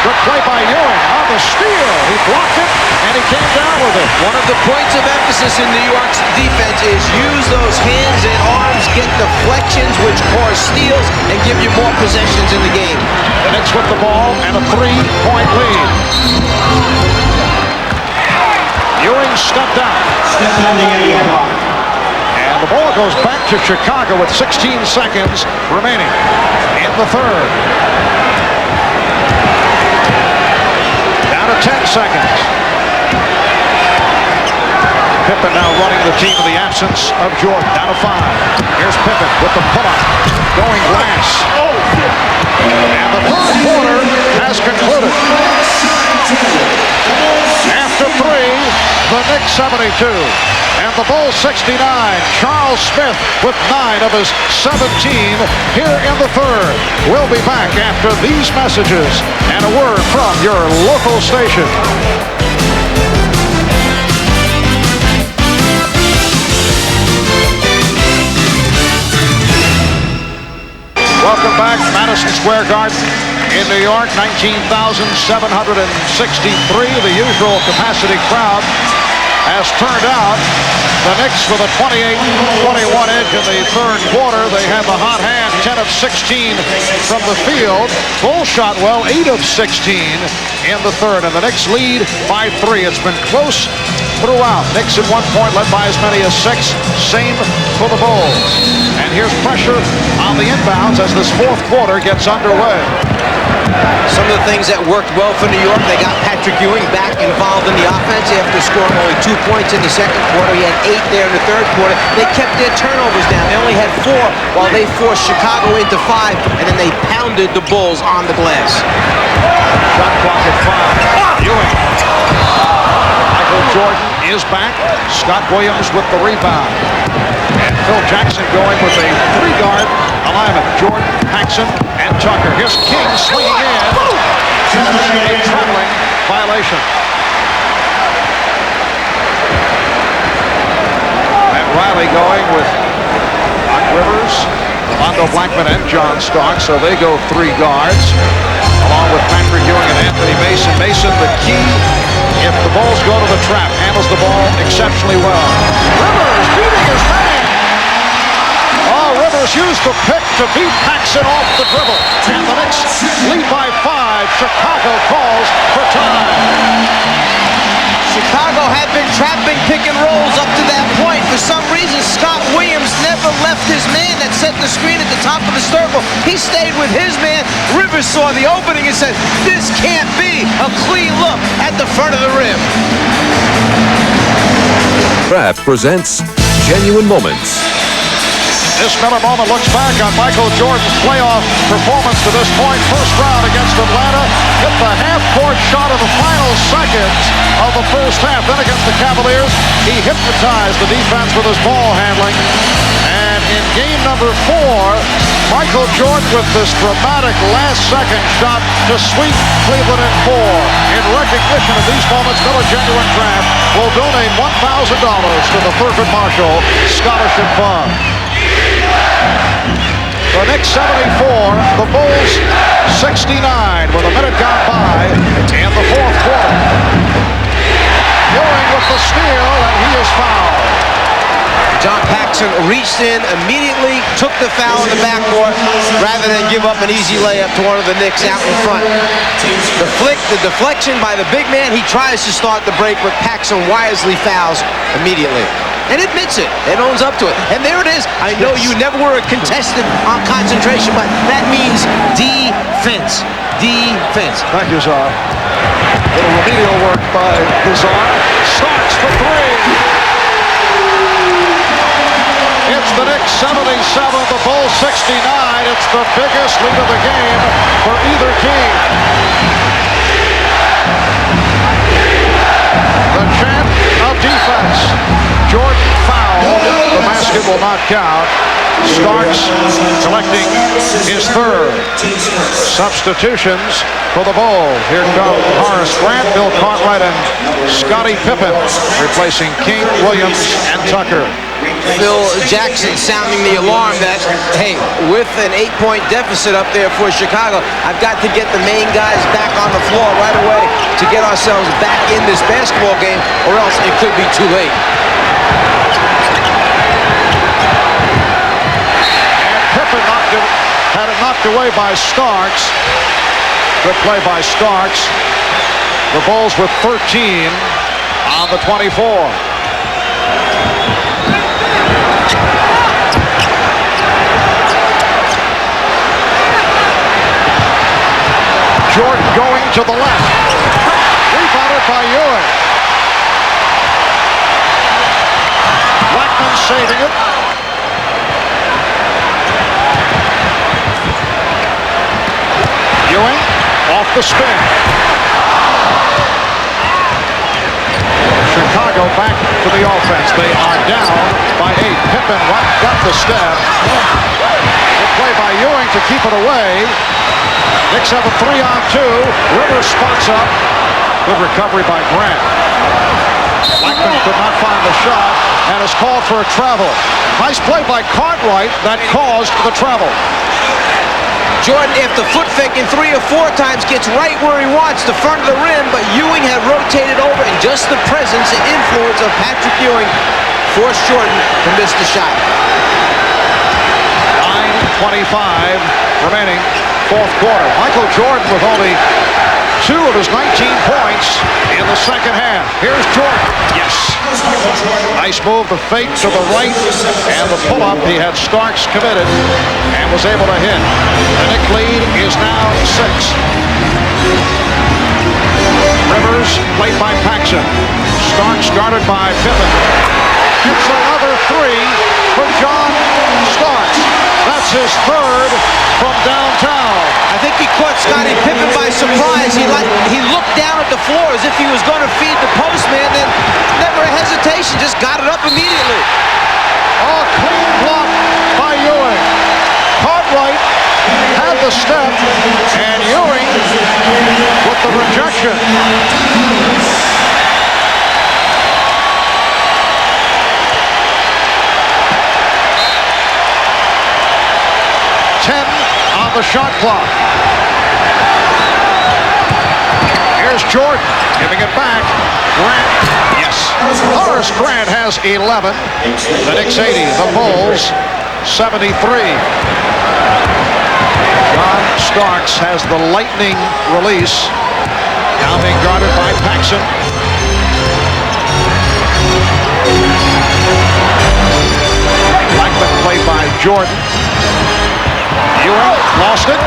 Good play by Ewing on the steal. He blocked it, and he came down with it. One of the points of emphasis in New York's defense is use those hands and arms, get deflections, which cause steals, and give you more possessions in the game. The Knicks with the ball and a 3-point lead. Ewing stepped out. And the ball goes back to Chicago with 16 seconds remaining in the third. Down to 10 seconds. Pippen now running the team in the absence of Jordan. Down to 5. Here's Pippen with the pull-up. Going glass. And the third quarter has concluded. After 3, the Knicks 72. And the Bulls 69. Charles Smith with 9 of his 17 here in the third. We'll be back after these messages and a word from your local station. Welcome back, Madison Square Garden in New York, 19,763, the usual capacity crowd has turned out. The Knicks with a 28-21 edge in the third quarter. They have a hot hand, 10 of 16 from the field. Bulls shot well, 8 of 16 in the third, and the Knicks lead by 3. It's been close throughout. Knicks at one point led by as many as 6. Same for the Bulls. And here's pressure on the inbounds as this fourth quarter gets underway. Some of the things that worked well for New York, they got Patrick Ewing back involved in the offense after scoring only 2 points in the second quarter. He had 8 there in the third quarter. They kept their turnovers down. They only had 4 while they forced Chicago into 5, and then they pounded the Bulls on the glass. Shot clock at 5. Ewing. Michael Jordan is back. Scott Williams with the rebound. And Phil Jackson going with a 3-guard alignment. Jordan, Paxson, and Tucker. Here's King swinging in. A traveling violation. And Riley going with Doc Rivers, Rolando Blackman, and John Stark. So they go 3 guards, along with Patrick Ewing and Anthony Mason. Mason, the key, if the Bulls go to the trap, handles the ball exceptionally well. Rivers beating his man. Oh, Rivers used the pick to beat Paxson off the dribble. And the Knicks lead by 5. Chicago calls for time. Chicago had been trapping pick and rolls up to that point. For some reason, Scott Williams never left his man that set the screen at the top of the circle. He stayed with his man. Rivers saw the opening and said, this can't be a clean look at the front of the rim. Kraft presents Genuine Moments. This Miller moment looks back on Michael Jordan's playoff performance to this point. First round against Atlanta, hit the half-court shot in the final seconds of the first half. Then against the Cavaliers, he hypnotized the defense with his ball handling. And in game number 4, Michael Jordan with this dramatic last-second shot to sweep Cleveland in 4. In recognition of these moments, Miller Genuine Draft will donate $1,000 to the Thurgood Marshall Scholarship Fund. The Knicks 74, the Bulls 69 with a minute gone by in the fourth quarter. Ewing with the steal, and he is fouled. John Paxson reached in immediately, took the foul in the backcourt, rather than give up an easy layup to one of the Knicks out in front. The deflection by the big man, he tries to start the break, but Paxson wisely fouls immediately. And admits it, and owns up to it. And there it is. I know you never were a contestant on concentration, but that means defense. Defense. Thank you, Czar. Little remedial work by Czar. Starks for three. It's the Knicks 77, the Bulls 69. It's the biggest lead of the game for either team. The champ of defense. Jordan fouled. The basket will not count. Starks collecting his third. Substitutions for the Bulls. Here come Horace Grant, Bill Cartwright, and Scottie Pippen, replacing King, Williams, and Tucker. Phil Jackson sounding the alarm that, hey, with an 8-point deficit up there for Chicago, I've got to get the main guys back on the floor right away to get ourselves back in this basketball game, or else it could be too late. And Pippen had it knocked away by Starks. Good play by Starks. The Bulls with 13 on the 24. Jordan going to the left. Rebounded by Ewing. Blackman saving it. Ewing off the spin. Chicago back to the offense. They are down by 8. Pippen got the step. Good play by Ewing to keep it away. Knicks have a 3-on-2. Rivers spots up. Good recovery by Grant. Blackman could not find the shot and is called for a travel. Nice play by Cartwright that caused the travel. Jordan, after foot faking 3 or 4 times, gets right where he wants, the front of the rim, but Ewing had rotated over, and just the presence and influence of Patrick Ewing forced Jordan to miss the shot. 9:25 remaining. Fourth quarter. Michael Jordan with only 2 of his 19 points in the second half. Here's Jordan. Yes. Nice move, the fake to the right, and the pull-up. He had Starks committed and was able to hit. The Knicks lead is now 6. Rivers played by Paxson. Starks guarded by Pippen. Hits another 3 for John Starks. That's his third from downtown. I think he caught Scottie Pippen by surprise. He looked down at the floor as if he was going to feed the postman, then never a hesitation, just got it up immediately. Oh, clean block by Ewing. Cartwright had the step, and Ewing with the rejection. The shot clock. Here's Jordan giving it back. Grant, yes. Horace Grant has 11. The Knicks 80. The Bulls 73. John Starks has the lightning release. Now being guarded by Paxson. Blackman played by Jordan. Ewing lost it,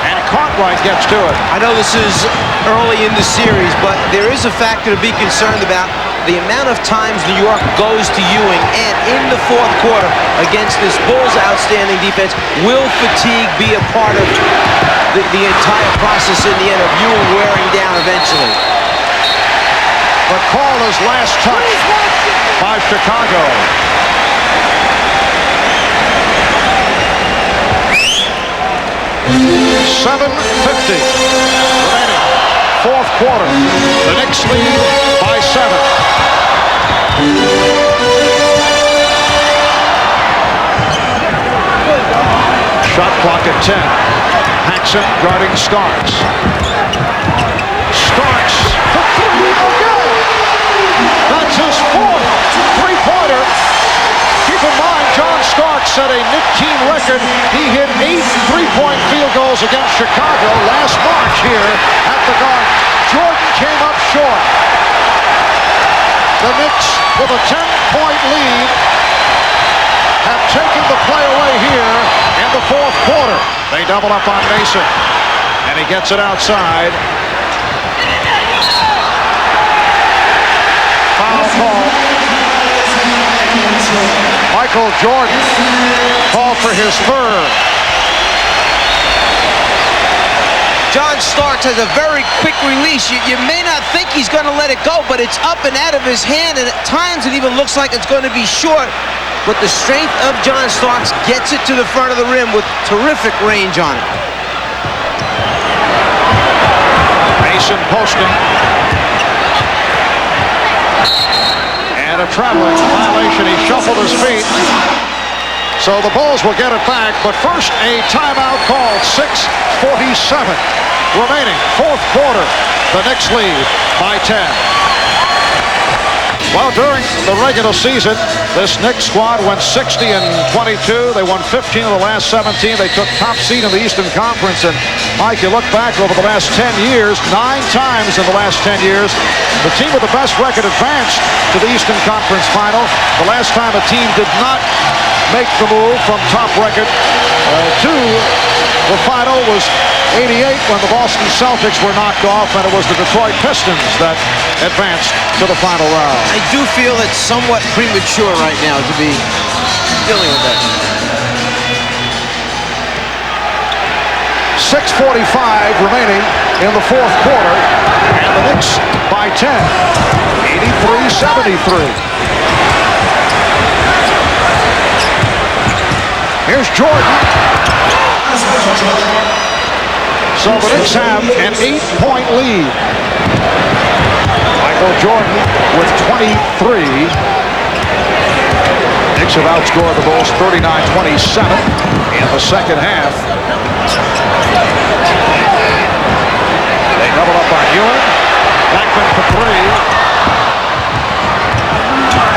and Cartwright gets to it. I know this is early in the series, but there is a factor to be concerned about. The amount of times New York goes to Ewing, and in the fourth quarter against this Bulls' outstanding defense, will fatigue be a part of the entire process in the end of Ewing wearing down eventually? The call is last touch by Chicago. 7:50 remaining. Fourth quarter. The Knicks lead by 7. Shot clock at 10. Paxson guarding Starks. Starks for three, no good. That's his fourth three-pointer. Keep in mind, John Starks set a Knicks team record. He hit 8 three-point field goals against Chicago last March here at the Garden. Jordan came up short. The Knicks, with a 10-point lead, have taken the play away here in the fourth quarter. They double up on Mason, and he gets it outside. Foul call. Michael Jordan called for his third. John Starks has a very quick release. You may not think he's going to let it go, but it's up and out of his hand, and at times it even looks like it's going to be short. But the strength of John Starks gets it to the front of the rim with terrific range on it. Mason posting. And a traveling violation. He shuffled his feet. So the Bulls will get it back, but first a timeout called. 6:47 remaining, fourth quarter. The Knicks lead by 10. Well, during the regular season, this Knicks squad went 60-22. They won 15 of the last 17. They took top seed in the Eastern Conference. And Mike, you look back over the last 10 years, 9 times in the last 10 years, the team with the best record advanced to the Eastern Conference final. The last time a team did not make the move from top record to the final was 88 when the Boston Celtics were knocked off, and it was the Detroit Pistons that advanced to the final round. I do feel it's somewhat premature right now to be dealing with that. 6:45 remaining in the fourth quarter, and the Knicks by 10, 83-73. Here's Jordan. So the Knicks have an 8-point lead. Michael Jordan with 23. Knicks have outscored the Bulls 39-27 in the second half. They double up on Ewing. Blackman for three.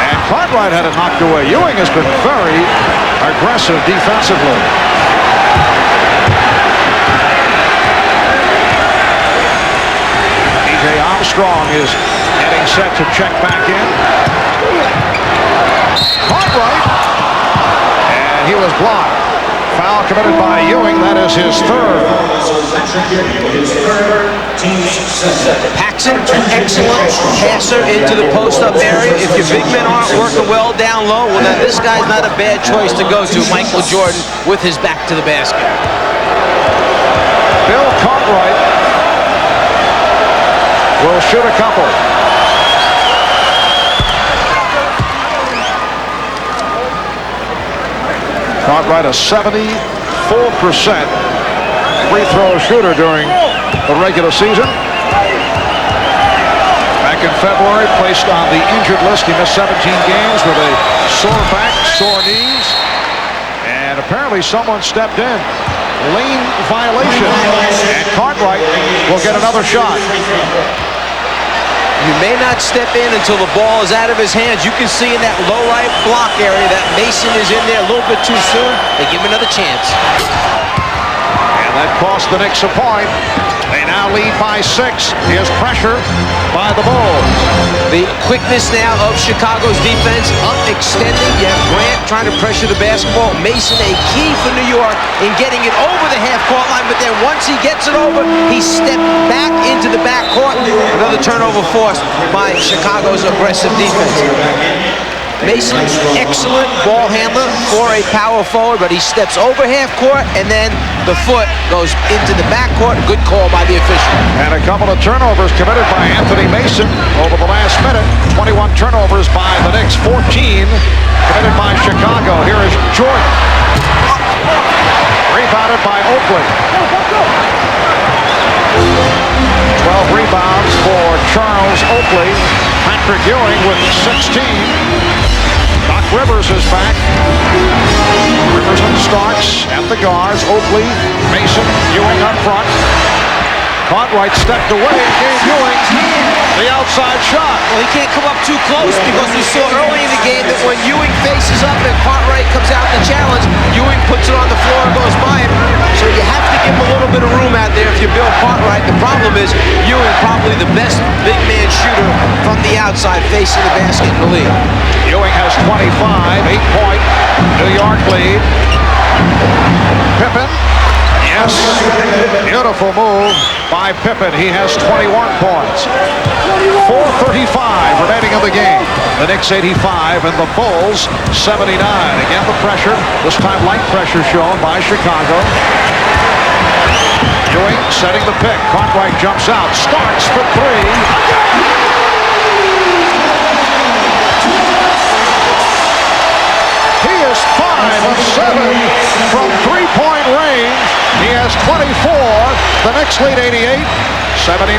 And Cartwright had it knocked away. Ewing has been very aggressive defensively. Armstrong is getting set to check back in. Cartwright, and he was blocked. Foul committed by Ewing. That is his third. Paxson, an excellent passer into the post-up area. If your big men aren't working well down low, well, then this guy's not a bad choice to go to. Michael Jordan with his back to the basket. Bill Cartwright will shoot a couple. Cartwright, a 74% free throw shooter during the regular season. Back in February, placed on the injured list. He missed 17 games with a sore back, sore knees. And apparently someone stepped in. Lane violation. And Cartwright will get another shot. You may not step in until the ball is out of his hands. You can see in that low right block area that Mason is in there a little bit too soon. They give him another chance. And that cost the Knicks a point. They now lead by 6. Here's pressure by the Bulls. The quickness now of Chicago's defense up extending. You have Grant trying to pressure the basketball. Mason, a key for New York in getting it over the half-court line, but then once he gets it over, he stepped back into the backcourt. Another turnover forced by Chicago's aggressive defense. Mason, excellent ball handler for a power forward, but he steps over half court and then the foot goes into the backcourt. Good call by the official. And a couple of turnovers committed by Anthony Mason over the last minute. 21 turnovers by the Knicks, 14 committed by Chicago. Here is Jordan. Rebounded by Oakley. 12 rebounds for Charles Oakley. Patrick Ewing with 16. Doc Rivers is back. Rivers and Starks at the guards. Oakley, Mason, Ewing up front. Cartwright stepped away and gave Ewing the outside shot. Well, he can't come up too close because we saw early in the game that when Ewing faces up and Cartwright comes out to challenge, Ewing puts it on the floor and goes by him. So you have to give him a little bit of room out there if you build Cartwright. The problem is Ewing probably the best big man shooter from the outside facing the basket in the league. Ewing has 25, 8-point New York lead. Pippen. Yes, beautiful move by Pippen. He has 21 points. 4:35 remaining in the game. The Knicks 85 and the Bulls 79. Again the pressure, this time light pressure shown by Chicago. Ewing setting the pick. Cartwright jumps out. Starks for three. He is 5 of 7 from three-point range. He has 24. The Knicks lead 88-79.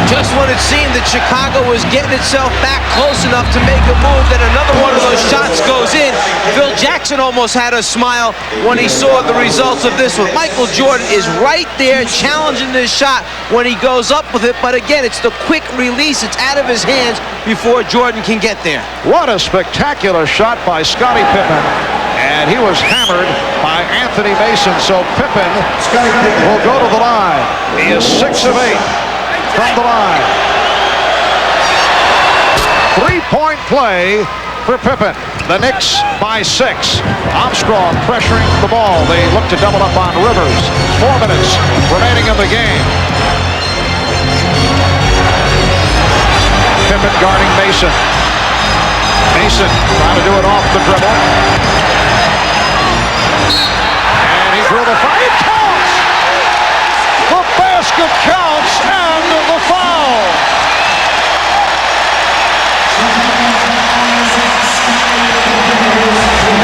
Just when it seemed that Chicago was getting itself back close enough to make a move, then another one of those shots goes in. Phil Jackson almost had a smile when he saw the results of this one. Michael Jordan is right there challenging this shot when he goes up with it, but again, it's the quick release. It's out of his hands before Jordan can get there. What a spectacular shot by Scottie Pippen. And he was hammered by Anthony Mason, so Pippen will go to the line. He is 6 of 8 from the line. Three-point play for Pippen. The Knicks by 6. Armstrong pressuring the ball. They look to double up on Rivers. 4 minutes remaining in the game. Pippen guarding Mason. Mason trying to do it off the dribble. And he threw the foul. It counts! The basket counts and the foul.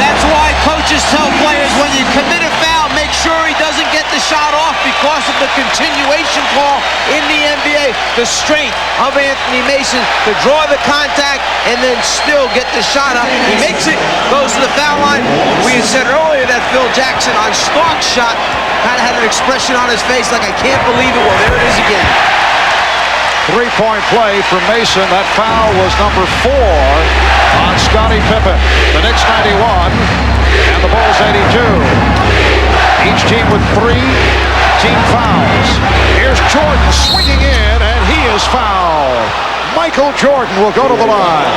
That's why coaches tell players when you commit a foul, make sure he doesn't get the shot off because of the continuation call in the NBA. The strength of Anthony Mason to draw the contact and then still get the shot up. He makes it, goes to the foul line. We had said earlier that Phil Jackson on Stark's shot kind of had an expression on his face like, I can't believe it. Well, there it is again. Three-point play for Mason. That foul was number 4 on Scottie Pippen. The Knicks 91 and the Bulls 82. Each team with 3 team fouls. Here's Jordan swinging in, and he is fouled. Michael Jordan will go to the line.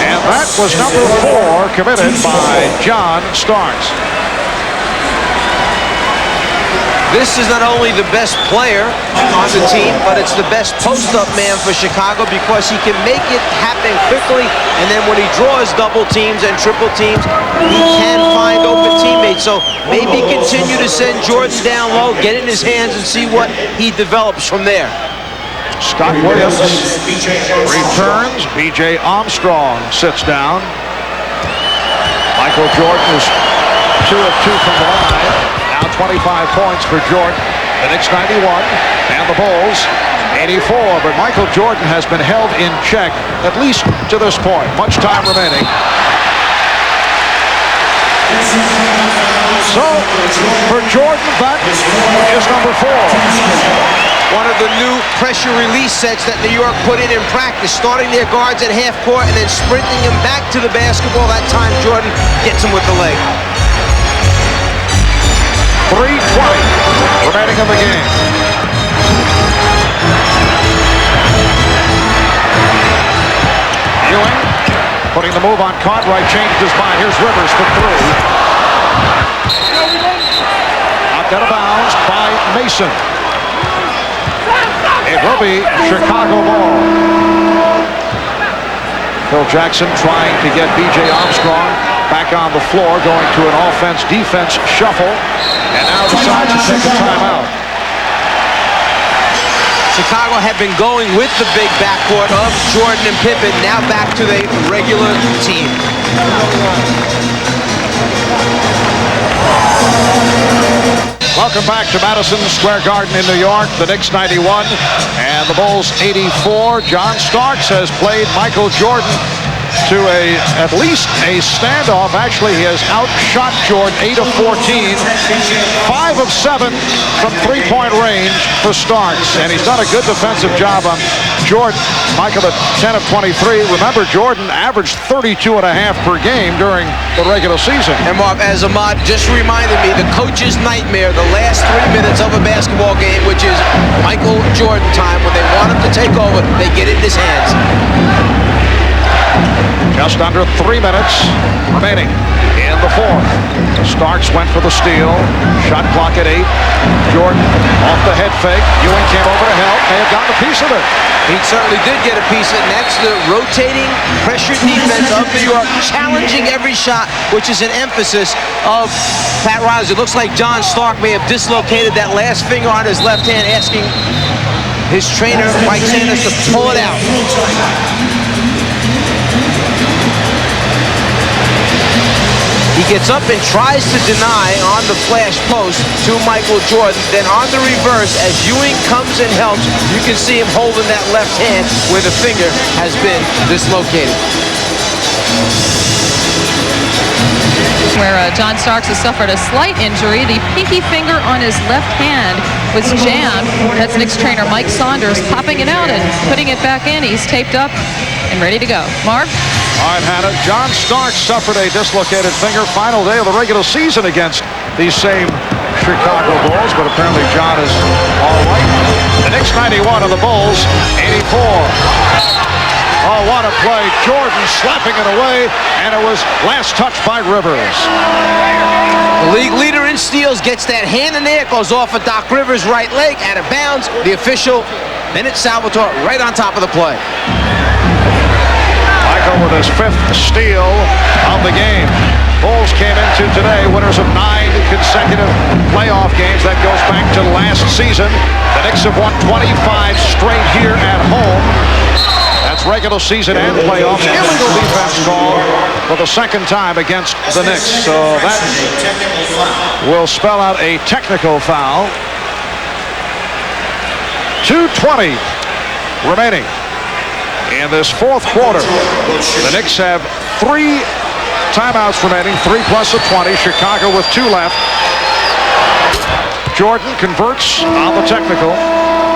And that was number 4 committed by John Starks. This is not only the best player on the team, but it's the best post-up man for Chicago because he can make it happen quickly, and then when he draws double teams and triple teams, he can find open teammates. So maybe continue to send Jordan down low, get it in his hands, and see what he develops from there. Scott Williams returns. B.J. Armstrong sits down. Michael Jordan is 2 of 2 from the line. Now 25 points for Jordan. The Knicks 91 and the Bulls 84. But Michael Jordan has been held in check, at least to this point. Much time remaining. So, for Jordan, that is number 4. One of the new pressure release sets that New York put in practice, starting their guards at half court and then sprinting them back to the basketball. That time Jordan gets him with the leg. 3:20 remaining in the game. Ewing putting the move on Cartwright, changed his mind. Here's Rivers for 3. Knocked out of bounds by Mason. It will be Chicago ball. Phil Jackson trying to get B.J. Armstrong back on the floor, going to an offense-defense shuffle, and now decides to take a timeout. Chicago had been going with the big backcourt of Jordan and Pippen, now back to the regular team. Welcome back to Madison Square Garden in New York. The Knicks 91 and the Bulls 84. John Starks has played Michael Jordan to at least a standoff. Actually, he has outshot Jordan 8 of 14, 5 of 7 from three-point range for Starks, and he's done a good defensive job on Jordan. Michael at 10 of 23. Remember, Jordan averaged 32.5 per game during the regular season. And Marv, as Ahmad just reminded me, the coach's nightmare, the last 3 minutes of a basketball game, which is Michael Jordan time. When they want him to take over, they get it in his hands. Just under 3 minutes remaining in the fourth. Starks went for the steal. Shot clock at 8. Jordan off the head fake. Ewing came over to help. May have gotten a piece of it. He certainly did get a piece of it, and that's the rotating pressure defense of New York, challenging every shot, which is an emphasis of Pat Riley's. It looks like John Stark may have dislocated that last finger on his left hand, asking his trainer, Mike Sanders, to pull it out. He gets up and tries to deny on the flash post to Michael Jordan. Then on the reverse, as Ewing comes and helps, you can see him holding that left hand where the finger has been dislocated. Where John Starks has suffered a slight injury. The pinky finger on his left hand was jammed. That's Knicks trainer Mike Saunders popping it out and putting it back in. He's taped up and ready to go. Marv? All right, Hannah. John Starks suffered a dislocated finger. Final day of the regular season against these same Chicago Bulls, but apparently John is all right. The Knicks 91 and the Bulls 84. Oh, what a play. Jordan slapping it away, and it was last touched by Rivers. The league leader in steals gets that hand in there, goes off of Doc Rivers' right leg, out of bounds. The official, Bennett Salvatore, right on top of the play. Michael with his 5th steal of the game. Bulls came into today winners of 9 consecutive playoff games. That goes back to last season. The Knicks have won 25 straight here at home. That's regular season and playoffs. Illegal defense call for the second time against the Knicks. So that will spell out a technical foul. 2:20 remaining in this fourth quarter. The Knicks have 3 timeouts remaining, 3 plus a 20. Chicago with 2 left. Jordan converts on the technical.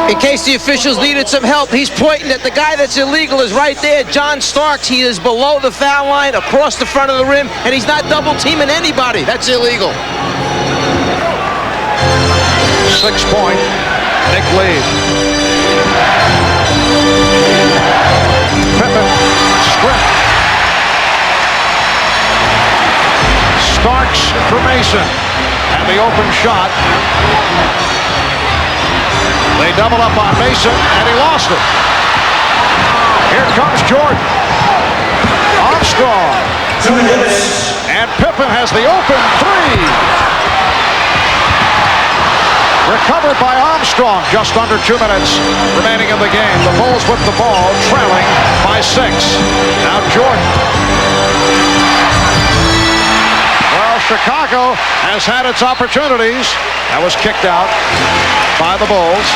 In case the officials needed some help, he's pointing at the guy that's illegal is right there, John Starks. He is below the foul line, across the front of the rim, and he's not double teaming anybody. That's illegal. 6-point Knick lead. Pippen, strip. Starks for Mason. And the open shot. They double up on Mason, and he lost it. Here comes Jordan. Armstrong. And Pippen has the open 3. Recovered by Armstrong. Just under 2 minutes remaining in the game. The Bulls with the ball, trailing by 6. Now Jordan. Well, Chicago has had its opportunities. That was kicked out by the Bulls.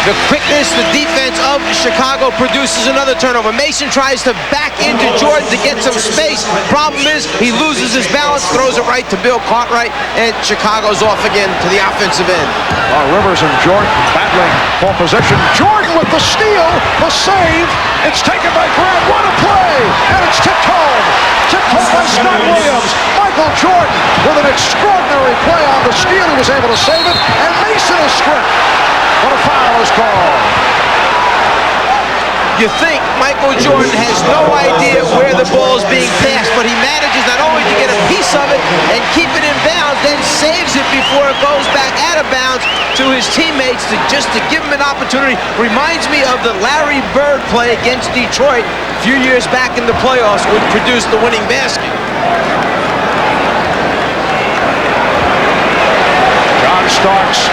The quickness, the defense of Chicago produces another turnover. Mason tries to back into Jordan to get some space. Problem is, he loses his balance, throws it right to Bill Cartwright, and Chicago's off again to the offensive end. Rivers and Jordan battling for position. Jordan with the steal, the save. It's taken by Grant. What a play! And it's tipped home. Tipped home by Scott Williams. Michael Jordan with an extraordinary play on the steal. He was able to save it, and Mason is stripped. What a foul is called. You think Michael Jordan has no idea where the ball is being passed, but he manages not only to get a piece of it and keep it in bounds, then saves it before it goes back out of bounds to his teammates just to give him an opportunity. Reminds me of the Larry Bird play against Detroit a few years back in the playoffs, which produced the winning basket. John Starks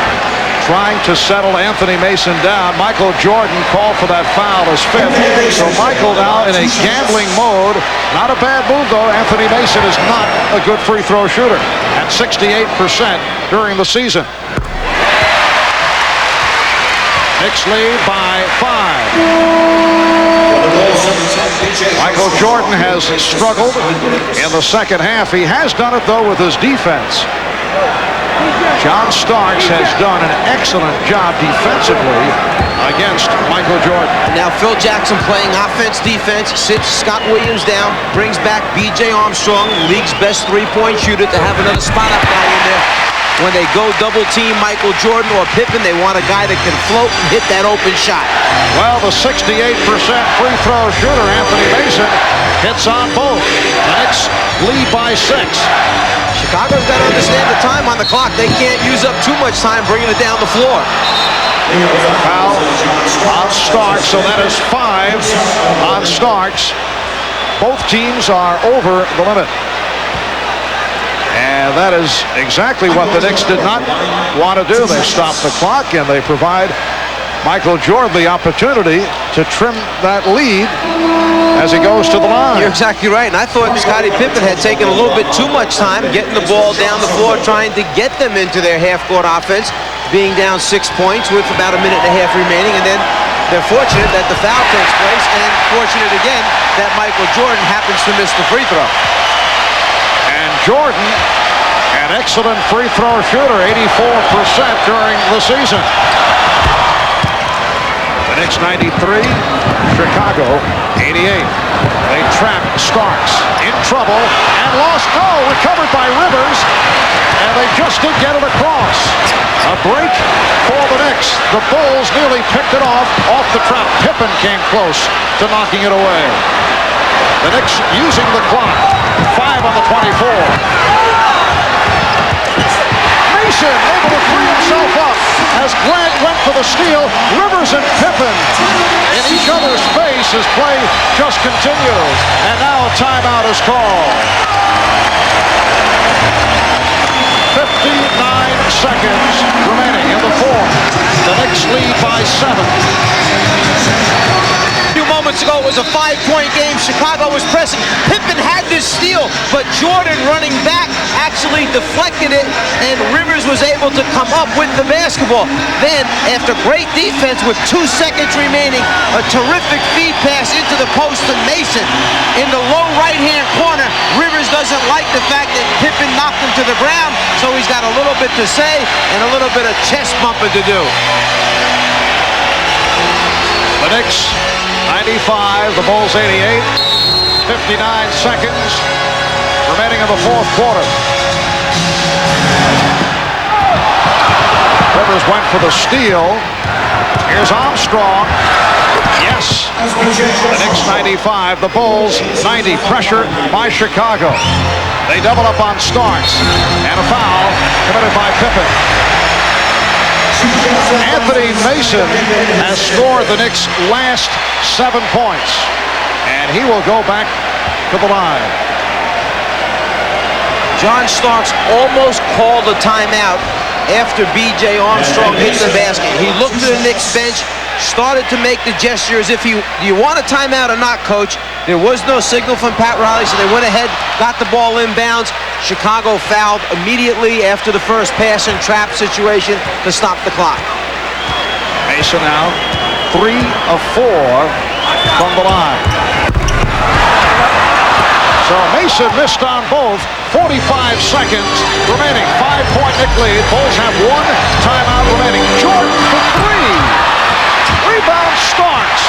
trying to settle Anthony Mason down. Michael Jordan called for that foul as 5th. So Michael now in a gambling mode. Not a bad move, though. Anthony Mason is not a good free throw shooter at 68% during the season. Knicks lead by 5. Michael Jordan has struggled in the second half. He has done it, though, with his defense. John Starks has done an excellent job defensively against Michael Jordan. Now Phil Jackson playing offense, defense, sits Scott Williams down, brings back B.J. Armstrong, league's best three-point shooter, to have another spot-up guy in there. When they go double-team Michael Jordan or Pippen, they want a guy that can float and hit that open shot. Well, the 68% free throw shooter, Anthony Mason, hits on both. The Knicks lead by 6. Chicago's got to understand the time on the clock. They can't use up too much time bringing it down the floor. Foul on Starks, so that is 5 on Starks. Both teams are over the limit. And that is exactly what the Knicks did not want to do. They stop the clock and they provide Michael Jordan the opportunity to trim that lead as he goes to the line. You're exactly right, and I thought Scottie Pippen had taken a little bit too much time getting the ball down the floor, trying to get them into their half-court offense, being down 6 points with about a minute and a half remaining, and then they're fortunate that the foul takes place, and fortunate again that Michael Jordan happens to miss the free throw. And Jordan, an excellent free throw shooter, 84% during the season. The Knicks 93, Chicago 88. They trap Starks, in trouble, and lost. Oh, recovered by Rivers, and they just did get it across. A break for the Knicks. The Bulls nearly picked it off the trap. Pippen came close to knocking it away. The Knicks using the clock. 5 on the 24. Mason able to free himself up as Grant went for the steal. Rivers and Pippen in each other's face as play just continues. And now a timeout is called. 59 seconds remaining in the fourth. The Knicks lead by 7. A few moments ago, it was a 5-point game. Chicago was pressing. Pippen had this steal, but Jordan running back actually deflected it, and Rivers was able to come up with the basketball. Then, after great defense with 2 seconds remaining, a terrific feed pass into the post to Mason. In the low right-hand corner, Rivers doesn't like the fact that Pippen knocked him to the ground, so he's got a little bit to say and a little bit of chest bumping to do. The Knicks 95, the Bulls 88. 59 seconds remaining in the fourth quarter. Rivers went for the steal. Here's Armstrong. Yes. The Knicks 95, the Bulls 90. Pressure by Chicago. They double up on Starks. And a foul committed by Pippen. Anthony Mason has scored the Knicks' last 7 points. And he will go back to the line. John Starks almost called a timeout after B.J. Armstrong hit the basket. He looked to the Knicks bench, started to make the gesture as if do you want a timeout or not, coach? There was no signal from Pat Riley, so they went ahead, got the ball inbounds. Chicago fouled immediately after the first pass and trap situation to stop the clock. Mason now 3 of 4 from the line. So Mason missed on both. 45 seconds remaining. 5-point Knick lead. Bulls have 1 timeout remaining. Jordan for 3. Rebound Starks.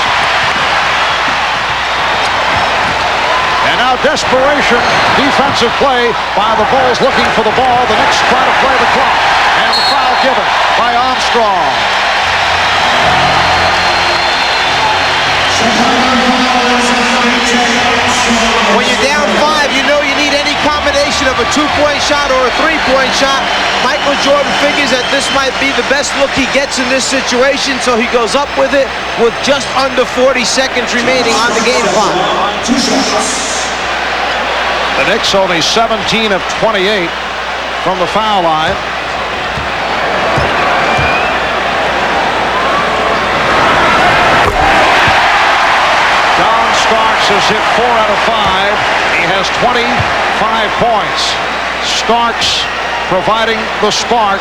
And now desperation. Defensive play by the Bulls looking for the ball. The Knicks try to play the clock. And the foul given by Armstrong. When you're down 5, you know you need any combination of a 2-point shot or a 3-point shot. Michael Jordan figures that this might be the best look he gets in this situation, so he goes up with it with just under 40 seconds remaining on the game clock. The Knicks only 17 of 28 from the foul line. Starks has hit 4 out of 5. He has 25 points. Starks providing the spark.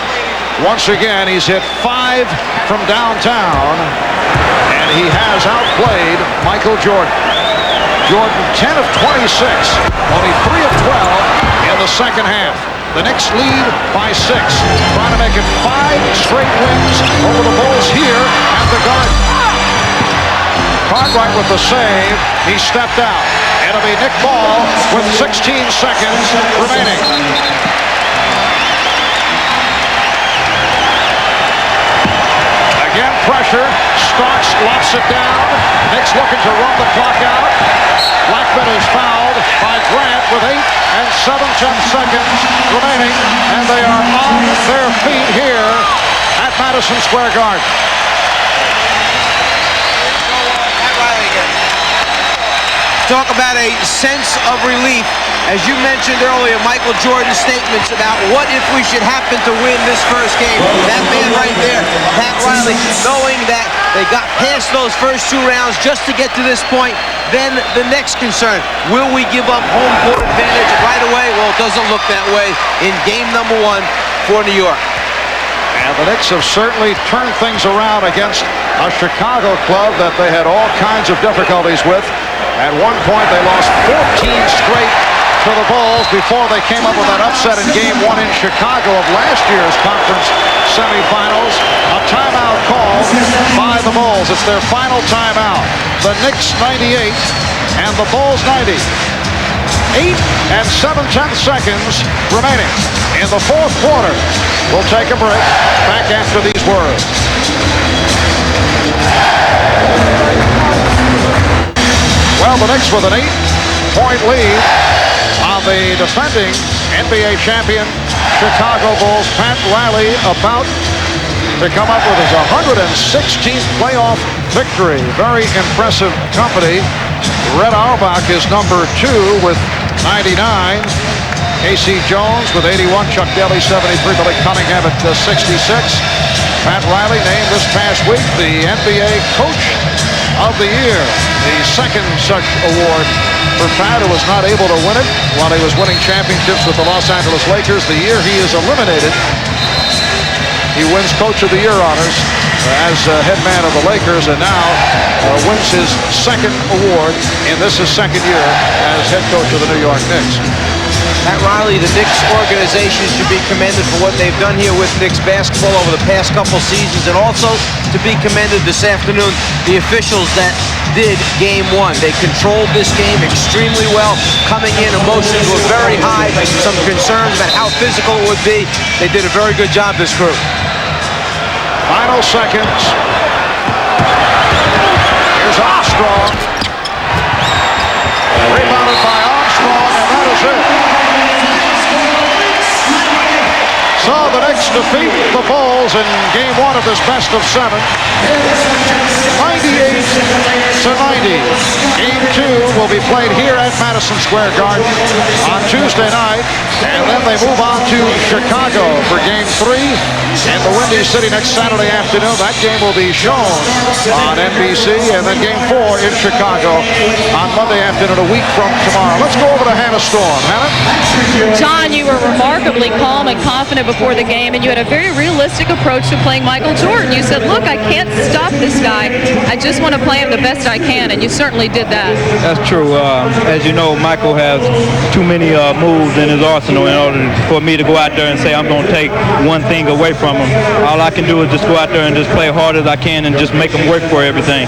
Once again, he's hit 5 from downtown. And he has outplayed Michael Jordan. Jordan 10 of 26, only 3 of 12 in the second half. The Knicks lead by 6, trying to make it 5 straight wins over the Bulls here at the Garden. Cartwright with the save. He stepped out. It'll be Nick Ball with 16 seconds remaining. Again, pressure. Starks lofts it down. Knicks looking to run the clock out. Blackman is fouled by Grant with 8 and 7/10 seconds remaining. And they are on their feet here at Madison Square Garden. Talk about a sense of relief. As you mentioned earlier, Michael Jordan's statements about what if we should happen to win this first game. That man right there, Pat Riley, knowing that they got past those first 2 rounds just to get to this point. Then the next concern, will we give up home court advantage right away? Well, it doesn't look that way in game number 1 for New York. And the Knicks have certainly turned things around against a Chicago club that they had all kinds of difficulties with. At one point, they lost 14 straight to the Bulls before they came up with that upset in Game 1 in Chicago of last year's conference semifinals. A timeout call by the Bulls. It's their final timeout. The Knicks 98 and the Bulls 90. 8 and 7/10 seconds remaining in the fourth quarter. We'll take a break. Back after these words. Well, the Knicks with an 8-point lead on the defending NBA champion Chicago Bulls. Pat Riley about to come up with his 116th playoff victory. Very impressive company. Red Auerbach is number 2 with 99. Casey Jones with 81. Chuck Daly 73. Billy Cunningham at 66. Pat Riley named this past week the NBA Coach of the Year. The second such award for Pat, who was not able to win it while he was winning championships with the Los Angeles Lakers. The year he is eliminated, he wins Coach of the Year honors as head man of the Lakers, and now wins his second award in this his second year as head coach of the New York Knicks. Pat Riley, the Knicks organization should be commended for what they've done here with Knicks basketball over the past couple seasons, and also to be commended this afternoon, the officials that did Game 1. They controlled this game extremely well. Coming in, emotions were very high, some concerns about how physical it would be. They did a very good job, this group. Final seconds. Here's Armstrong. Rebounded by Armstrong, and that is it. So the Knicks defeat the Bulls in Game 1 of this best of 7. 98-90. Game 2 will be played here at Madison Square Garden on Tuesday night, and then they move on to Chicago for Game 3 in the Windy City next Saturday afternoon. That game will be shown on NBC, and then Game 4 in Chicago on Monday afternoon, a week from tomorrow. Let's go over to Hannah Storm. Hannah? John, you were remarkably calm and confident before the game, and you had a very realistic approach to playing Michael Jordan. You said, look, I can't stop this guy. I just want to play him the best I can, and you certainly did that. That's true. As you know, Michael has too many moves in his arsenal in order for me to go out there and say I'm going to take one thing away from him. All I can do is just go out there and just play hard as I can and just make him work for everything.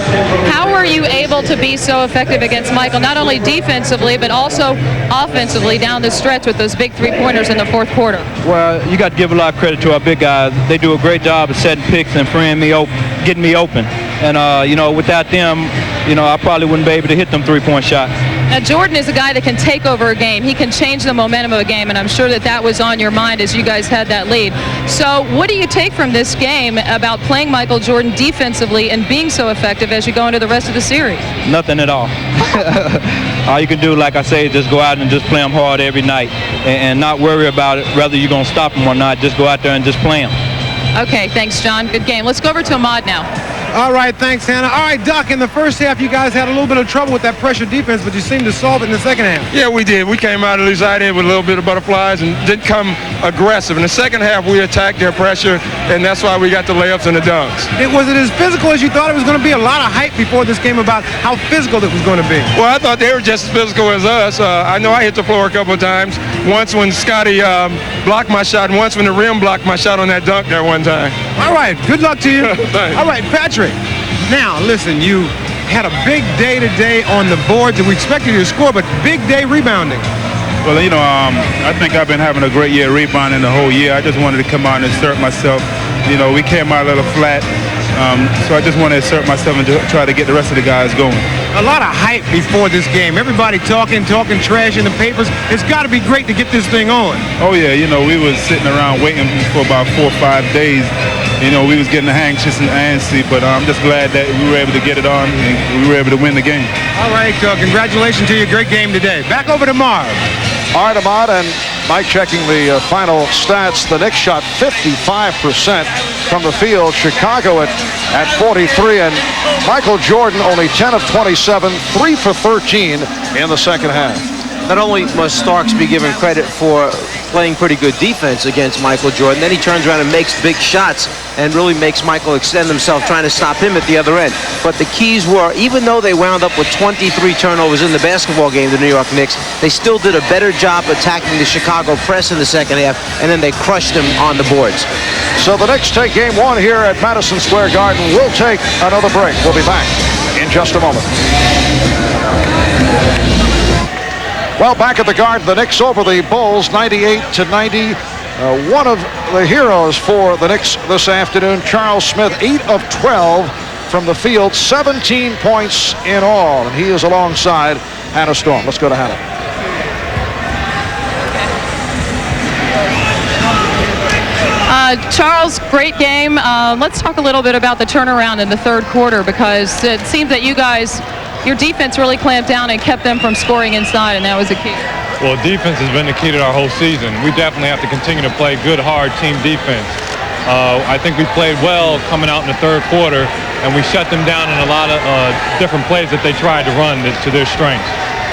How were you able to be so effective against Michael, not only defensively, but also offensively down the stretch with those big three-pointers in the fourth quarter? Well, you got to give a lot of credit to our big guys. They do a great job of setting picks and freeing me open, getting me open. And, without them, I probably wouldn't be able to hit them three-point shots. Now, Jordan is a guy that can take over a game. He can change the momentum of a game, and I'm sure that was on your mind as you guys had that lead. So what do you take from this game about playing Michael Jordan defensively and being so effective as you go into the rest of the series? Nothing at all. All you can do, like I say, is just go out and just play him hard every night and not worry about it, whether you're going to stop him or not. Just go out there and just play him. Okay, thanks, John. Good game. Let's go over to Ahmad now. All right, thanks, Hannah. All right, Doc, in the first half, you guys had a little bit of trouble with that pressure defense, but you seemed to solve it in the second half. Yeah, we did. We came out of the side end with a little bit of butterflies and didn't come aggressive. In the second half, we attacked their pressure, and that's why we got the layups and the dunks. Was it as physical as you thought it was going to be? A lot of hype before this game about how physical it was going to be. Well, I thought they were just as physical as us. I know I hit the floor a couple of times. Once when Scotty blocked my shot, and once when the rim blocked my shot on that dunk there one time. All right, good luck to you. All right, Patrick. Now, listen, you had a big day today on the boards, and we expected you to score, but big day rebounding. Well, you know, I think I've been having a great year rebounding the whole year. I just wanted to come out and assert myself. You know, we came out a little flat, so I just want to assert myself and try to get the rest of the guys going. A lot of hype before this game. Everybody talking trash in the papers. It's got to be great to get this thing on. Oh, yeah. You know, we was sitting around waiting for about 4 or 5 days. You know, we was getting anxious and antsy, but I'm just glad that we were able to get it on and we were able to win the game. All right, congratulations to your great game today. Back over to Marv. All right, Ahmad and Mike checking the final stats. The Knicks shot 55% from the field. Chicago at 43, and Michael Jordan only 10 of 27, 3 for 13 in the second half. Not only must Starks be given credit for playing pretty good defense against Michael Jordan, then he turns around and makes big shots and really makes Michael extend himself trying to stop him at the other end. But the keys were, even though they wound up with 23 turnovers in the basketball game, the New York Knicks, they still did a better job attacking the Chicago press in the second half, and then they crushed them on the boards. So the Knicks take game one here at Madison Square Garden. We'll take another break. We'll be back in just a moment. Well, back at the Garden, the Knicks over the Bulls, 98-90. One of the heroes for the Knicks this afternoon, Charles Smith, 8 of 12 from the field, 17 points in all, and he is alongside Hannah Storm. Let's go to Hannah. Charles, great game. Let's talk a little bit about the turnaround in the third quarter, because it seems that you guys, your defense really clamped down and kept them from scoring inside, and that was the key. Well, defense has been the key to our whole season. We definitely have to continue to play good, hard team defense. I think we played well coming out in the third quarter, and we shut them down in a lot of different plays that they tried to run to their strengths.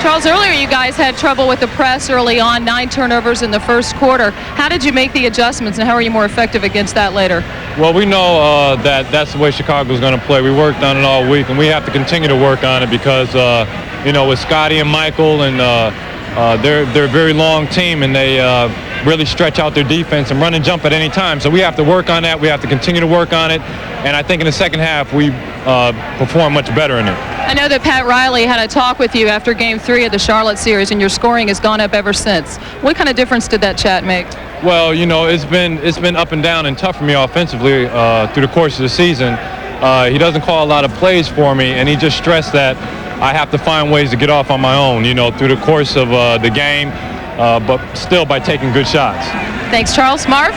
Charles, earlier you guys had trouble with the press early on, 9 turnovers in the first quarter. How did you make the adjustments, and how are you more effective against that later? Well, we know that that's the way Chicago's going to play. We worked on it all week, and we have to continue to work on it because, you know, with Scotty and Michael, and they're a very long team, and they really stretch out their defense and run and jump at any time. So we have to work on that. We have to continue to work on it. And I think in the second half, we perform much better in it. I know that Pat Riley had a talk with you after Game 3 of the Charlotte series, and your scoring has gone up ever since. What kind of difference did that chat make? Well, you know, it's been up and down and tough for me offensively through the course of the season. He doesn't call a lot of plays for me, and he just stressed that I have to find ways to get off on my own, you know, through the course of the game, but still by taking good shots. Thanks, Charles. Marv?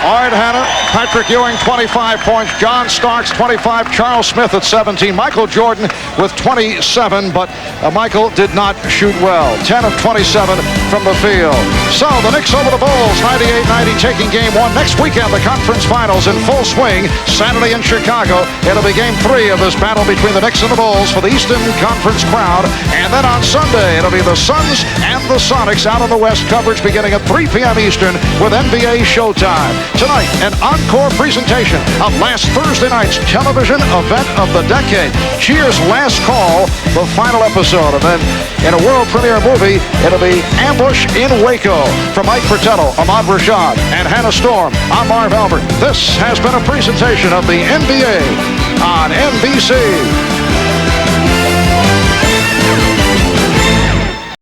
All right, Hannah. Patrick Ewing, 25 points. John Starks, 25. Charles Smith at 17. Michael Jordan with 27, but Michael did not shoot well. 10 of 27 from the field. So the Knicks over the Bulls, 98-90, taking game one. Next weekend, the conference finals in full swing. Saturday in Chicago. It'll be game 3 of this battle between the Knicks and the Bulls for the Eastern Conference crowd. And then on Sunday, it'll be the Suns and the Sonics out on the West. Coverage beginning at 3 p.m. Eastern with NBA Showtime. Tonight, an encore presentation of last Thursday night's television event of the decade. Cheers, Last Call, the final episode. And then in a world premiere movie, it'll be Ambush in Waco. From Mike Fratello, Ahmad Rashad, and Hannah Storm, I'm Marv Albert. This has been a presentation of the NBA on NBC.